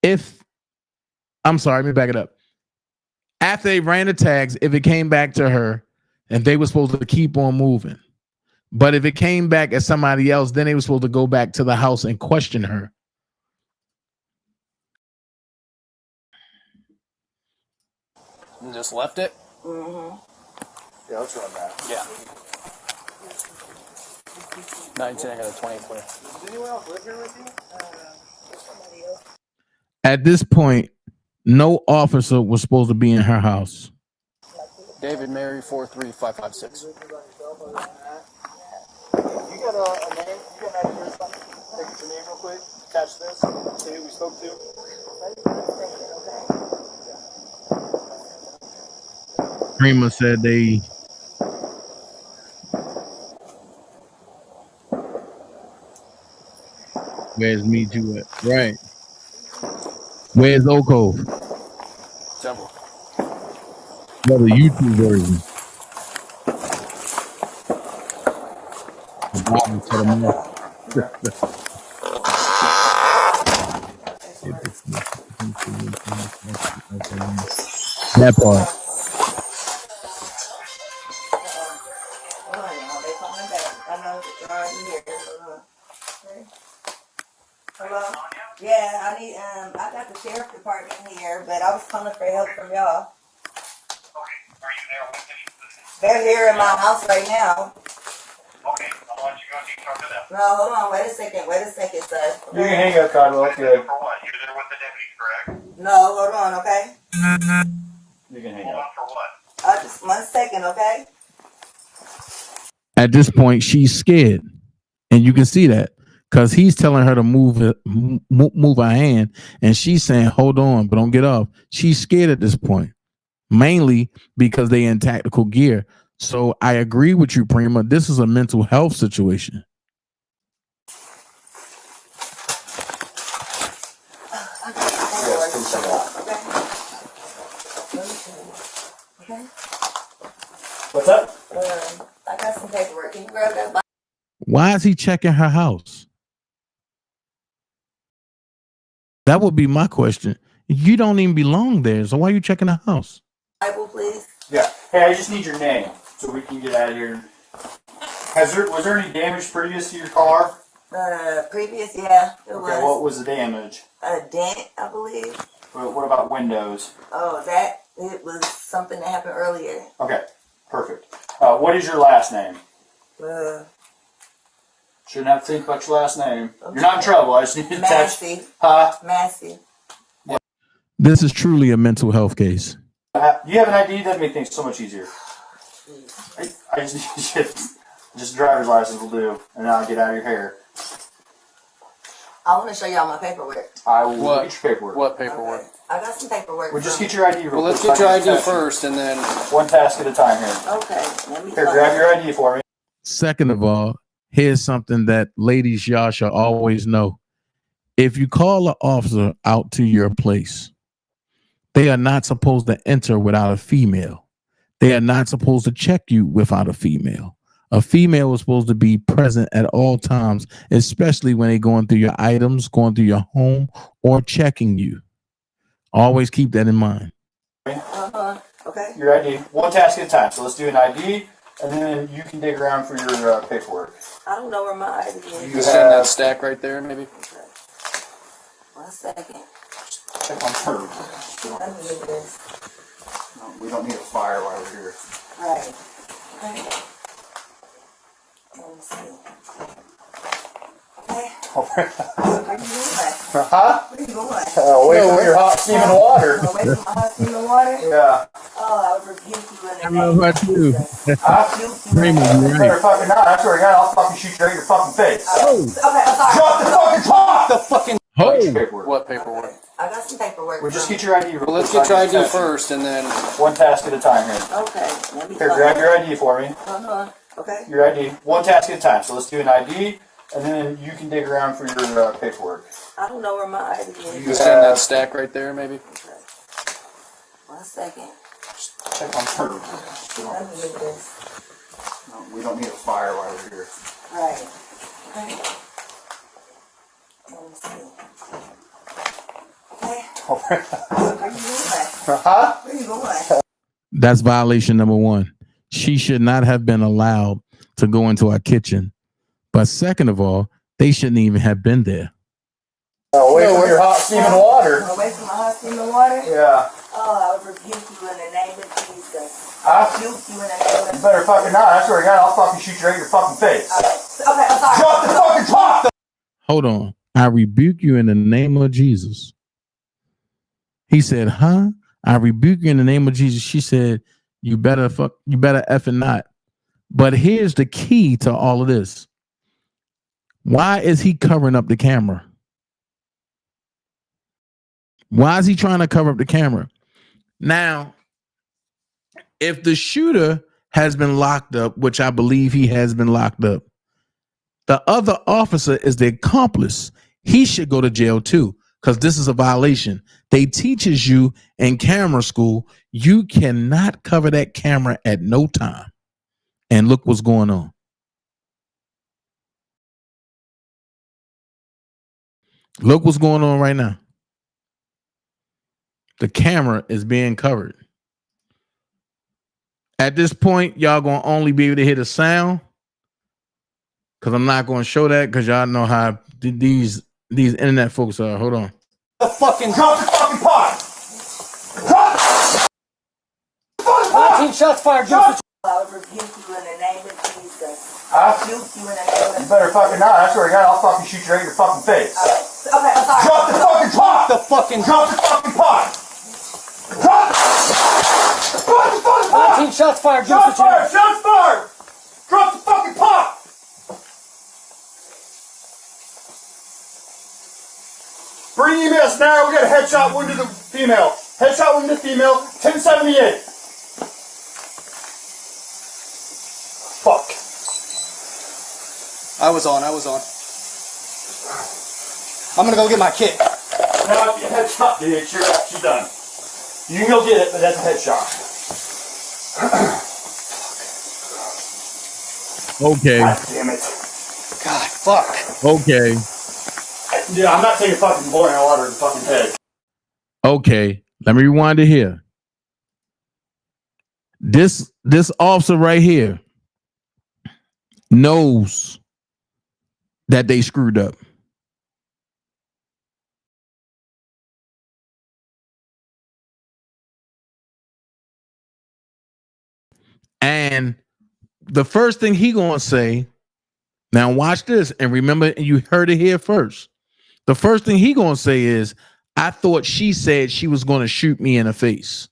Let me back it up. After they ran the tags, if it came back to her, and they were supposed to keep on moving. But if it came back as somebody else, then they were supposed to go back to the house and question her. And just left it? Mm-hmm. Yeah, let's run that. Yeah. 19, I got a 20 for you. Does anyone else live here with you? Somebody else. At this point, no officer was supposed to be in her house. David Mary 43556. You got a name? You got an ID or something? Take your name real quick. Catch this. See who we spoke to. Prima said they. Where's Me Too at? Right. Where's Oak Cove? Several. Well, the YouTube version. The bottom set them off. That part. Hello? Yeah, I need, I got the sheriff department here, but I was calling for help from y'all. They're here in my house right now. Okay, I'll let you go see talk to them. No, hold on, wait a second, sir. You can hang up, Cottonwell. Good. For what? You're there with the deputy, correct? No, hold on, okay? You can hang Hold up. on for what? Just 1 second, okay? At this point, she's scared, and you can see that because he's telling her to move her hand, and she's saying, "Hold on, but don't get off." She's scared at this point, mainly because they in tactical gear. So I agree with you, Prima. This is a mental health situation. Okay? What's up? I got some paperwork. Can you grab that? Why is he checking her house? That would be my question. You don't even belong there, so why are you checking the house? Bible, please. Yeah. Hey, I just need your name so we can get out of here. Was there any damage previous to your car? Previous, yeah, it was. Okay, what was the damage? A dent, I believe. What about windows? Oh, it was something that happened earlier. Okay, perfect. What is your last name? Shouldn't have to think about your last name. You're not in trouble. I just need to text. Massey. Huh? Massey. This is truly a mental health case. You have an ID? That'd make things so much easier. I just need just driver's license will do, and then I'll get out of your hair. I want to show y'all my paperwork. I will get your paperwork. What paperwork? Okay. I got some paperwork. Well, just get your ID. Well, let's get your ID first, and then one task at a time here. Okay. Let me Here, grab your ID for me. Second of all, here's something that ladies, y'all should always know. If you call an officer out to your place, they are not supposed to enter without a female. They are not supposed to check you without a female. A female is supposed to be present at all times, especially when they're going through your items, going through your home, or checking you. Always keep that in mind. Okay. Your ID. One task at a time. So let's do an ID, and then you can dig around for your paperwork. I don't know where my ID is. you can send that stack right there, maybe. Okay. 1 second. Check on her. Let me get this. No, we don't need a fire while we're here. Right. Okay. Let me see. Okay. Where you going? Huh? Where you going? Away from your hot steaming water. Away from my hot steaming water? Yeah. Oh, I would rebuke you in the I know name about you. Raymond, you better fucking not. I swear to God, I'll fucking shoot you right in your fucking face. Okay, I'm sorry. Drop the fucking top! The fucking paperwork. What paperwork? I got some paperwork. Well, just get your ID. Well, let's get your ID first, and then one task at a time here. Okay. Let me Here, grab your ID for me. Okay. Your ID. One task at a time. So let's do an ID, and then you can dig around for your paperwork. I don't know where my ID is. you can send that stack right there, maybe. Okay. 1 second. Check on her. Let me get this. No, we don't need a fire while we're here. Right. Okay. Let me see. Okay. Where you going? Huh? Where you going? That's violation number one. She should not have been allowed to go into our kitchen. But second of all, they shouldn't even have been there. Away from your hot steaming water. Away from my hot steaming water? Yeah. Oh, I would rebuke you in the name of Jesus. Huh? Rebuke you in the name of You better fucking not. I swear to God, I'll fucking shoot you right in your fucking face. Okay, I'm sorry. Drop the fucking top! Hold on. I rebuke you in the name of Jesus. He said, huh? I rebuke you in the name of Jesus. She said, you better effing not. But here's the key to all of this. Why is he covering up the camera? Why is he trying to cover up the camera? Now, if the shooter has been locked up, which I believe he has been locked up, the other officer is the accomplice. He should go to jail too, because this is a violation. They teaches you in camera school, you cannot cover that camera at no time. And look what's going on. Look what's going on right now. The camera is being covered. At this point, y'all gonna only be able to hear the sound, because I'm not gonna show that, because y'all know how these internet folks are. Hold on. The fucking drop the fucking pot! Drop 19 shots fired. I would rebuke you in the name of Jesus. Huh? Rebuke you in the name of You better fucking not. I swear to God, I'll fucking shoot you right in your fucking face. Okay, I'm sorry. Drop the fucking top! The fucking drop the fucking pot! Drop the fucking pot! 19 shots fired. Shots fired! Shots fired! Drop the fucking pot! Bring EMS now. We got a headshot wound to the female. Headshot wound to the female. 1078. Fuck. I was on. I'm gonna go get my kit. Now, your headshot, dude. She's done. You can go get it, but that's a headshot. Okay. God damn it. God, fuck. Okay. Yeah, I'm not taking fucking boiling water in the fucking head. Okay. Let me rewind it here. This officer right here knows that they screwed up. And the first thing he gonna say Now watch this, and remember, you heard it here first. The first thing he gonna say is, I thought she said she was gonna shoot me in the face.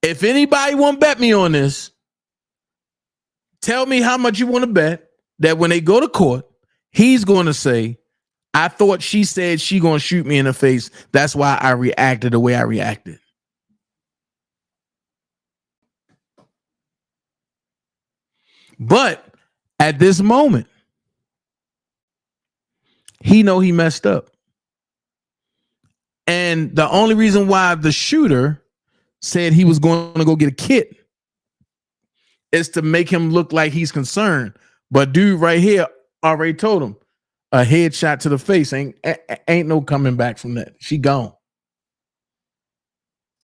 If anybody want to bet me on this, tell me how much you want to bet that when they go to court, he's going to say, I thought she said she going to shoot me in the face. That's why I reacted the way I reacted. But at this moment, he know he messed up. And the only reason why the shooter said he was going to go get a kit is to make him look like he's concerned. But dude right here already told him a headshot to the face ain't no coming back from that. She gone.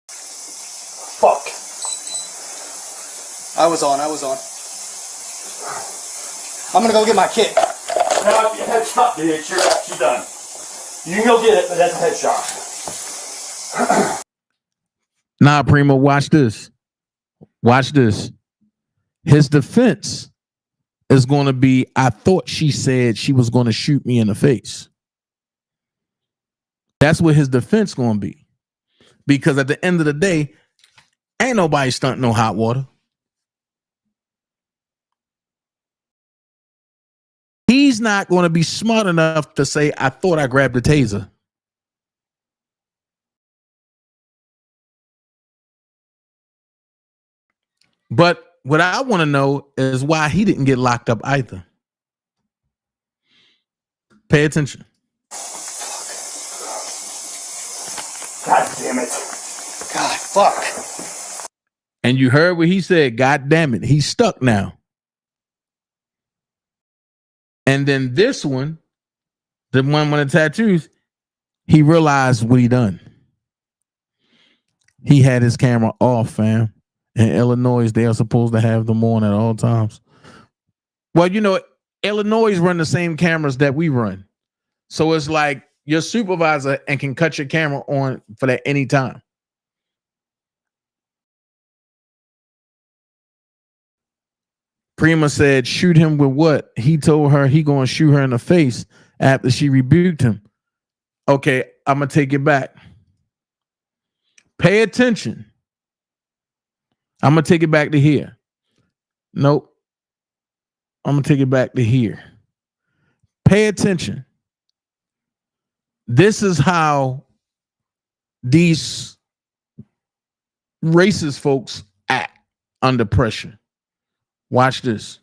Fuck. I was on. I'm gonna go get my kit. No, your headshot, dude. She's done. You can go get it, but that's a headshot. Nah, Primo, watch this. Watch this. His defense is going to be, I thought she said she was going to shoot me in the face. That's what his defense going to be. Because at the end of the day, ain't nobody stunting no hot water. He's not going to be smart enough to say, I thought I grabbed the taser. But what I want to know is why he didn't get locked up either. Pay attention. God damn it. God, fuck. And you heard what he said, God damn it, he's stuck now. And then this one, the one with the tattoos, he realized what he done. He had his camera off, fam. In Illinois, they are supposed to have them on at all times. Well, you know, Illinois run the same cameras that we run. So it's like your supervisor and can cut your camera on for that any time. Prima said, shoot him with what? He told her he going to shoot her in the face after she rebuked him. Okay, I'm going to take it back. Pay attention. I'm going to take it back to here. Nope. I'm going to take it back to here. Pay attention. This is how these racist folks act under pressure. Watch this.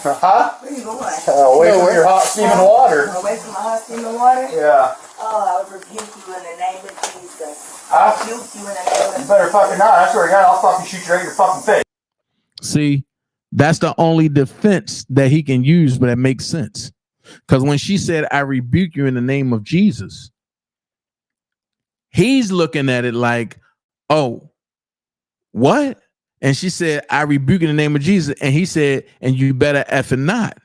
Huh? Where you going? Away from your hot steaming water. Away from my hot steaming water? Yeah. Oh, I would rebuke you in the name of Jesus. I rebuke you in the name of You better fucking not. I swear to God, I'll fucking shoot you right in your fucking face. See, that's the only defense that he can use, but that makes sense. Because when she said, I rebuke you in the name of Jesus, he's looking at it like, oh, what? And she said, I rebuke in the name of Jesus. And he said, and you better effing not.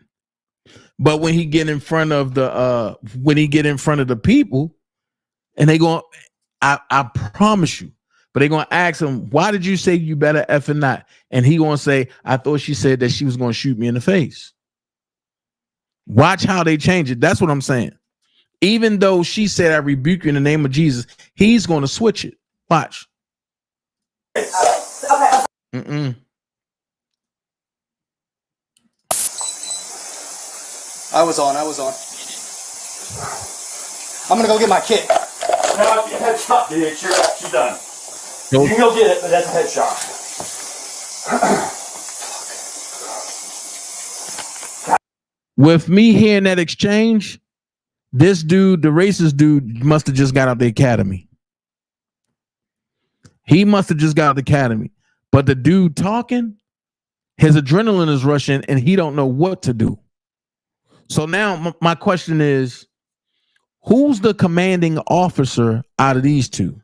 But when he get in front of the people, and they go, I promise you, but they're going to ask him, why did you say you better effing not? And he going to say, I thought she said that she was going to shoot me in the face. Watch how they change it. That's what I'm saying. Even though she said, I rebuke you in the name of Jesus, he's going to switch it. Watch. Mm-mm. I was on. I'm gonna go get my kit. No, your headshot, dude. She's done. Nope. You can go get it, but that's a headshot. With me hearing that exchange, this dude, the racist dude, must have just got out the academy. He must have just got out the academy. But the dude talking, his adrenaline is rushing and he don't know what to do. So now my question is, who's the commanding officer out of these two?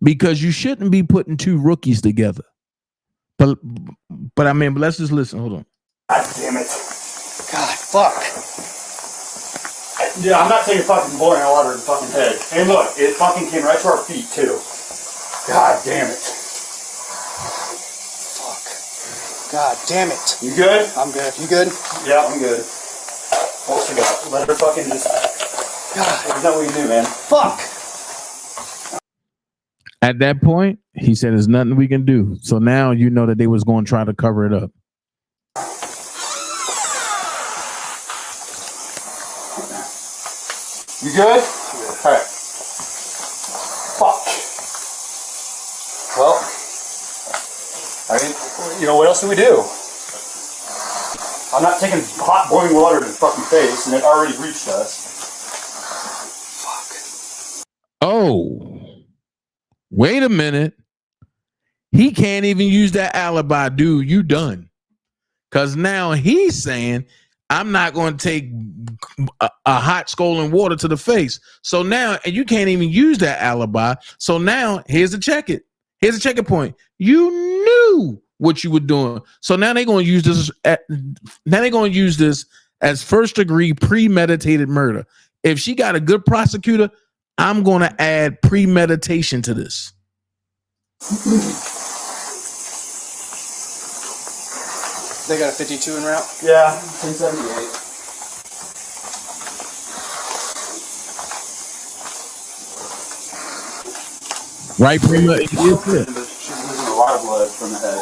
Because you shouldn't be putting two rookies together. But I mean, let's just listen. Hold on. God damn it. God, fuck. Yeah, I'm not taking fucking boiling water in the fucking head. And look, it fucking came right to our feet too. God damn it. Fuck. God damn it. You good? I'm good. You good? Yeah, I'm good. What you got? Let her fucking just. God, there's nothing we can do, man. Fuck. At that point, he said, "There's nothing we can do." So now you know that they was going to try to cover it up. You good? Alright. Fuck. Well, I mean, you know, what else do we do? I'm not taking hot boiling water to the fucking face, and it already reached us. Oh, wait a minute. He can't even use that alibi, dude. You done. Because now he's saying, I'm not going to take a hot scalding water to the face. So now, and you can't even use that alibi. So now, here's the check it. Here's the checking point. You knew what you were doing. So now they're going to use this. Now they're going to use this as first degree premeditated murder. If she got a good prosecutor, I'm going to add premeditation to this. They got a 52 en route? Yeah, 1078. Right, premeditated. She's losing a lot of blood from the head.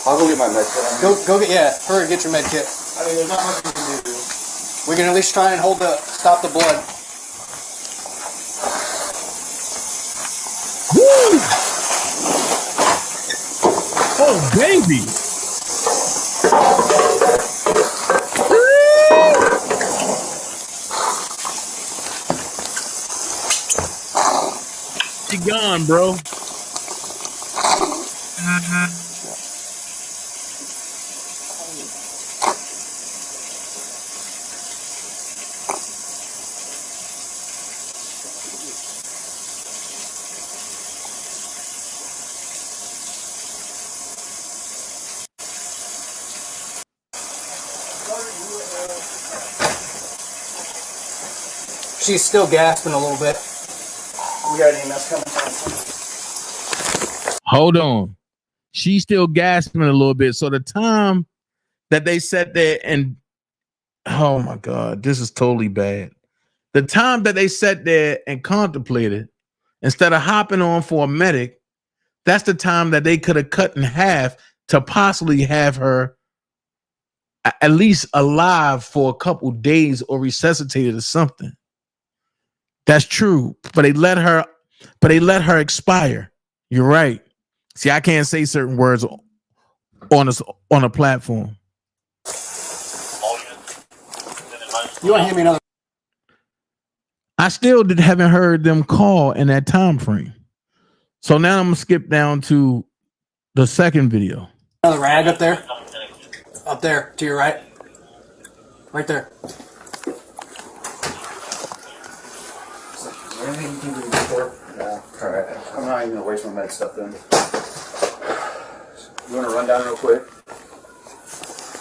I'll go get my med kit. Go get, yeah, hurry, get your med kit. I mean, there's not much we can do. We can at least try and stop the blood. Woo! Oh, baby. She gone, bro. She's still gasping a little bit. We got an EMS coming. Hold on. She's still gasping a little bit. So the time that they sat there and, oh my God, this is totally bad. The time that they sat there and contemplated, instead of hopping on for a medic, that's the time that they could have cut in half to possibly have her at least alive for a couple days or resuscitated or something. That's true, but they let her expire. You're right. See, I can't say certain words on a platform. You want to hand me another? I still haven't heard them call in that time frame. So now I'm gonna skip down to the second video. Another rag up there? Up there, to your right. Right there. Anything you can do before? Yeah. Alright. I'm not even gonna waste my med stuff then. You wanna run down real quick?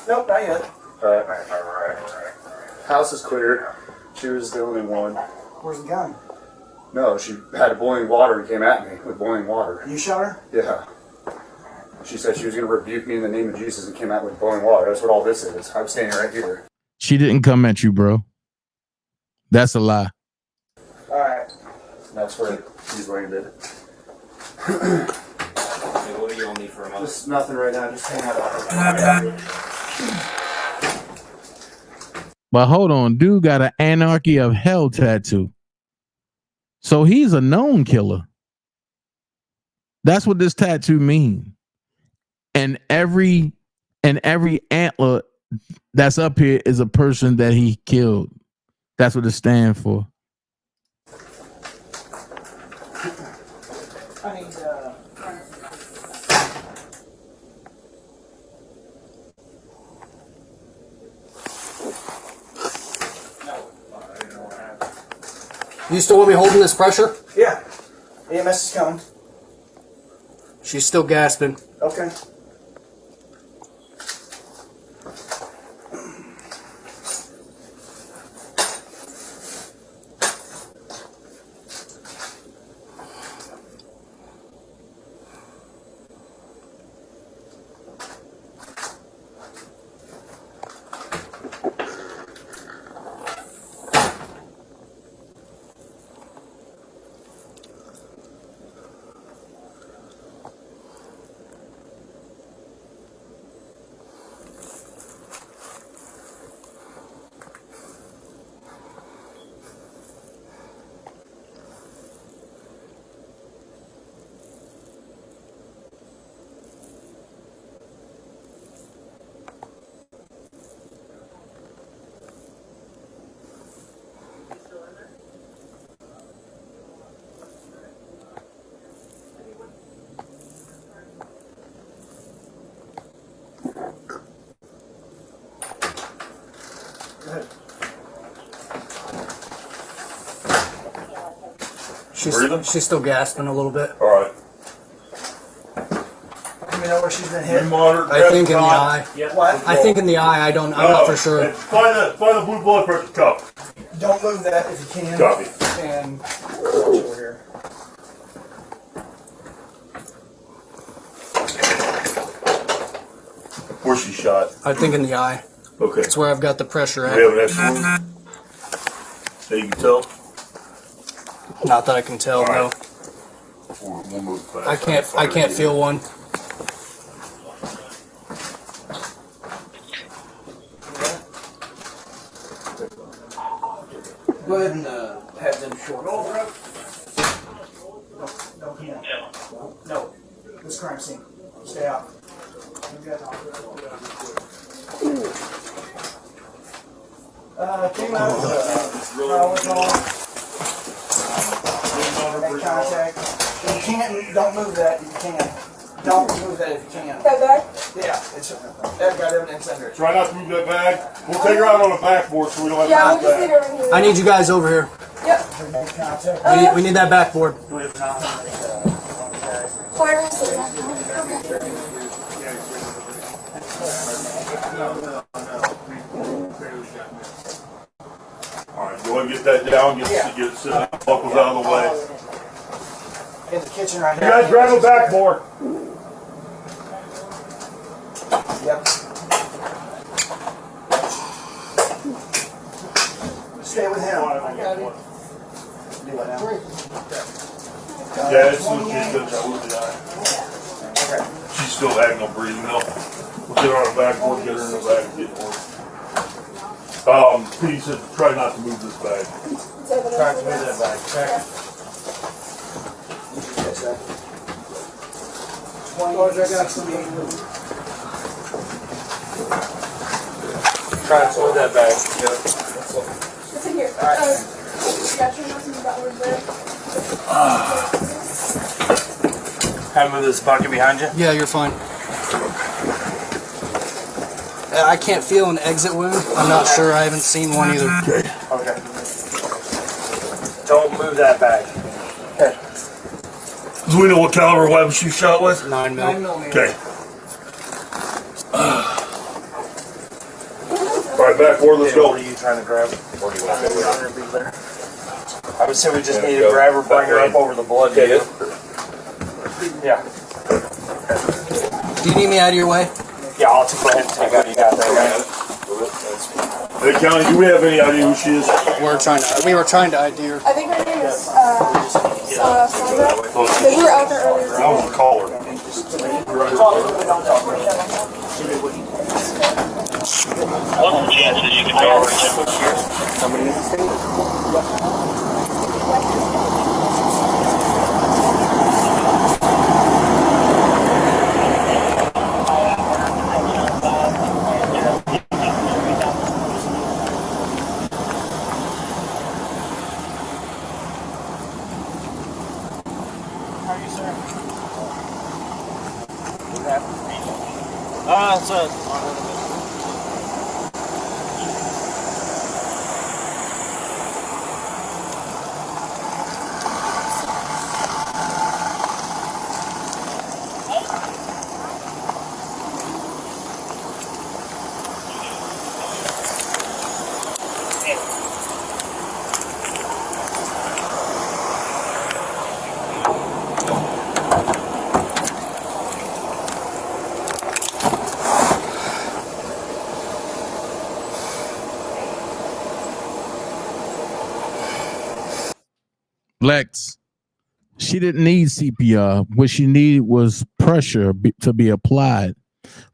Nope, not yet. Alright. House is clear. She was the only one. Where's the gun? No, she had boiling water and came at me with boiling water. You shot her? Yeah. She said she was gonna rebuke me in the name of Jesus and came at me with boiling water. That's what all this is. I'm standing right here. She didn't come at you, bro. That's a lie. Alright. That's where he's landed. What do you all need for a moment? Just nothing right now. Just hang out. But hold on, dude got an Anarchy of Hell tattoo. So he's a known killer. That's what this tattoo means. And every antler that's up here is a person that he killed. That's what it stands for. I need You still want me holding this pressure? Yeah. EMS is coming. She's still gasping. Okay. She's still gasping a little bit. All right. Do we know where she's been hit? Monitor, I think in the eye. What? I think in the eye. I'm not for sure. Find the blue blood pressure cuff. Don't move that if you can. Copy. And over here. Where's she shot? I think in the eye. Okay. That's where I've got the pressure at. We have an extra wound that you can tell? Not that I can tell, no. We'll move fast. I can't feel one. Go ahead and have them short. No. This crime scene. Stay out. Came out make contact. If you can't, don't move that if you can. Don't move that if you can. That bag? Yeah, that got evidence under it. Try not to move that bag. We'll take her out on a backboard so we don't have to move that. Over here. I need you guys over here. Yep. We need that backboard. Alright, go ahead and get that down, get buckles out of the way. In the kitchen right You now. guys grab a backboard. Yep. Stay with him. Do what now? Yeah, it's legit good. Okay. She's still acting on breathing though. We'll get her on the backboard, get her in the bag and get her. Please try not to move this bag. Try to move that bag. Okay. Try to move that bag. Yep. It's in here. Can I move this bucket behind you? Yeah, you're fine. I can't feel an exit wound. I'm not sure. I haven't seen one either. Okay. Don't move that bag. Okay. Do we know what caliber weapon she shot with? 9 mil. Okay. Alright, backboard, let's go. What are you trying to grab? Or do you want to be there? I would say we just need to grab her, bring her up over the blood. Okay. Yeah. Do you need me out of your way? Yeah, I'll go ahead and take what you got there. Hey, County, do we have any idea who she is? We were trying to ID her. I think her name is Sandra. They were out there earlier. I was a caller. What's the chances you can go over to somebody in the state? It's a Lex, she didn't need CPR. What she needed was pressure to be applied.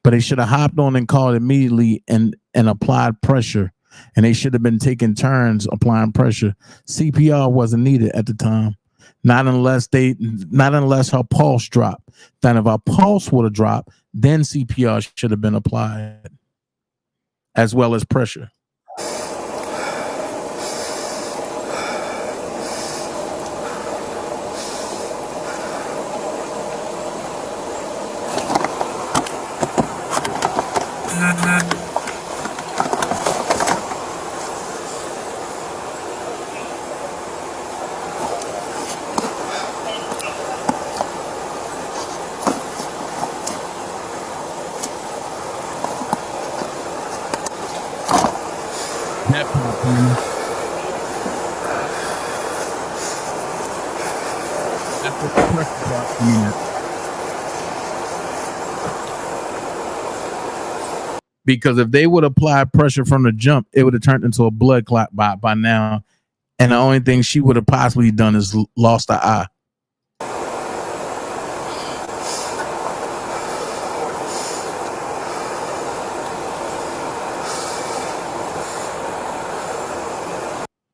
But they should have hopped on and called immediately and applied pressure. And they should have been taking turns applying pressure. CPR wasn't needed at the time. Not unless her pulse dropped. Then if her pulse would have dropped, then CPR should have been applied, as well as pressure. That part, that's what the pressure part means. Because if they would apply pressure from the jump, it would have turned into a blood clot by now. And the only thing she would have possibly done is lost her eye.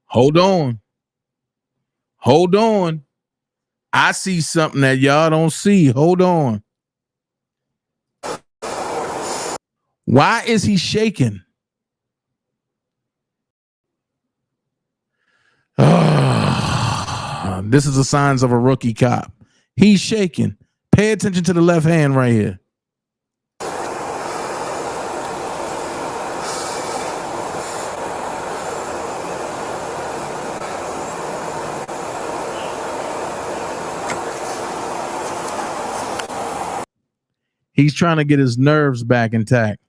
Hold on. Hold on. I see something that y'all don't see. Hold on. Why is he shaking? This is the signs of a rookie cop. He's shaking. Pay attention to the left hand right here. He's trying to get his nerves back intact.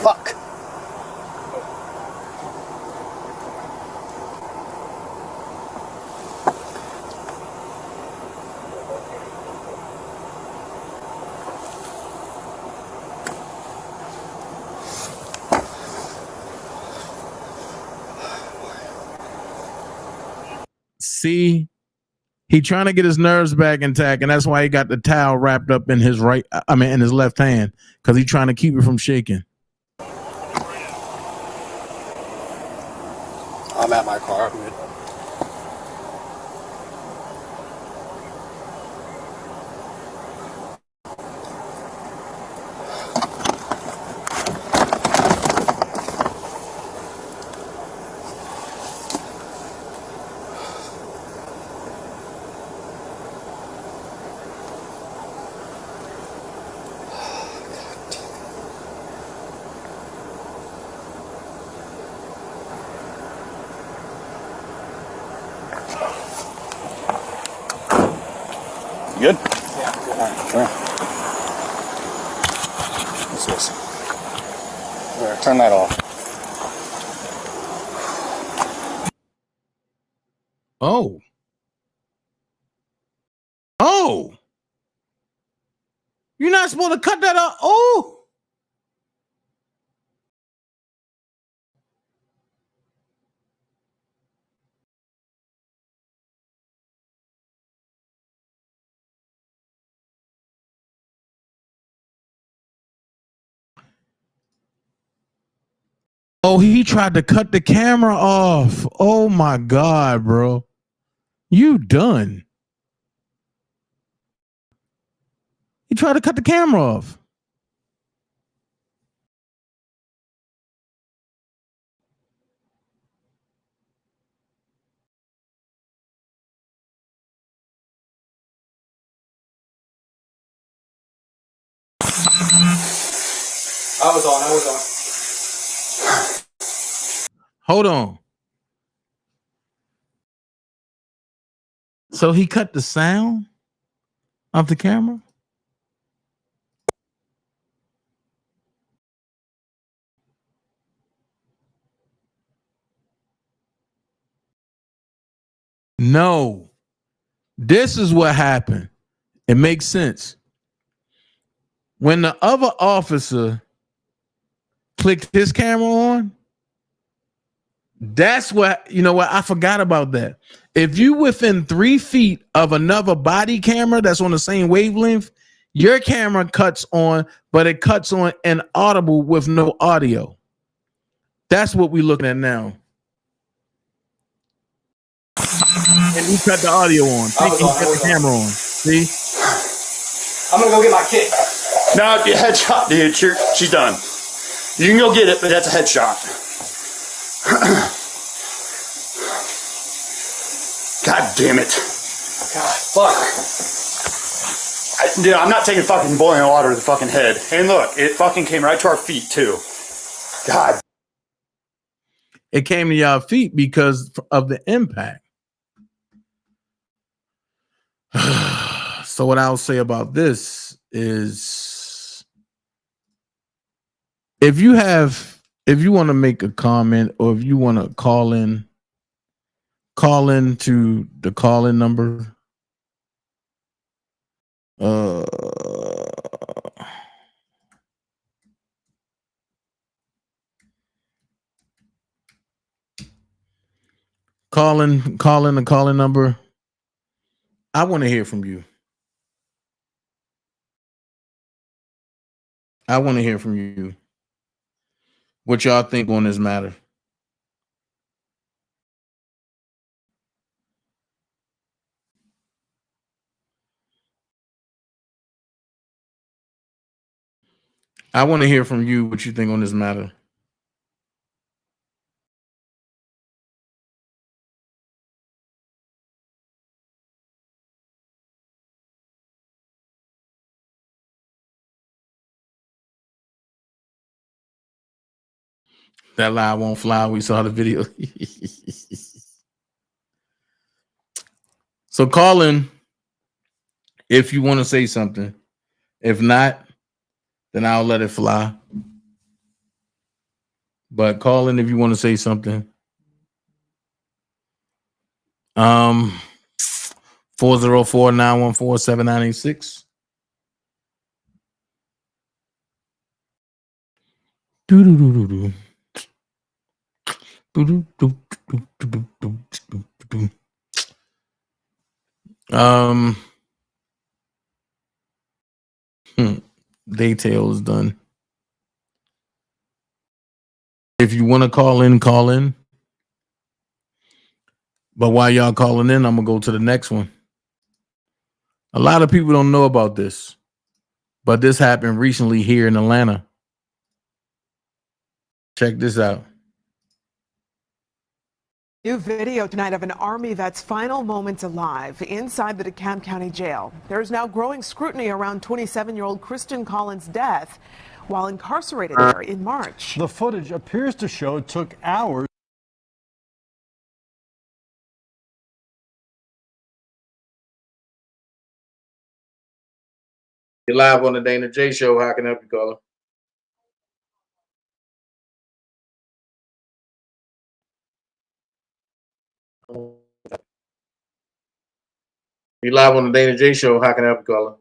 Fuck. See, he trying to get his nerves back intact, and that's why he got the towel wrapped up in his in his left hand, because he's trying to keep it from shaking. I'm at my car. I'm good. You good? Yeah. All right, sure. What's this? There, turn that off. Oh. Oh. You're not supposed to cut that off. Oh. Oh, he tried to cut the camera off. Oh my God, bro. You done. He tried to cut the camera off. I was on. Hold on. So he cut the sound of the camera? No. This is what happened. It makes sense. When the other officer clicked his camera on, that's what, you know what? I forgot about that. If you within 3 feet of another body camera that's on the same wavelength, your camera cuts on, but it cuts on inaudible with no audio. That's what we're looking at now. And he cut the audio on. He cut the camera on. See? I'm gonna go get my kit. No, headshot, dude. She's done. You can go get it, but that's a headshot. God damn it. God, fuck. Dude, I'm not taking fucking boiling water to the fucking head. And look, it fucking came right to our feet too. God. It came to y'all feet because of the impact. So what I'll say about this is, if you want to make a comment, or if you want to call in to the call-in number. Call in the call-in number. I want to hear from you. I want to hear from you. What y'all think on this matter? I want to hear from you what you think on this matter. That lie won't fly. We saw the video. So call in if you want to say something. If not, then I'll let it fly. But call in if you want to say something. 404-914-7986. Daytail is done. If you want to call in, call in. But while y'all calling in, I'm gonna go to the next one. A lot of people don't know about this, but this happened recently here in Atlanta. Check this out. New video tonight of an Army vet's final moments alive inside the DeKalb County Jail. There's now growing scrutiny around 27-year-old Kristen Collins' death while incarcerated there in March. The footage appears to show it took hours. You're live on the Dana J Show. How can I help you, caller? You live on the Dana J Show. How can I help you, caller?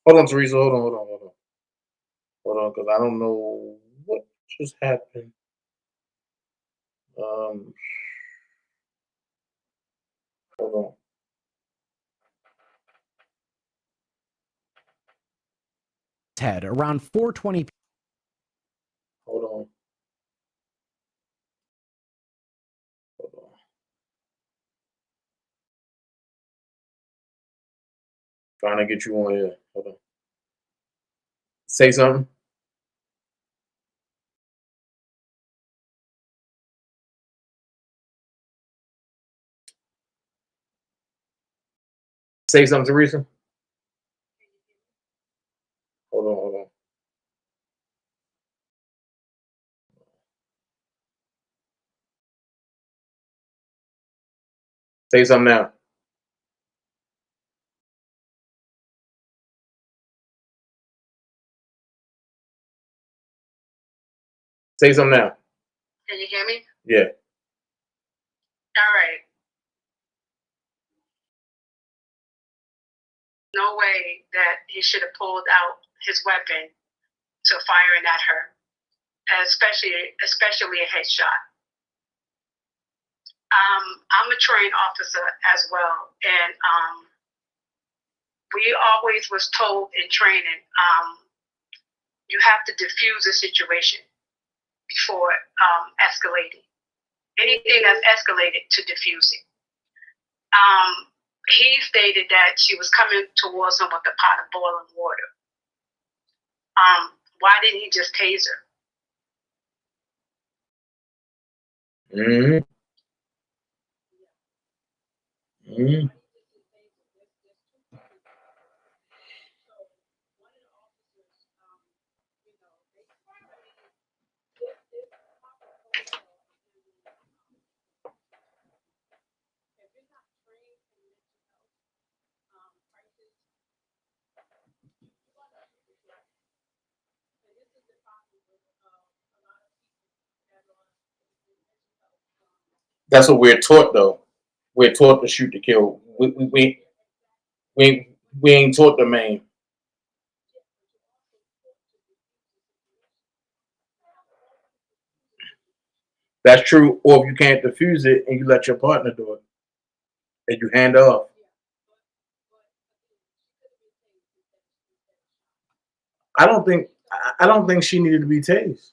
Hold on, Teresa. Hold on, because I don't know what just happened. Hold on. Head around 4:20. Hold on. Trying to get you on here. Hold on. Say something. Say something, Teresa. Hold on. Say something now. Say something now. Can you hear me? Yeah. All right. No way that he should have pulled out his weapon to firing at her, especially a headshot. I'm a trained officer as well, and we always was told in training, you have to diffuse a situation before escalating. Anything that's escalated to diffusing. He stated that she was coming towards him with a pot of boiling water. Why didn't he just tase her? Mm-hmm. Mm-hmm. That's what we're taught, though. We're taught to shoot to kill. We ain't taught to maim. That's true. Or if you can't defuse it and you let your partner do it, and you hand off. I don't think. I don't think she needed to be tased.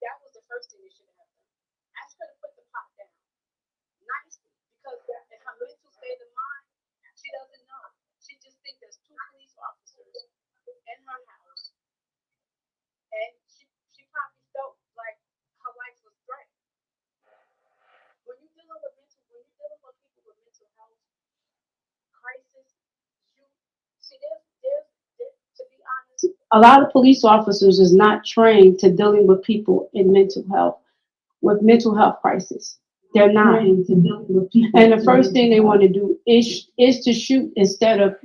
That was the first thing they should have done. Ask her to put the pot down nicely because in her mental state of mind, she doesn't know. She just thinks there's two police officers in her house, and she probably felt like her life was threatened. When you're dealing with people with mental health crisis, you see there's to be honest, a lot of police officers is not trained to dealing with people in mental health. With mental health crisis. They're not. And the first thing they want to do is to shoot instead of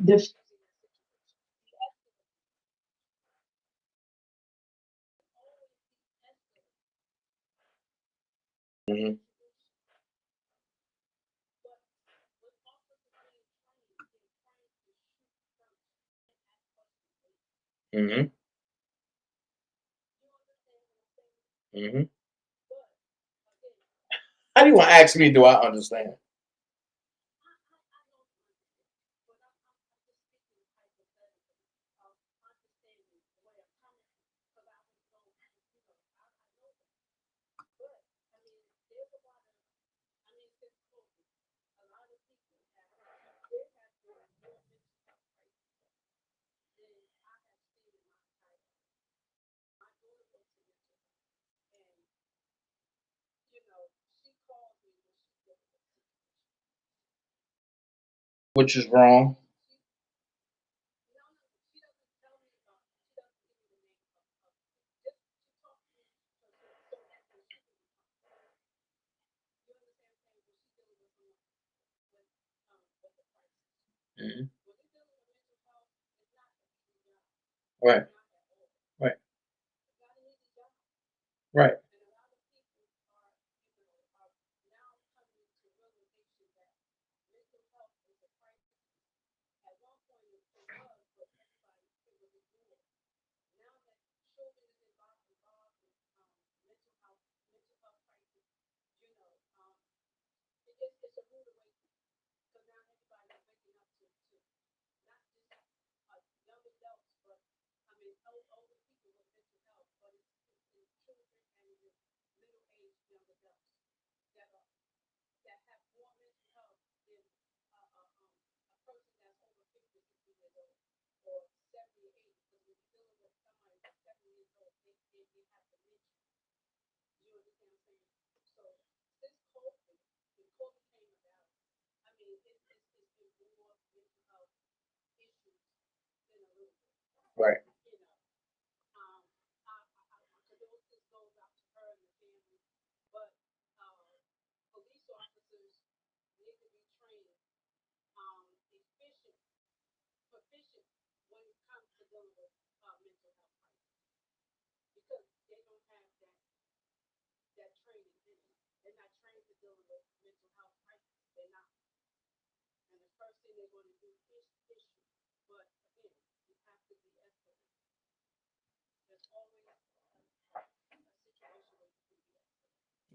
Mm-hmm. Mm-hmm. Mm-hmm. How do you want to ask me? Do I understand? Which is wrong. Mm-hmm. Right. Right. Right. Right.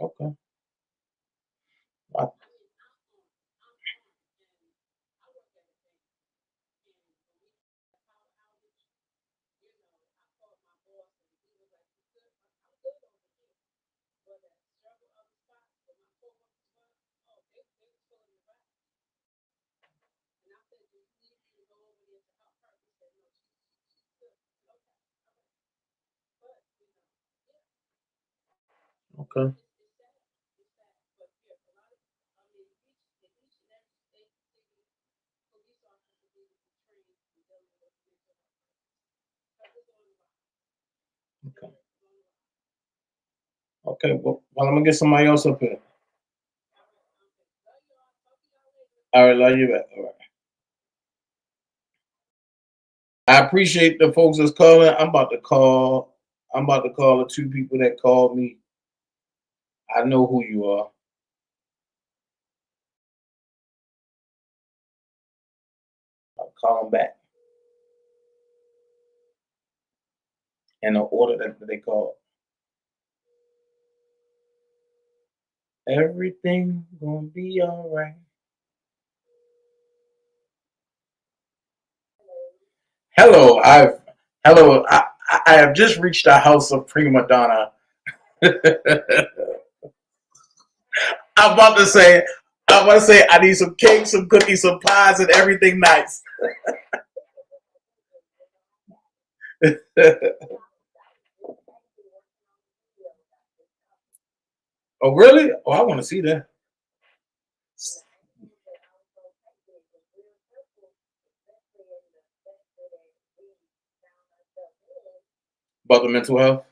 Okay. Okay. Okay. Okay. Well, I'm gonna get somebody else up here. All right, love you back. All right. I appreciate the folks that's calling. I'm about to call the two people that called me. I know who you are. I'll call them back in the order that they called. Everything gonna be all right. Hello, I have just reached the house of prima donna. I'm about to say I need some cakes, some cookies, some pies, and everything nice. Oh really? Oh, I want to see that. About the mental health.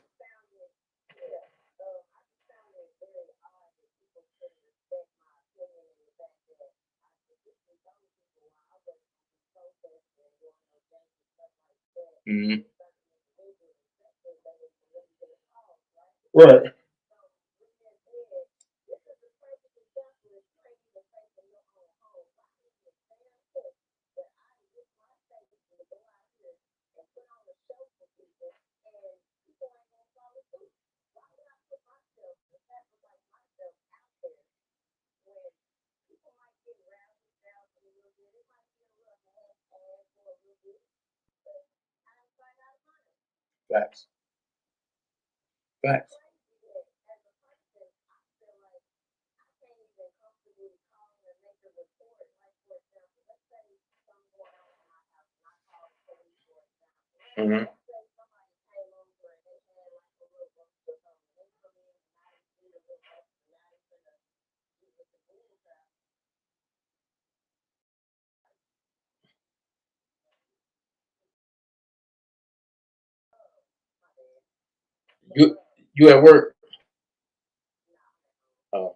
Mm-hmm. What? Facts. Facts. Mm-hmm. You at work? Oh,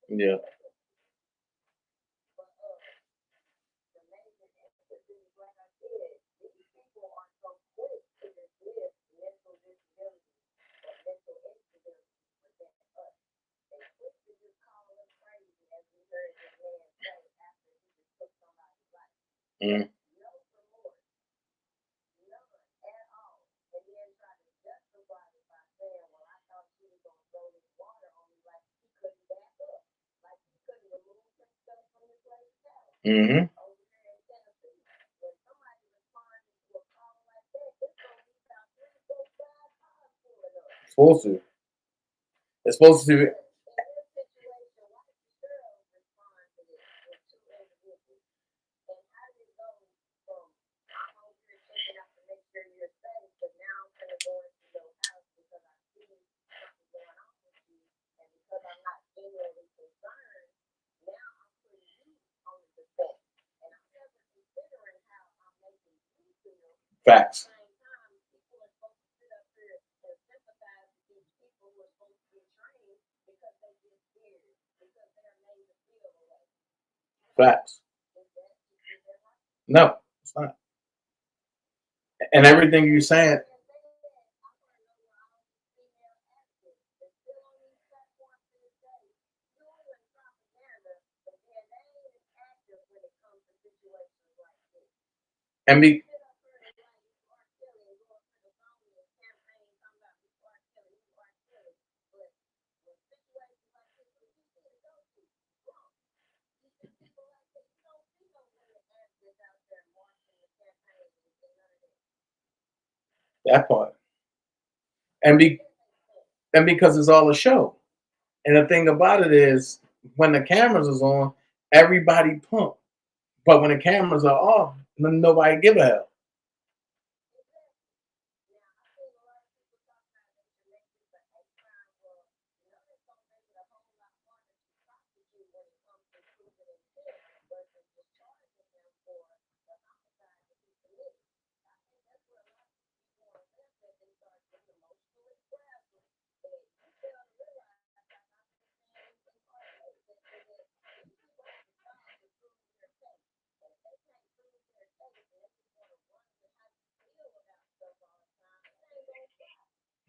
yeah. Mm. Mm-hmm. Supposed to. It's supposed to. Facts. Facts. No, it's not. And everything you're saying. And be. That part. And because it's all a show. And the thing about it is, when the cameras is on, everybody pumped. But when the cameras are off, nobody give a hell.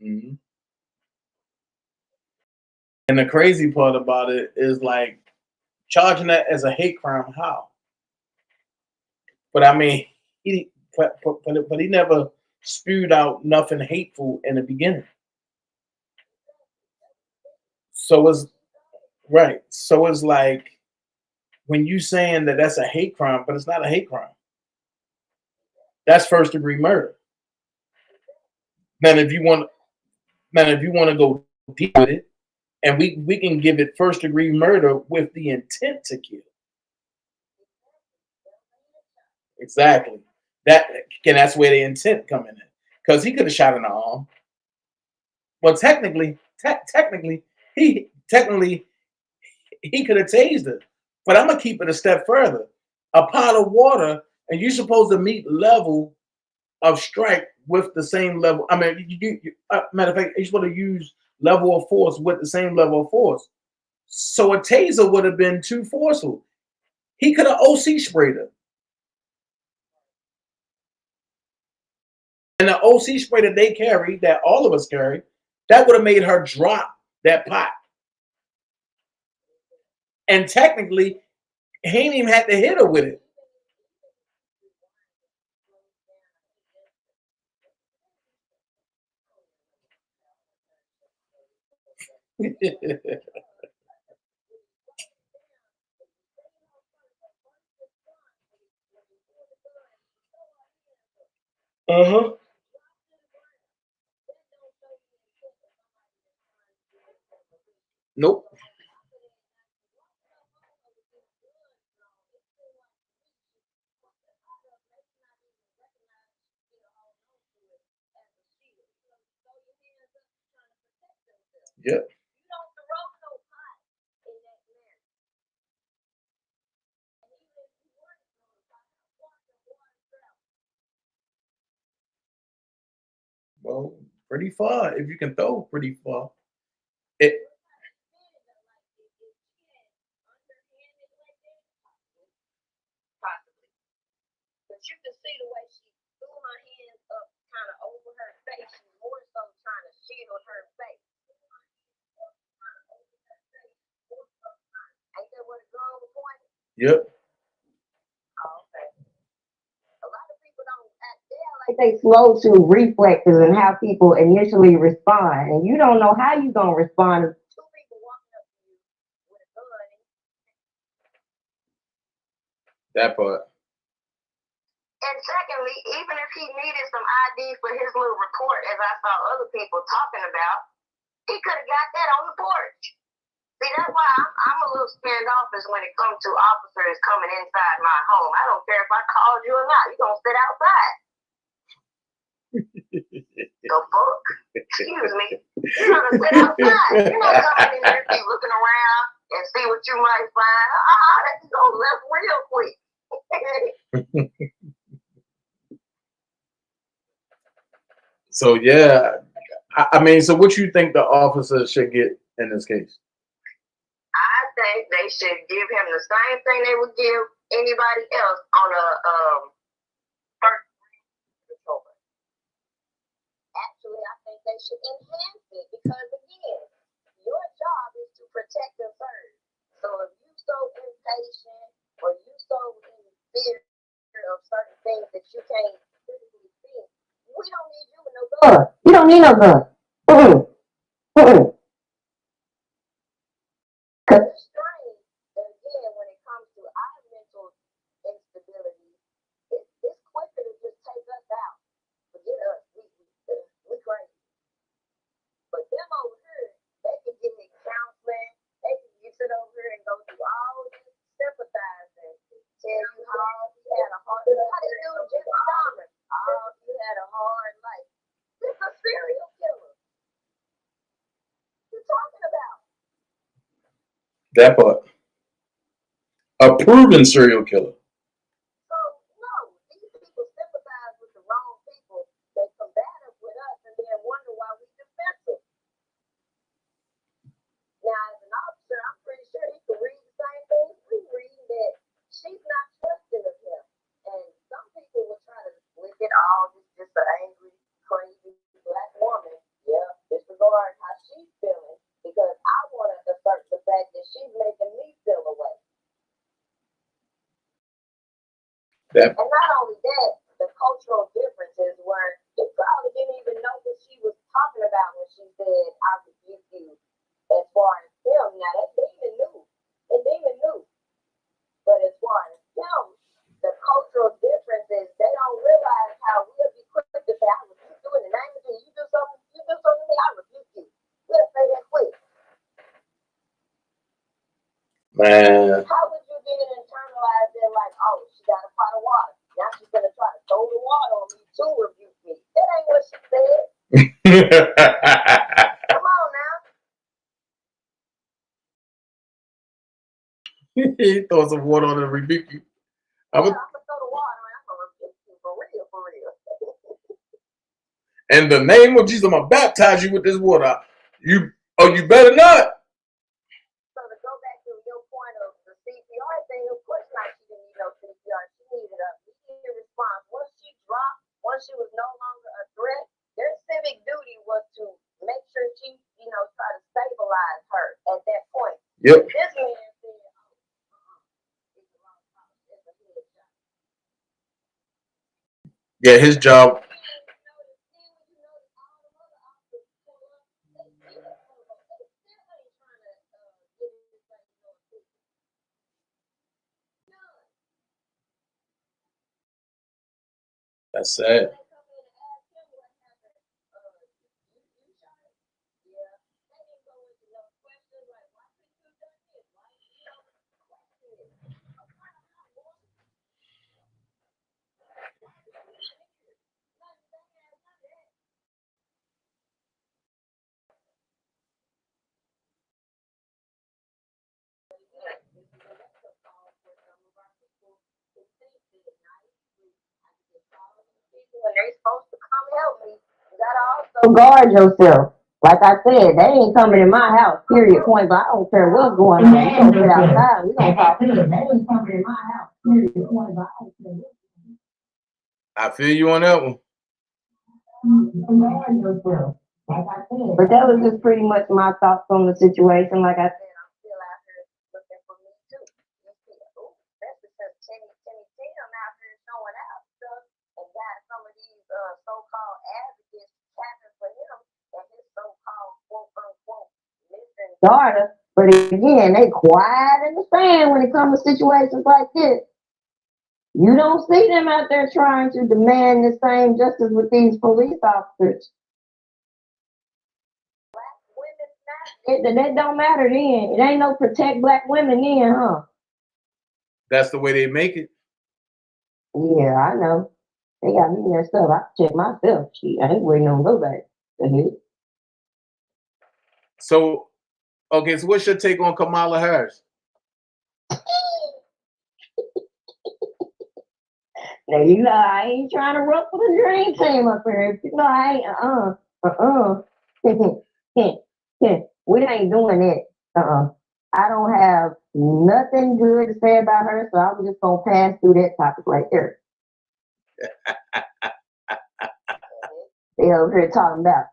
Mm-hmm. And the crazy part about it is like charging that as a hate crime. How? But I mean, but he never spewed out nothing hateful in the beginning. So it's right. So it's like when you saying that that's a hate crime, but it's not a hate crime. That's first degree murder. Now, if you want to go deep with it, and we can give it first degree murder with the intent to kill. Exactly. That's where the intent coming in. Because he could have shot in the arm. Well, technically, he could have tased her. But I'm gonna keep it a step further. A pot of water, and you're supposed to meet level of strike with the same level. I mean, matter of fact, you're supposed to use level of force with the same level of force. So a taser would have been too forceful. He could have OC sprayed her. And the OC spray that they carry, that all of us carry, that would have made her drop that pot. And technically, he ain't even had to hit her with it. Uh-huh. Nope. Yep. Well, pretty far. If you can throw pretty far. It. But you can see the way she threw her hands up kind of over her face. She's more so trying to shield her face. Ain't that what a girl was pointing? Yep. Oh, okay. A lot of people don't act there like they slow to reflexes and how people initially respond. And you don't know how you're going to respond. Two people walking up to you with a gun. That part. And secondly, even if he needed some ID for his little report, as I saw other people talking about, he could have got that on the porch. See, that's why I'm a little standoffish when it comes to officers coming inside my home. I don't care if I called you or not. You're going to sit outside. The fuck? Excuse me. You're going to sit outside. You're not coming in here and be looking around and see what you might find. That's going to left real quick. So, yeah. I mean, so what you think the officer should get in this case? I think they should give him the same thing they would give anybody else on a first patrol. Actually, I think they should enhance it because, again, your job is to protect and serve. So if you so impatient or you so in fear of certain things that you can't physically see, we don't need you with no gun. You don't need no gun. Because it's strange that, again, when it comes to our mental instability, it's quicker to just take us out. Forget us. We crazy. But them over here, they can give me counseling. They can get it over here and go through all this sympathy That part. A proven serial killer. So, no, these people sympathize with the wrong people. They combative with us and then wonder why we defensive. Now, as an officer, I'm pretty sure he could read the same thing we read, that she's not trusting of him. And some people will try to look at all this just an angry, crazy black woman. Yeah, disregard how she's feeling because I want to assert the fact that she's making me feel away. That And not only that, the cultural differences were he probably didn't even know what she was talking about when she said, I rebuke you as far as him. Now that demon knew. The demon knew. But as far as him, the cultural differences, they don't realize how we'll be quick to say, I rebuke you in the name of Jesus. You do something to me, I rebuke you. We'll say that quick. man. How would you get it internalized in like, oh, she got a pot of water. Now she's going to try to throw the water on me to rebuke me. That ain't what she said. Come on now. He throws some water on and rebuke you. I'm going to throw the water and I'm going to rebuke you for real, for real. In the name of Jesus, I'm going to baptize you with this water. You better not. So to go back to your point of the CPR thing, of course not, she didn't need no CPR. She needed a immediate response. Once she dropped, once she was no longer a threat, their civic duty was to make sure she, try to stabilize her at that point. Yep. This man said, Yeah, his job. That's sad. when they supposed to come help me, you gotta also guard yourself. Like I said, they ain't coming in my house, period, point, but I don't care what's going on. We gonna sit outside, we gonna talk. They ain't coming in my house, period, point, but I don't care what's going on. I feel you on that one. Guard yourself. Like I said. But that was just pretty much my thoughts on the situation. Like I said, I'm still out here looking for me too. Especially since Timmy Tim out here showing out stuff and got some of these so-called advocates capping for him and his so-called quote-unquote missing daughter. But again, they quiet in the sand when it comes to situations like this. You don't see them out there trying to demand the same justice with these police officers. Black women, that don't matter then. It ain't no protect black women then, huh? That's the way they make it. Yeah, I know. They got me messed up. I check myself. Shit, I ain't waiting on nobody. So, okay, so what's your take on Kamala Harris? Now, you know, I ain't trying to ruffle the dream team up here. You know, I ain't, we ain't doing it. I don't have nothing good to say about her, so I'm just gonna pass through that topic right there. They over here talking about,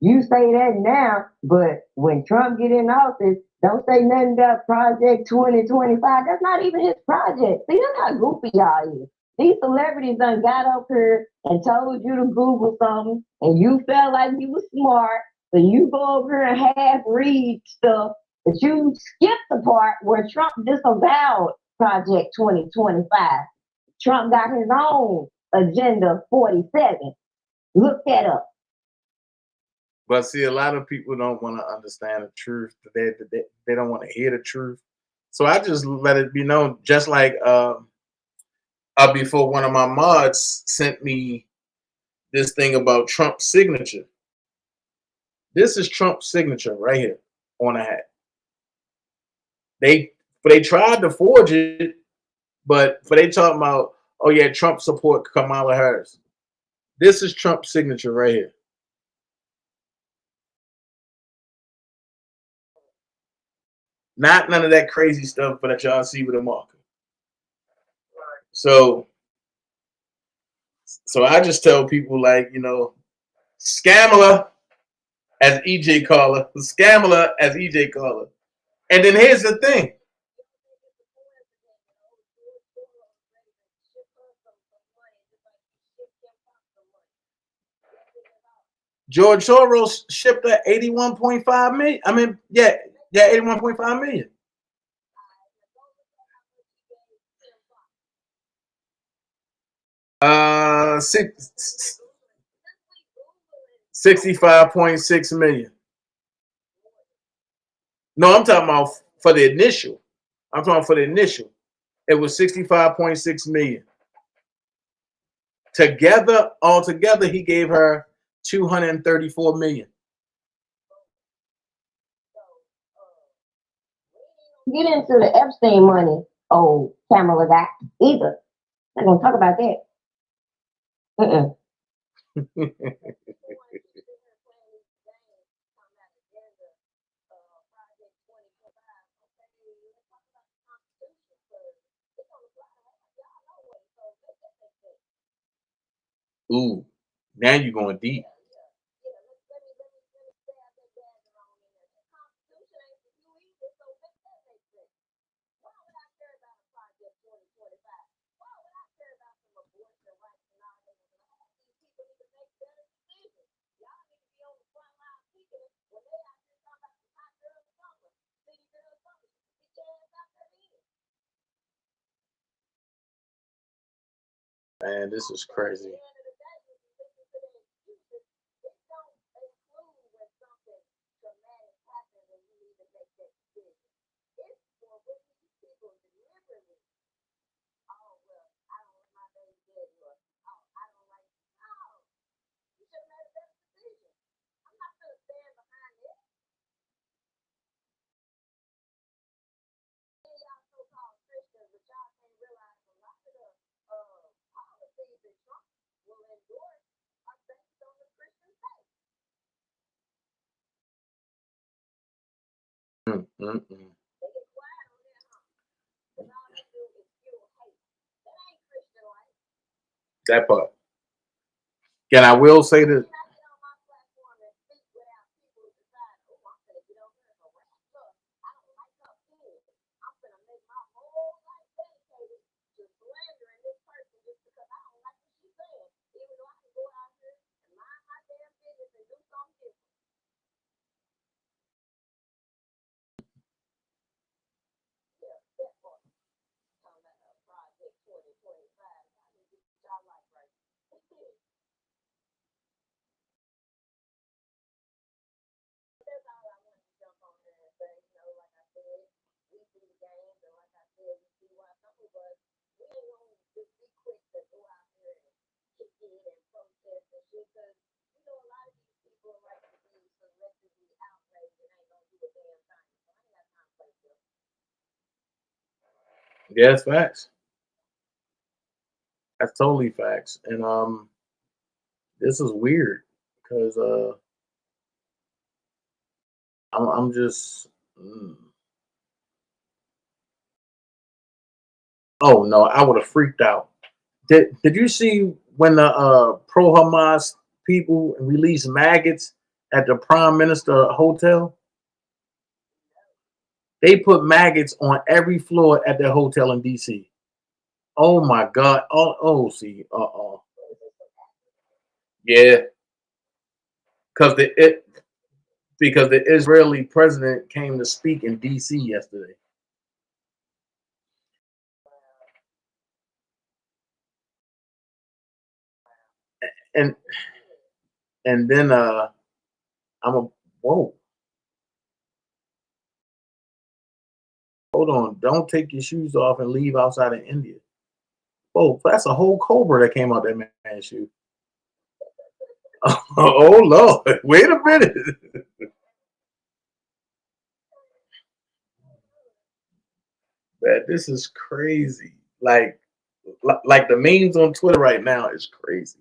you say that now, but when Trump get in office, don't say nothing about Project 2025. That's not even his project. See, that's how goofy y'all is. These celebrities done got up here and told you to Google something, and you felt like you was smart, so you go over here and half read stuff, but you skipped the part where Trump disavowed Project 2025. Trump got his own Agenda 47. Look that up. But see, a lot of people don't want to understand the truth. They don't want to hear the truth. So I just let it be known, just like before one of my mods sent me this thing about Trump's signature. This is Trump's signature right here on a hat. They tried to forge it, but they talking about, oh yeah, Trump support Kamala Harris. This is Trump's signature right here. Not none of that crazy stuff, but that y'all see with the market. So I just tell people, like, you know, scammer as EJ caller, scammer as EJ caller. And then here's the thing. George Soros shipped at 81.5 million. I mean, yeah, 81.5 million. Uh, 65.6 million. No, I'm talking about for the initial. I'm talking for the initial. It was 65.6 million. Together, altogether, he gave her 234 million. Get into the Epstein money, old Kamala got either. Not gonna talk about that. Ooh, now you're going deep. Man, this is crazy. That part. And I will say that. Yeah, it's facts. That's totally facts. And this is weird because I'm just oh no, I would have freaked out. Did you see when the pro Hamas people released maggots at the Prime Minister hotel? They put maggots on every floor at their hotel in DC. Oh my God. See. Yeah. Because the Israeli president came to speak in DC yesterday. And then whoa. Hold on. Don't take your shoes off and leave outside of India. Oh, that's a whole cobra that came out that man's shoe. Oh Lord, wait a minute. Man, this is crazy. Like the memes on Twitter right now is crazy.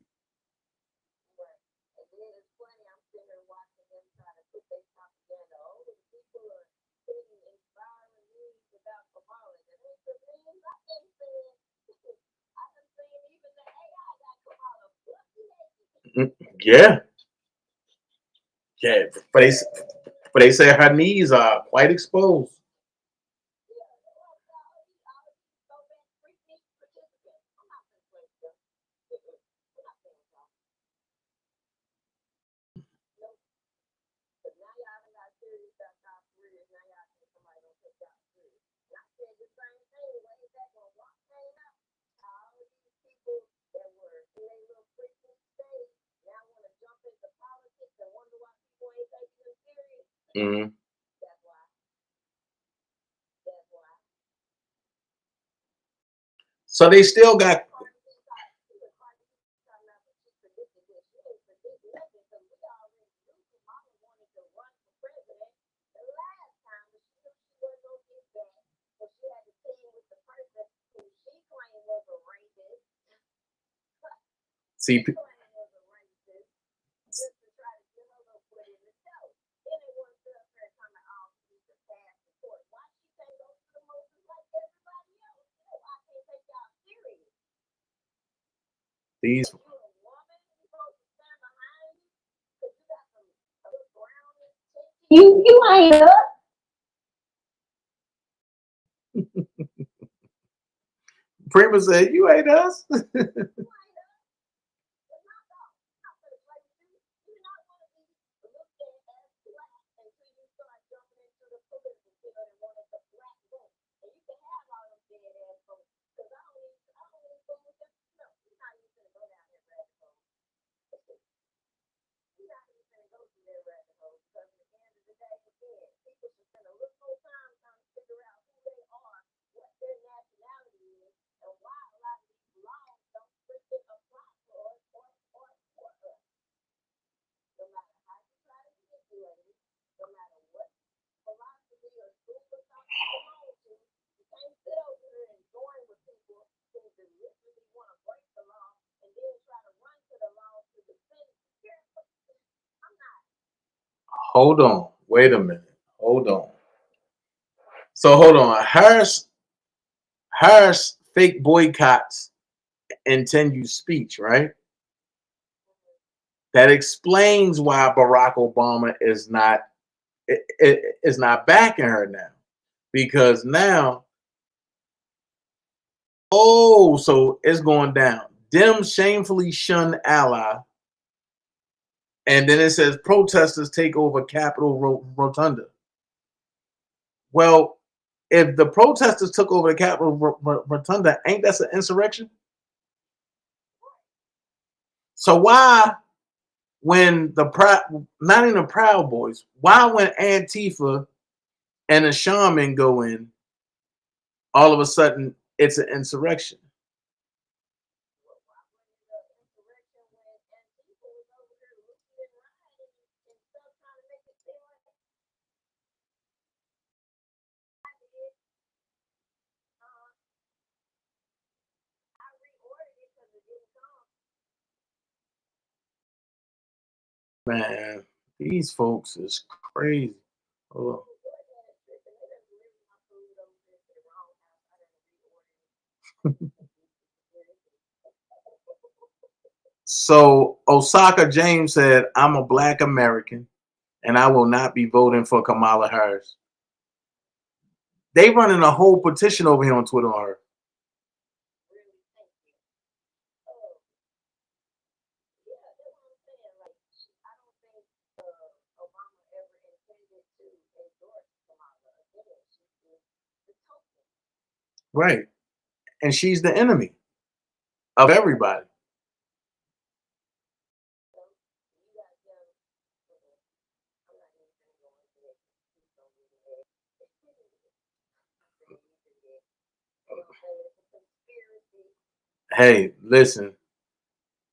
Yeah. Yeah. But they say her knees are quite exposed. Mm-hmm. So they still got. See, these. You ain't us. Prima said, "You ain't us." Hold on. Wait a minute. Hold on. So hold on. Harris fake boycotts intend use speech, right? That explains why Barack Obama is not backing her now, because now, so it's going down. Dems shamefully shun ally, and then it says protesters take over Capitol Rotunda. Well, if the protesters took over the Capitol Rotunda, ain't that an insurrection? So why, when not even the Proud Boys, why when Antifa and the shaman go in, all of a sudden it's an insurrection? Man, these folks is crazy. Hold on. So Osaka James said, "I'm a Black American and I will not be voting for Kamala Harris." They running a whole petition over here on Twitter on her. Right. And she's the enemy of everybody. Hey, listen,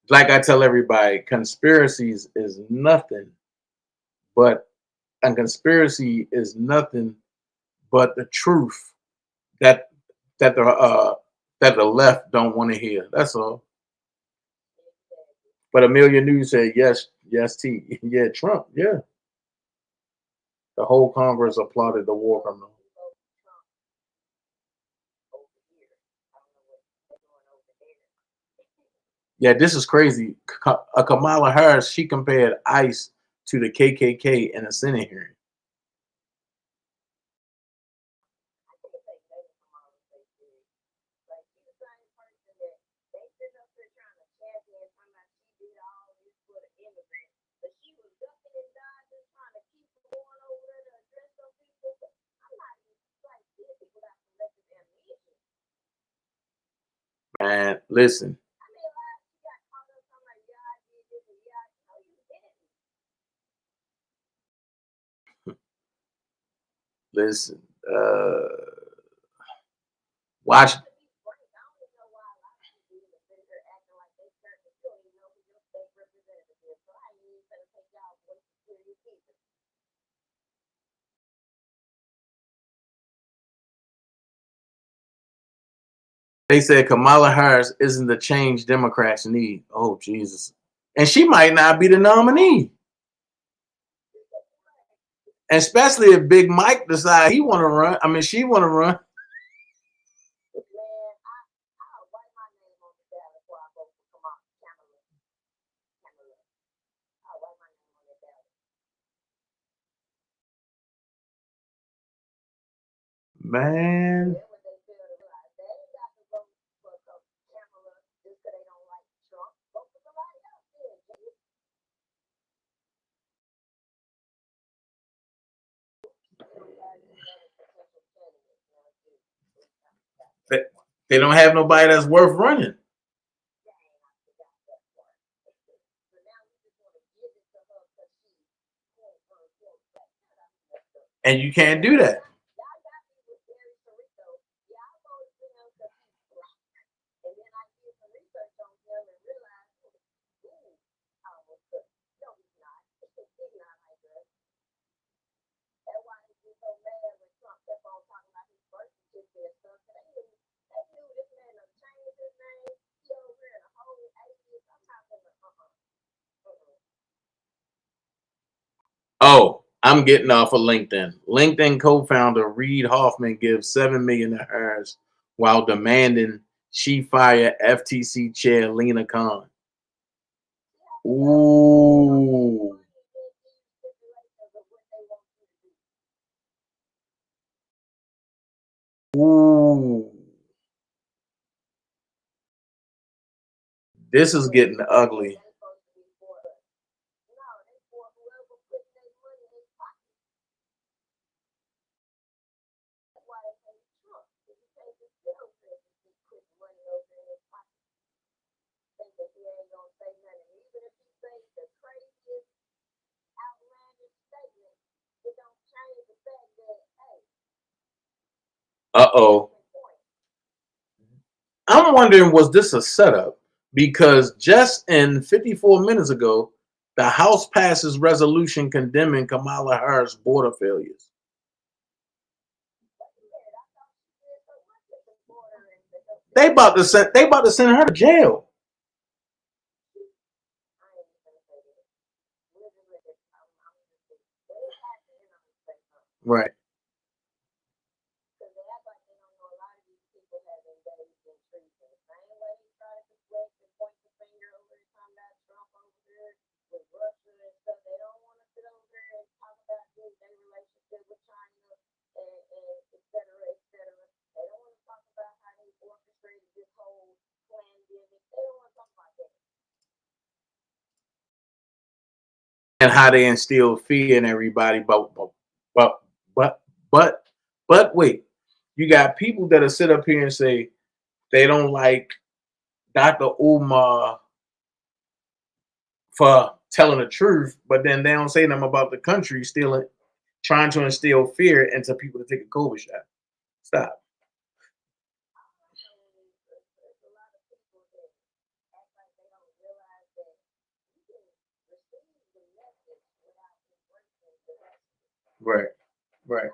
like I tell everybody, conspiracies is nothing but a conspiracy is nothing but the truth that that the left don't want to hear. That's all. But Amelia News said yes, T. Yeah, Trump. Yeah. The whole Congress applauded the war criminal. Yeah, this is crazy. Kamala Harris, she compared ICE to the KKK in a Senate hearing. Man, listen. Listen. Watch. They said Kamala Harris isn't the change Democrats need. Oh, Jesus. And she might not be the nominee. Especially if Big Mike decides he want to run. I mean, she want to run. Man. They don't have nobody that's worth running. And you can't do that. Oh, I'm getting off of LinkedIn. LinkedIn co-founder Reid Hoffman gives $7 million to Harris while demanding she fire FTC chair Lena Khan. Ooh. Ooh. This is getting ugly. Uh-oh. I'm wondering, was this a setup? Because just in 54 minutes ago, the House passes resolution condemning Kamala Harris' border failures. They about to send her to jail. Right. And how they instill fear in everybody, but wait, you got people that'll sit up here and say they don't like Dr. Umar for telling the truth, but then they don't say nothing about the country stealing, trying to instill fear into people to take a COVID shot. Stop. Right. Right.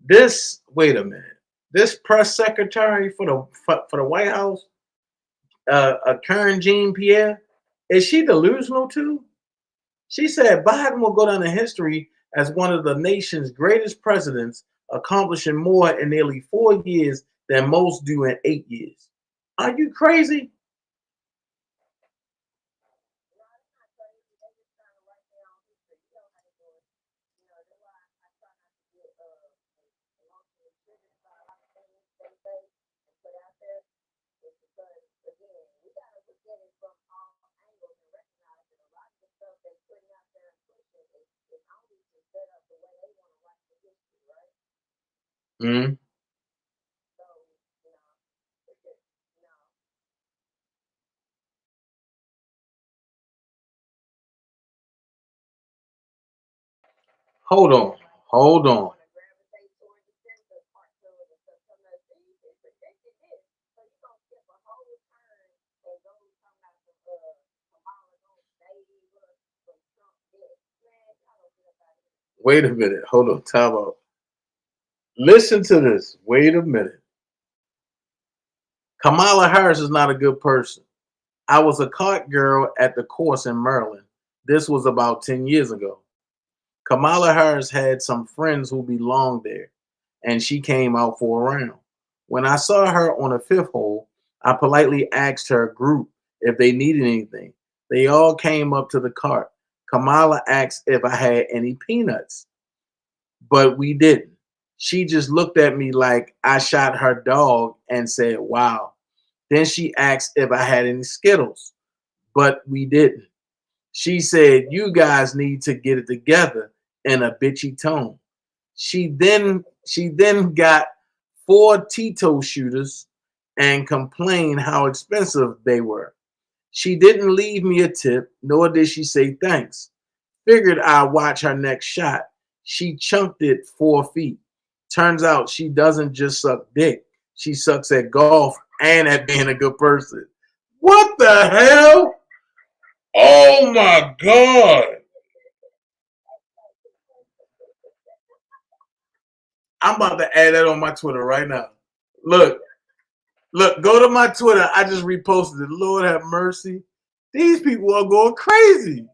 This, wait a minute. This press secretary for the White House, Karen Jean-Pierre, is she delusional too? She said Biden will go down in history as one of the nation's greatest presidents, accomplishing more in nearly 4 years than most do in 8 years. Are you crazy? Mm-hmm. Hold on. Hold on. Wait a minute. Hold on. Time out. Listen to this. Wait a minute. Kamala Harris is not a good person. I was a cart girl at the course in Maryland. This was about 10 years ago. Kamala Harris had some friends who belonged there, and she came out for a round. When I saw her on the fifth hole, I politely asked her group if they needed anything. They all came up to the cart. Kamala asked if I had any peanuts, but we didn't. She just looked at me like I shot her dog and said, wow. Then she asked if I had any Skittles, but we didn't. She said, you guys need to get it together in a bitchy tone. She then got 4 Tito shooters and complained how expensive they were. She didn't leave me a tip, nor did she say thanks. Figured I'd watch her next shot. She chunked it 4 feet. Turns out she doesn't just suck dick. She sucks at golf and at being a good person. What the hell? Oh my God. I'm about to add that on my Twitter right now. Look, go to my Twitter. I just reposted it. Lord have mercy. These people are going crazy.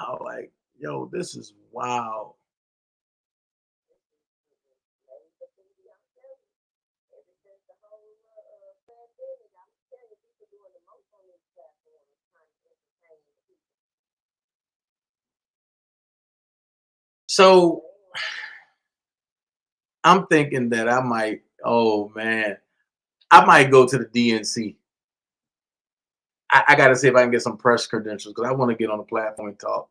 Wow, like, yo, this is wild. So I'm thinking that I might, oh man, I might go to the DNC. I got to see if I can get some press credentials because I want to get on the platform and talk.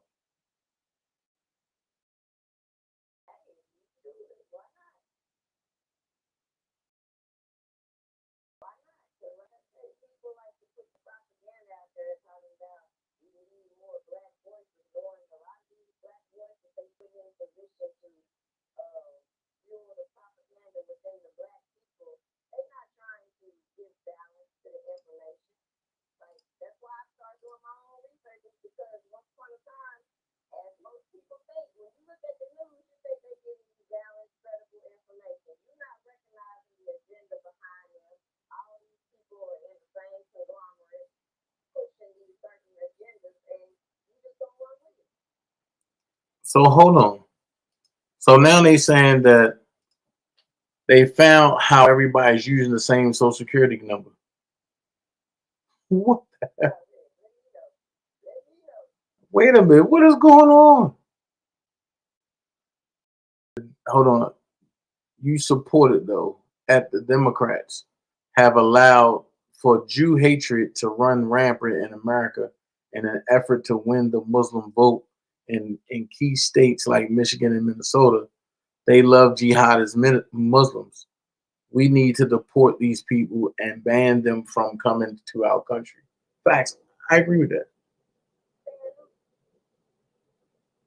So hold on. So now they saying that they found how everybody's using the same social security number. What the hell? Wait a minute. What is going on? Hold on. You supported though at the Democrats have allowed for Jew hatred to run rampant in America in an effort to win the Muslim vote in key states like Michigan and Minnesota. They love jihadist Muslims. We need to deport these people and ban them from coming to our country. Facts. I agree with that.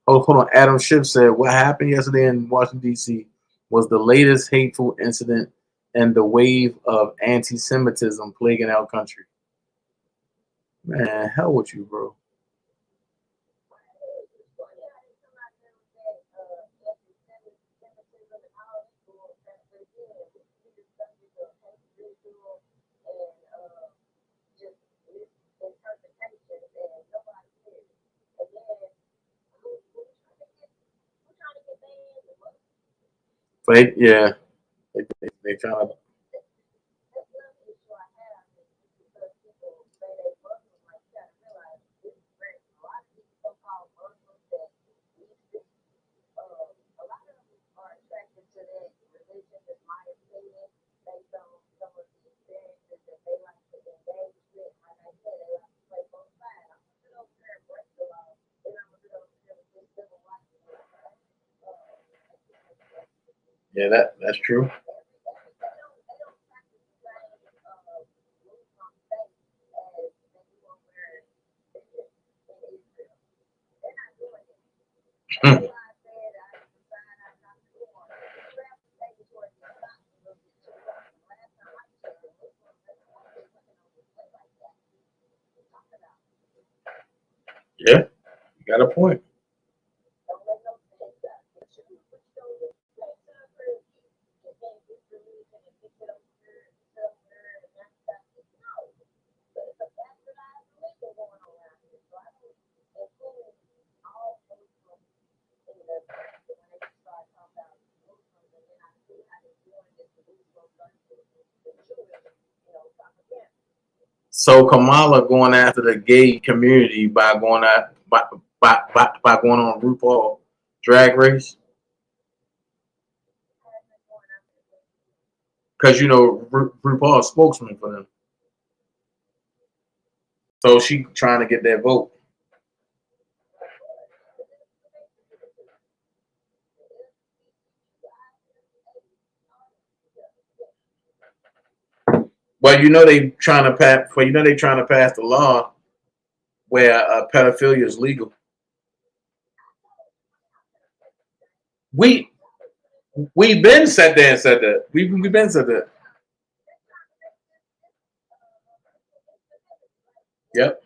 Oh, hold on. Adam Schiff said what happened yesterday in Washington, D.C. was the latest hateful incident and the wave of anti-Semitism plaguing our country. Man, hell with you, bro. But yeah, they trying to. Yeah, that's true. Yeah, you got a point. So Kamala going after the gay community by going out by going on RuPaul Drag Race, because you know RuPaul is spokesman for them, so she trying to get that vote. Well, you know they trying to pass. Well, you know they trying to pass the law where pedophilia is legal. We been said there and said that. We been said that. Yep.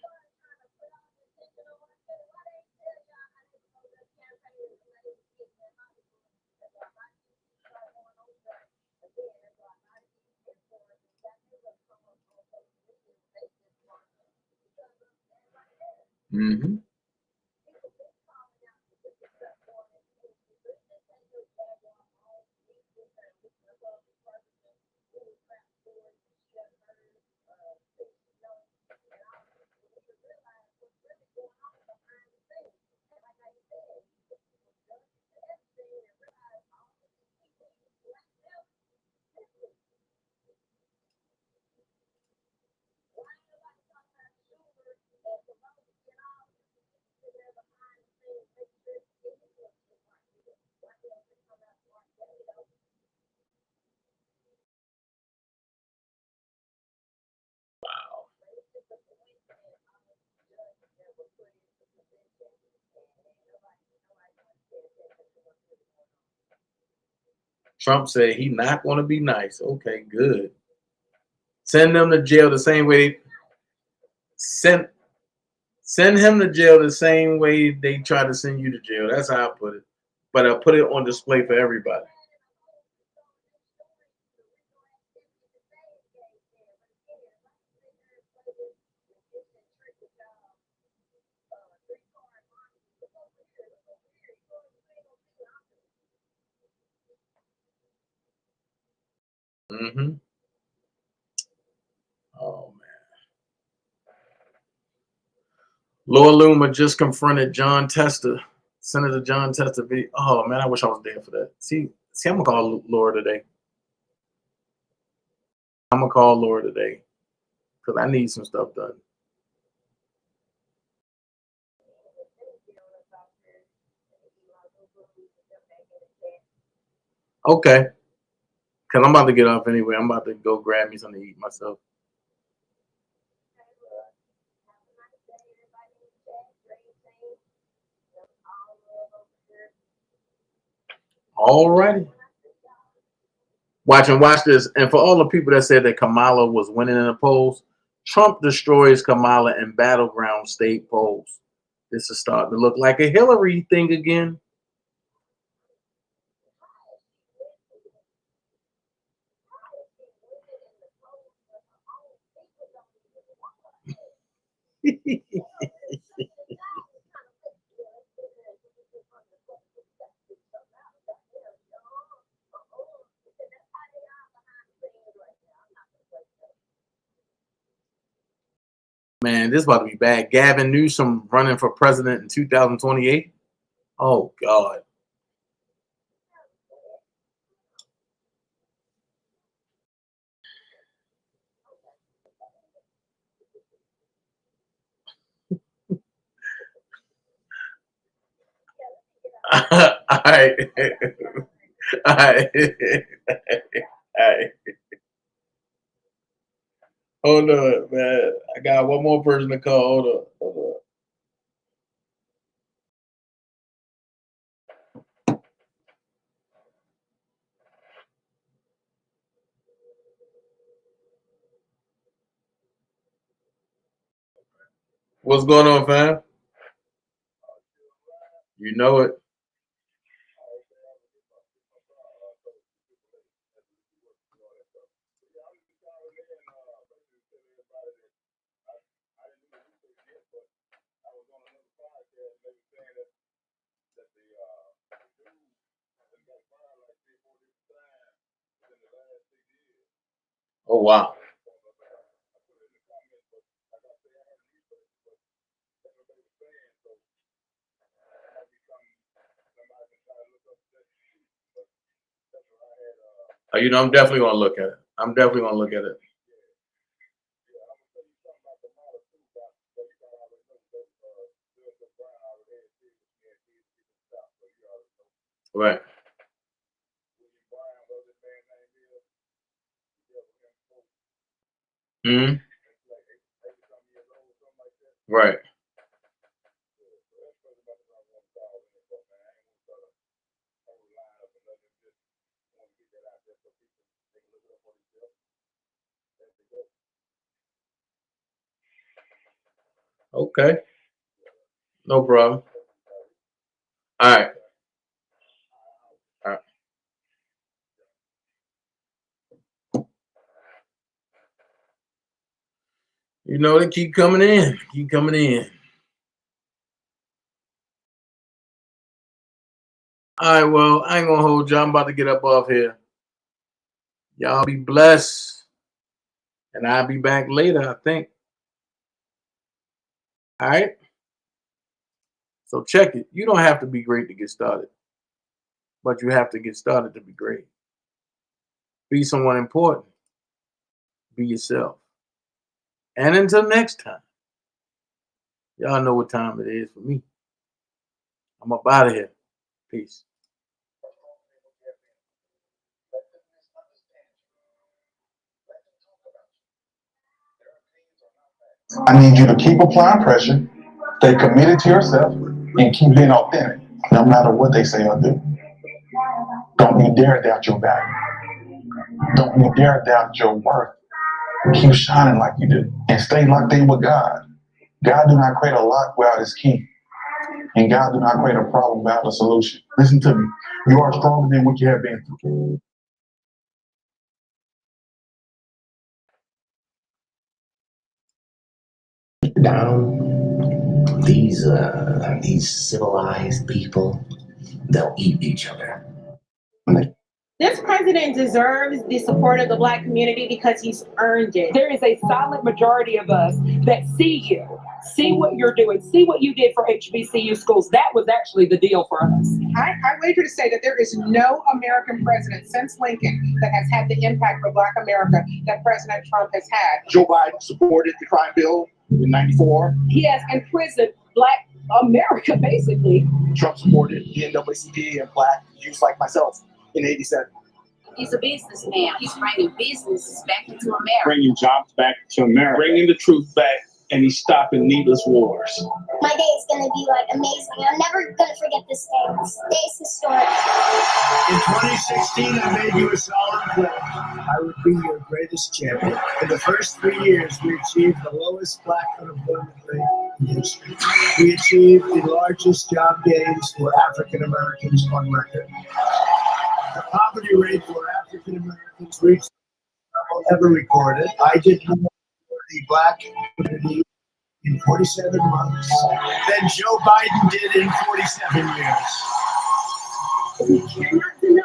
Mm-hmm. Trump said he not going to be nice. Okay, good. Send them to jail the same way. Send him to jail the same way they try to send you to jail. That's how I put it. But I put it on display for everybody. Mm-hmm. Oh man. Laura Loomer just confronted John Tester, Senator John Tester. Oh man, I wish I was there for that. See, I'm gonna call Laura today. I'm gonna call Laura today because I need some stuff done. Okay, because I'm about to get off anyway. I'm about to go grab me something to eat myself. Alrighty. Watch this. And for all the people that said that Kamala was winning in the polls, Trump destroys Kamala in battleground state polls. This is starting to look like a Hillary thing again. Man, this is about to be bad. Gavin Newsom running for president in 2028. Oh, God. All right. All right. All right. Hold on, man. I got one more person to call. Hold on. What's going on, fam? You know it. Oh, wow. You know, I'm definitely going to look at it. I'm definitely going to look at it. Right. Hmm. Right. Okay. No problem. All right. All right. You know, they keep coming in. Keep coming in. All right, well, I ain't going to hold you. I'm about to get up off here. Y'all be blessed. And I'll be back later, I think. All right? So check it. You don't have to be great to get started. But you have to get started to be great. Be someone important. Be yourself. And until next time, y'all know what time it is for me. I'm up out of here. Peace. I need you to keep applying pressure, stay committed to yourself, and keep being authentic, no matter what they say or do. Don't you dare doubt your value. Don't you dare doubt your worth. Keep shining like you do, and stay locked in with God. God do not create a lock without his key, and God do not create a problem without a solution. Listen to me. You are stronger than what you have been through. Down, these civilized people, they'll eat each other. This president deserves the support of the Black community because he's earned it. There is a solid majority of us that see you, see what you're doing, see what you did for HBCU schools. That was actually the deal for us. I wager to say that there is no American president since Lincoln that has had the impact for Black America that President Trump has had. Joe Biden supported the crime bill in '94. He has imprisoned Black America, basically. Trump supported the NAACP and Black youth like myself in '87. He's a businessman. He's bringing businesses back into America. Bringing jobs back to America. Bringing the truth back, and he's stopping needless wars. my day is going to be like amazing. I'm never going to forget this day. This day is historic. In 2016, I made you a solemn pledge. I would be your greatest champion. In the first 3 years, we achieved the lowest black unemployment rate in history. We achieved the largest job gains for African Americans on record. The poverty rate for African Americans reached the level ever recorded. I did more for the black community in 47 months than Joe Biden did in 47 years. We cannot deny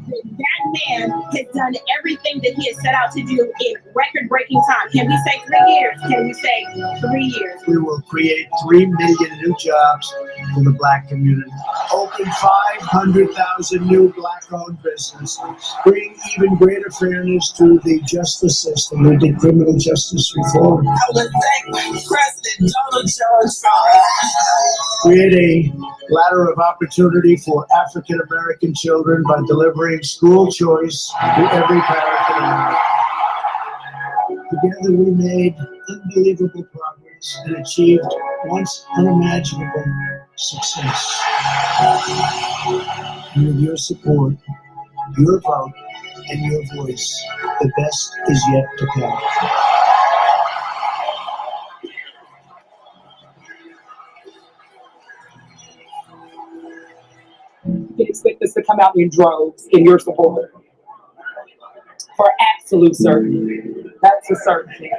that man has done everything that he has set out to do in record-breaking time. Can we say 3 years? Can we say 3 years? We will create 3 million new jobs for the black community, open 500,000 new black-owned businesses, bring even greater fairness to the justice system. We did criminal justice reform. I would thank President Donald John Trump. Create a ladder of opportunity for African American children by delivering school choice to every parent in America. Together we made unbelievable progress and achieved once unimaginable success. And with your support, your vote, and your voice, the best is yet to come. You can expect us to come out in droves in your support. For absolute certainty. That's a certainty.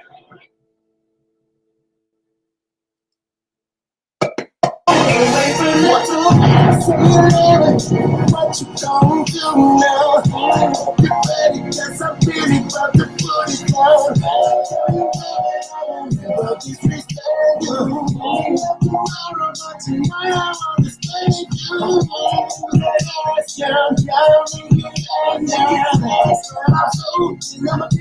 What you gonna do now? Get ready, cause I'm really about to put it down. Never disrespect you. Tomorrow, but tonight I wanna stay with you. Down, down, down, down. I'm so, I'ma be